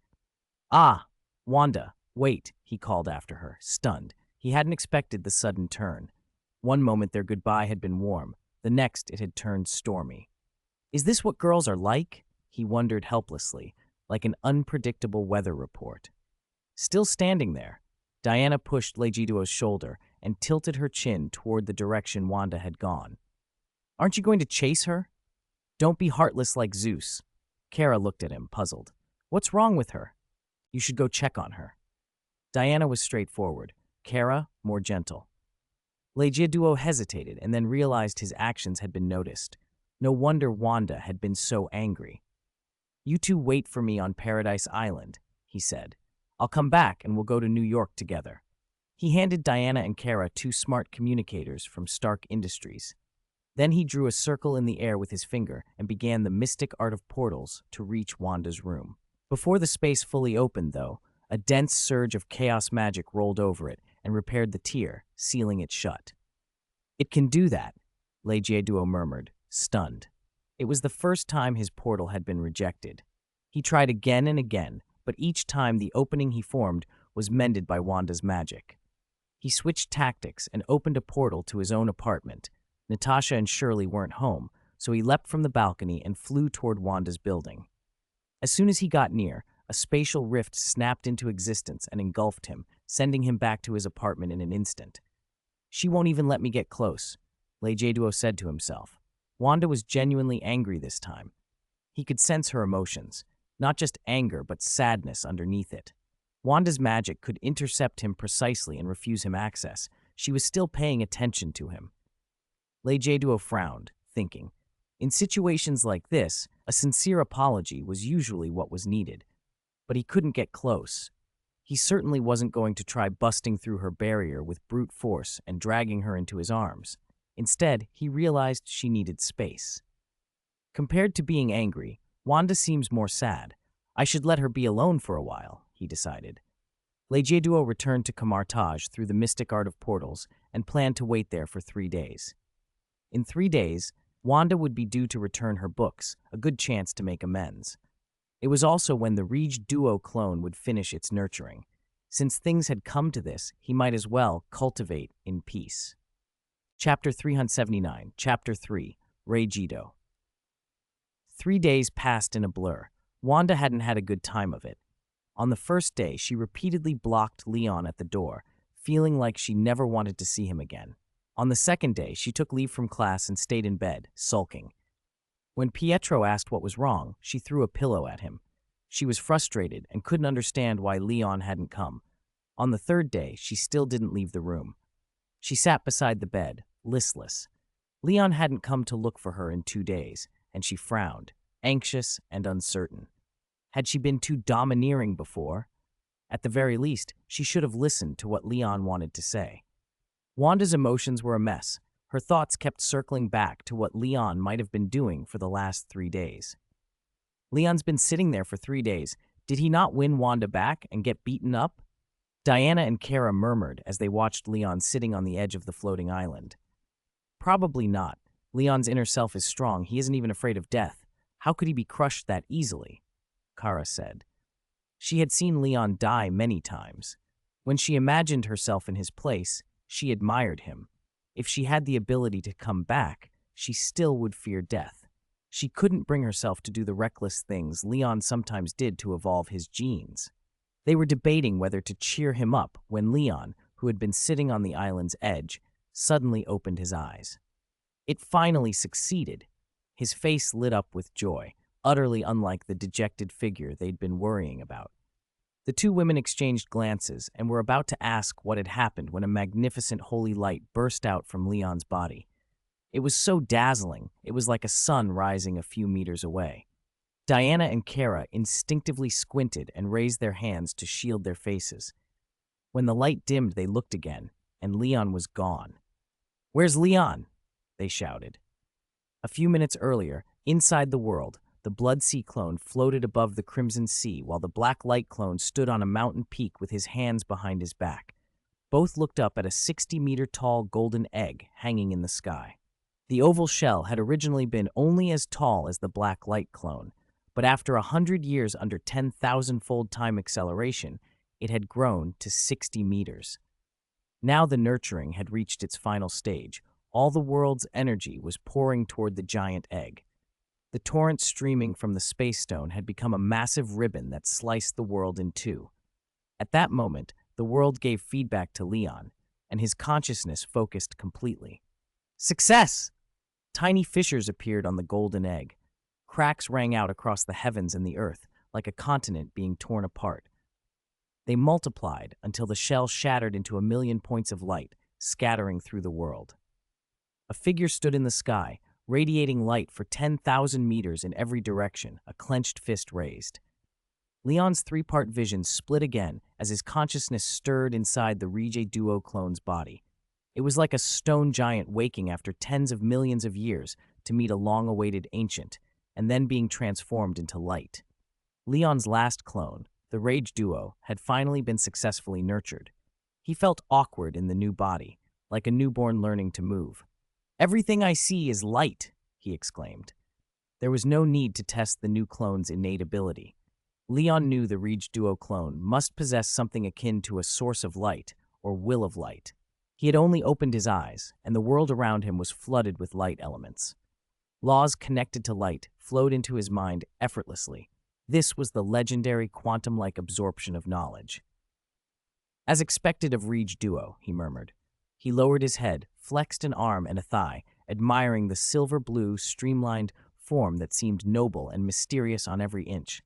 Ah, Wanda, wait, he called after her, stunned. He hadn't expected the sudden turn. One moment their goodbye had been warm, the next it had turned stormy. Is this what girls are like? He wondered helplessly, like an unpredictable weather report. Still standing there, Diana pushed Legyeduo's shoulder and tilted her chin toward the direction Wanda had gone. Aren't you going to chase her? Don't be heartless like Zeus. Kara looked at him, puzzled. What's wrong with her? You should go check on her. Diana was straightforward, Kara more gentle. Legyeduo hesitated and then realized his actions had been noticed. No wonder Wanda had been so angry. You two wait for me on Paradise Island, he said. I'll come back and we'll go to New York together. He handed Diana and Kara two smart communicators from Stark Industries. Then he drew a circle in the air with his finger and began the mystic art of portals to reach Wanda's room. Before the space fully opened, though, a dense surge of chaos magic rolled over it and repaired the tier, sealing it shut. It can do that, Legyeduo murmured, stunned. It was the first time his portal had been rejected. He tried again and again, but each time the opening he formed was mended by Wanda's magic. He switched tactics and opened a portal to his own apartment. Natasha and Shirley weren't home, so he leapt from the balcony and flew toward Wanda's building. As soon as he got near, a spatial rift snapped into existence and engulfed him, sending him back to his apartment in an instant. She won't even let me get close, Legyeduo said to himself. Wanda was genuinely angry this time. He could sense her emotions, not just anger but sadness underneath it. Wanda's magic could intercept him precisely and refuse him access. She was still paying attention to him. Legyeduo frowned, thinking, in situations like this, a sincere apology was usually what was needed. But he couldn't get close. He certainly wasn't going to try busting through her barrier with brute force and dragging her into his arms. Instead, he realized she needed space. Compared to being angry, Wanda seems more sad. I should let her be alone for a while, he decided. Legyeduo returned to Camartage through the mystic art of portals and planned to wait there for 3 days. In 3 days, Wanda would be due to return her books, a good chance to make amends. It was also when the Rege Duo clone would finish its nurturing. Since things had come to this, he might as well cultivate in peace. Chapter 379, Chapter 3, Regido. 3 days passed in a blur. Wanda hadn't had a good time of it. On the first day, she repeatedly blocked Leon at the door, feeling like she never wanted to see him again. On the second day, she took leave from class and stayed in bed, sulking. When Pietro asked what was wrong, she threw a pillow at him. She was frustrated and couldn't understand why Leon hadn't come. On the third day, she still didn't leave the room. She sat beside the bed, listless. Leon hadn't come to look for her in 2 days, and she frowned, anxious and uncertain. Had she been too domineering before? At the very least, she should have listened to what Leon wanted to say. Wanda's emotions were a mess. Her thoughts kept circling back to what Leon might have been doing for the last 3 days. Leon's been sitting there for 3 days. Did he not win Wanda back and get beaten up? Diana and Kara murmured as they watched Leon sitting on the edge of the floating island. Probably not. Leon's inner self is strong. He isn't even afraid of death. How could he be crushed that easily? Kara said. She had seen Leon die many times. When she imagined herself in his place, she admired him. If she had the ability to come back, she still would fear death. She couldn't bring herself to do the reckless things Leon sometimes did to evolve his genes. They were debating whether to cheer him up when Leon, who had been sitting on the island's edge, suddenly opened his eyes. It finally succeeded. His face lit up with joy, utterly unlike the dejected figure they'd been worrying about. The two women exchanged glances and were about to ask what had happened when a magnificent holy light burst out from Leon's body. It was so dazzling, it was like a sun rising a few meters away. Diana and Kara instinctively squinted and raised their hands to shield their faces. When the light dimmed, they looked again, and Leon was gone. "Where's Leon?" they shouted. A few minutes earlier, inside the world, the Blood Sea clone floated above the Crimson Sea while the Black Light clone stood on a mountain peak with his hands behind his back. Both looked up at a 60-meter-tall golden egg hanging in the sky. The oval shell had originally been only as tall as the Black Light clone, but after 100 years under 10,000-fold time acceleration, it had grown to 60 meters. Now the nurturing had reached its final stage. All the world's energy was pouring toward the giant egg. The torrent streaming from the space stone had become a massive ribbon that sliced the world in two. At that moment, the world gave feedback to Leon, and his consciousness focused completely. Success! Tiny fissures appeared on the golden egg. Cracks rang out across the heavens and the earth, like a continent being torn apart. They multiplied until the shell shattered into 1,000,000 points of light, scattering through the world. A figure stood in the sky, radiating light for 10,000 meters in every direction, a clenched fist raised. Leon's three-part vision split again as his consciousness stirred inside the Rege Duo clone's body. It was like a stone giant waking after tens of millions of years to meet a long-awaited ancient, and then being transformed into light. Leon's last clone, the Rage Duo, had finally been successfully nurtured. He felt awkward in the new body, like a newborn learning to move. "Everything I see is light," he exclaimed. There was no need to test the new clone's innate ability. Leon knew the Rege Duo clone must possess something akin to a source of light, or will of light. He had only opened his eyes, and the world around him was flooded with light elements. Laws connected to light flowed into his mind effortlessly. This was the legendary quantum-like absorption of knowledge. "As expected of Rege Duo," he murmured. He lowered his head, flexed an arm and a thigh, admiring the silver-blue, streamlined form that seemed noble and mysterious on every inch.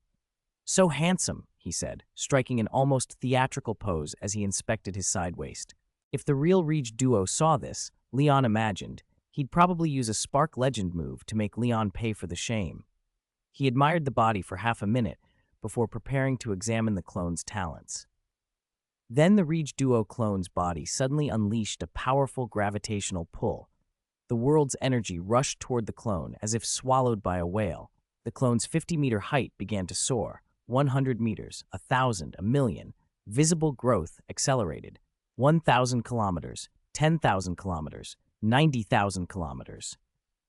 "So handsome," he said, striking an almost theatrical pose as he inspected his side waist. If the real Rege Duo saw this, Leon imagined, he'd probably use a Spark Legend move to make Leon pay for the shame. He admired the body for half a minute before preparing to examine the clone's talents. Then the Rege Duo clone's body suddenly unleashed a powerful gravitational pull. The world's energy rushed toward the clone as if swallowed by a whale. The clone's 50-meter height began to soar. 100 meters, 1,000, 1,000,000. Visible growth accelerated. 1,000 kilometers, 10,000 kilometers, 90,000 kilometers.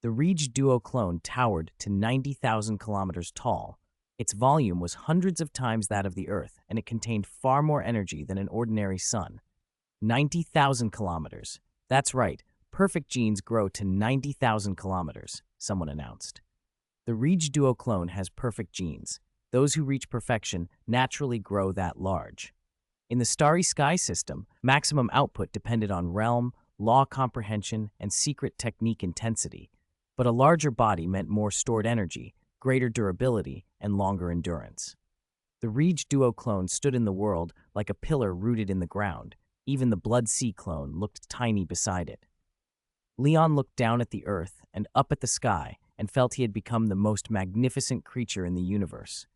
The Rege Duo clone towered to 90,000 kilometers tall. Its volume was hundreds of times that of the Earth, and it contained far more energy than an ordinary sun. 90,000 kilometers. That's right, perfect genes grow to 90,000 kilometers, someone announced. The Rege Duo clone has perfect genes. Those who reach perfection naturally grow that large. In the starry sky system, maximum output depended on realm, law comprehension, and secret technique intensity, but a larger body meant more stored energy, greater durability, and longer endurance. The Rege Duo clone stood in the world like a pillar rooted in the ground. Even the Blood Sea clone looked tiny beside it. Leon looked down at the earth and up at the sky and felt he had become the most magnificent creature in the universe.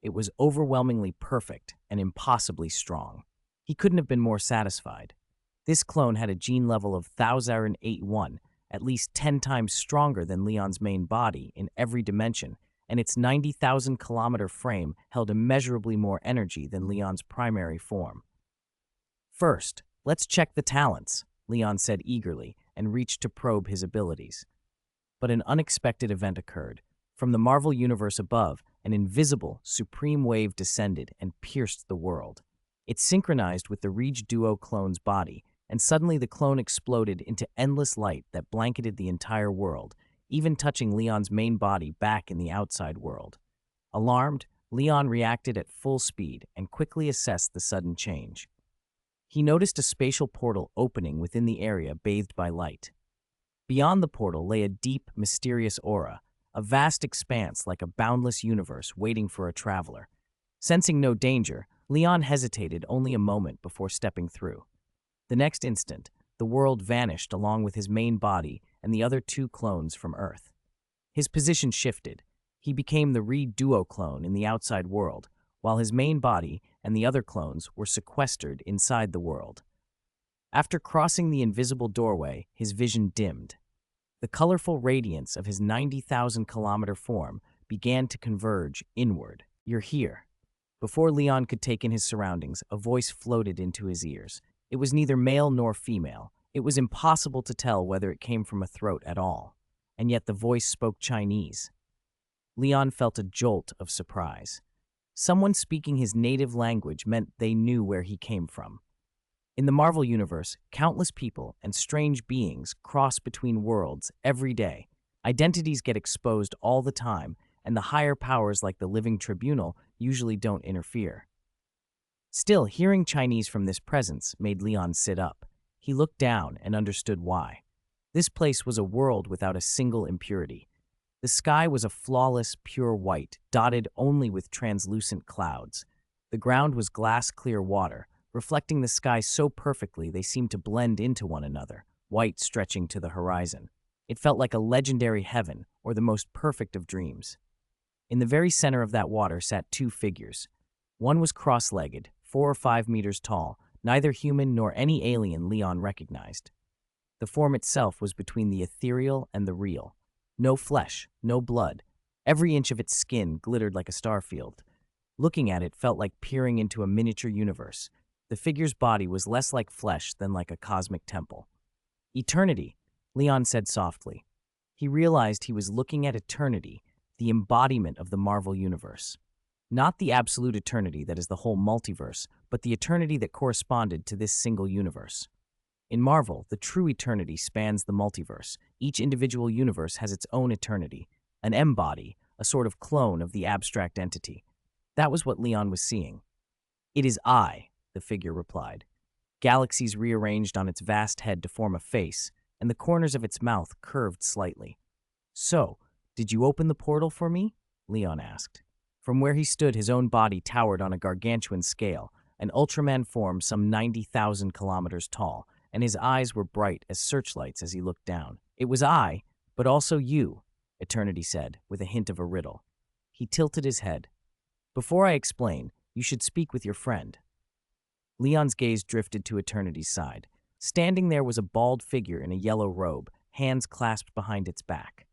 It was overwhelmingly perfect and impossibly strong. He couldn't have been more satisfied. This clone had a gene level of 1081, at least 10 times stronger than Leon's main body in every dimension, and its 90,000-kilometer frame held immeasurably more energy than Leon's primary form. First, let's check the talents, Leon said eagerly and reached to probe his abilities. But an unexpected event occurred. From the Marvel universe above, an invisible, supreme wave descended and pierced the world. It synchronized with the Rege Duo clone's body, and suddenly the clone exploded into endless light that blanketed the entire world, even touching Leon's main body back in the outside world. Alarmed, Leon reacted at full speed and quickly assessed the sudden change. He noticed a spatial portal opening within the area bathed by light. Beyond the portal lay a deep, mysterious aura, a vast expanse like a boundless universe waiting for a traveler. Sensing no danger, Leon hesitated only a moment before stepping through. The next instant, the world vanished along with his main body and the other two clones from Earth. His position shifted. He became the Rege Duo clone in the outside world, while his main body and the other clones were sequestered inside the world. After crossing the invisible doorway, his vision dimmed. The colorful radiance of his 90,000-kilometer form began to converge inward. "You're here." Before Leon could take in his surroundings, a voice floated into his ears. It was neither male nor female. It was impossible to tell whether it came from a throat at all. And yet the voice spoke Chinese. Leon felt a jolt of surprise. Someone speaking his native language meant they knew where he came from. In the Marvel universe, countless people and strange beings cross between worlds every day. Identities get exposed all the time, and the higher powers like the Living Tribunal usually don't interfere. Still, hearing Chinese from this presence made Leon sit up. He looked down and understood why. This place was a world without a single impurity. The sky was a flawless, pure white, dotted only with translucent clouds. The ground was glass-clear water, reflecting the sky so perfectly they seemed to blend into one another, white stretching to the horizon. It felt like a legendary heaven or the most perfect of dreams. In the very center of that water sat two figures. One was cross-legged, 4 or 5 meters tall, neither human nor any alien Leon recognized. The form itself was between the ethereal and the real. No flesh, no blood. Every inch of its skin glittered like a starfield. Looking at it felt like peering into a miniature universe. The figure's body was less like flesh than like a cosmic temple. "Eternity," Leon said softly. He realized he was looking at eternity, the embodiment of the Marvel universe. Not the absolute eternity that is the whole multiverse, but the eternity that corresponded to this single universe. In Marvel, the true eternity spans the multiverse. Each individual universe has its own eternity, an M-body, a sort of clone of the abstract entity. That was what Leon was seeing. "It is I," the figure replied. Galaxies rearranged on its vast head to form a face, and the corners of its mouth curved slightly. "So, did you open the portal for me?" Leon asked. From where he stood, his own body towered on a gargantuan scale, an Ultraman form some 90,000 kilometers tall, and his eyes were bright as searchlights as he looked down. "It was I, but also you," Eternity said, with a hint of a riddle. He tilted his head. "Before I explain, you should speak with your friend." Leon's gaze drifted to Eternity's side. Standing there was a bald figure in a yellow robe, hands clasped behind its back.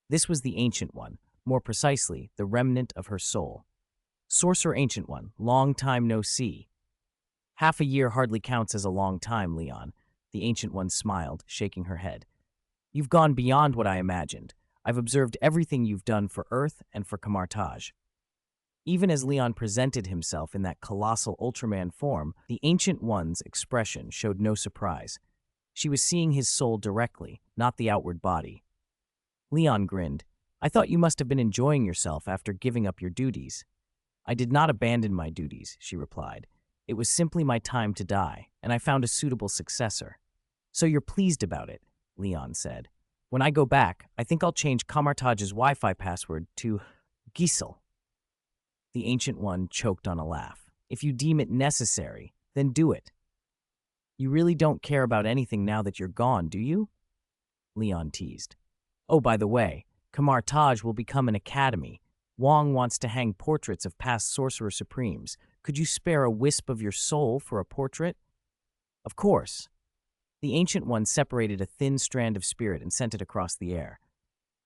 This was the Ancient One, more precisely, the remnant of her soul. "Sorcerer Ancient One, long time no see." "Half a year hardly counts as a long time, Leon," the Ancient One smiled, shaking her head. "You've gone beyond what I imagined. I've observed everything you've done for Earth and for Kamartaj." Even as Leon presented himself in that colossal Ultraman form, the Ancient One's expression showed no surprise. She was seeing his soul directly, not the outward body. Leon grinned. "I thought you must have been enjoying yourself after giving up your duties." I did not abandon my duties, she replied. It was simply my time to die, and I found a suitable successor. So you're pleased about it, Leon said. When I go back, I think I'll change Kamartaj's Wi-Fi password to Gisel. The Ancient One choked on a laugh. If you deem it necessary, then do it. You really don't care about anything now that you're gone, do you? Leon teased. Oh, by the way, Kamartaj will become an academy. Wong wants to hang portraits of past Sorcerer Supremes. Could you spare a wisp of your soul for a portrait? Of course. The Ancient One separated a thin strand of spirit and sent it across the air.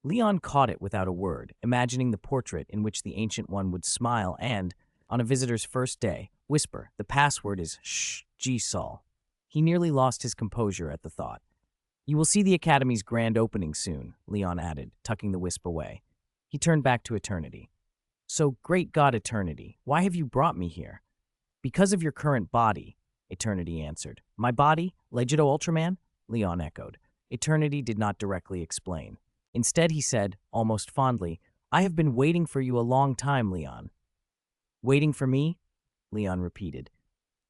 Leon caught it without a word, imagining the portrait in which the Ancient One would smile and, on a visitor's first day, whisper, the password is Shh, G-Sol. He nearly lost his composure at the thought. You will see the Academy's grand opening soon, Leon added, tucking the wisp away. He turned back to Eternity. So, great God Eternity, why have you brought me here? Because of your current body, Eternity answered. My body? Legido Ultraman? Leon echoed. Eternity did not directly explain. Instead, he said, almost fondly, I have been waiting for you a long time, Leon. Waiting for me? Leon repeated.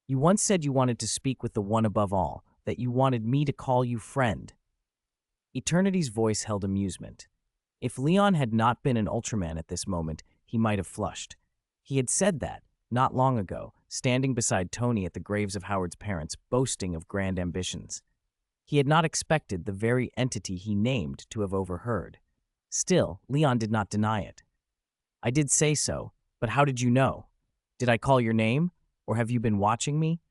You once said you wanted to speak with the one above all, that you wanted me to call you friend. Eternity's voice held amusement. If Leon had not been an Ultraman at this moment, he might have flushed. He had said that, not long ago, standing beside Tony at the graves of Howard's parents, boasting of grand ambitions. He had not expected the very entity he named to have overheard. Still, Leon did not deny it. I did say so, but how did you know? Did I call your name, or have you been watching me?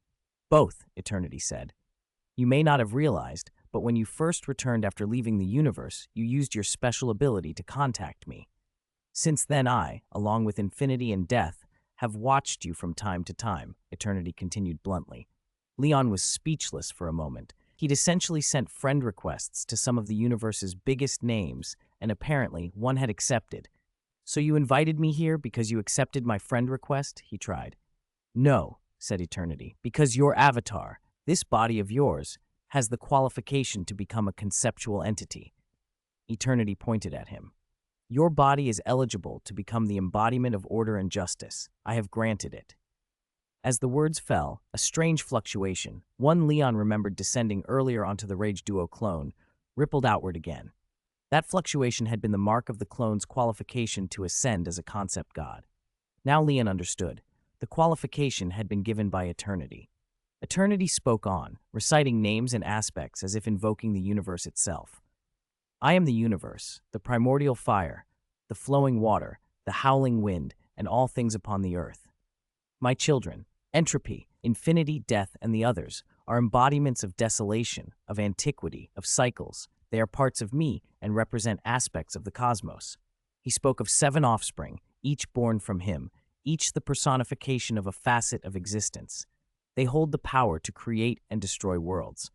Both, Eternity said. You may not have realized, but when you first returned after leaving the universe, you used your special ability to contact me. Since then I, along with Infinity and Death, have watched you from time to time, Eternity continued bluntly. Leon was speechless for a moment. He'd essentially sent friend requests to some of the universe's biggest names, and apparently one had accepted. So you invited me here because you accepted my friend request? He tried. No, said Eternity, because your avatar, this body of yours, has the qualification to become a conceptual entity. Eternity pointed at him. Your body is eligible to become the embodiment of order and justice. I have granted it. As the words fell, a strange fluctuation, one Leon remembered descending earlier onto the Rage Duo clone, rippled outward again. That fluctuation had been the mark of the clone's qualification to ascend as a concept god. Now Leon understood. The qualification had been given by Eternity. Eternity spoke on, reciting names and aspects as if invoking the universe itself. I am the universe, the primordial fire, the flowing water, the howling wind, and all things upon the earth. My children, entropy, infinity, death, and the others, are embodiments of desolation, of antiquity, of cycles. They are parts of me and represent aspects of the cosmos. He spoke of 7 offspring, each born from him, each the personification of a facet of existence. They hold the power to create and destroy worlds.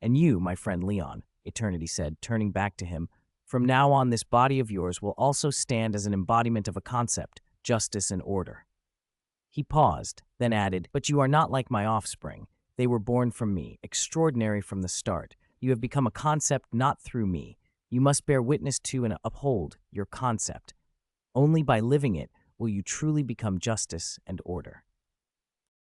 And you, my friend Leon, Eternity said, turning back to him, from now on this body of yours will also stand as an embodiment of a concept, justice and order. He paused, then added, but you are not like my offspring. They were born from me, extraordinary from the start. You have become a concept not through me. You must bear witness to and uphold your concept. Only by living it will you truly become justice and order.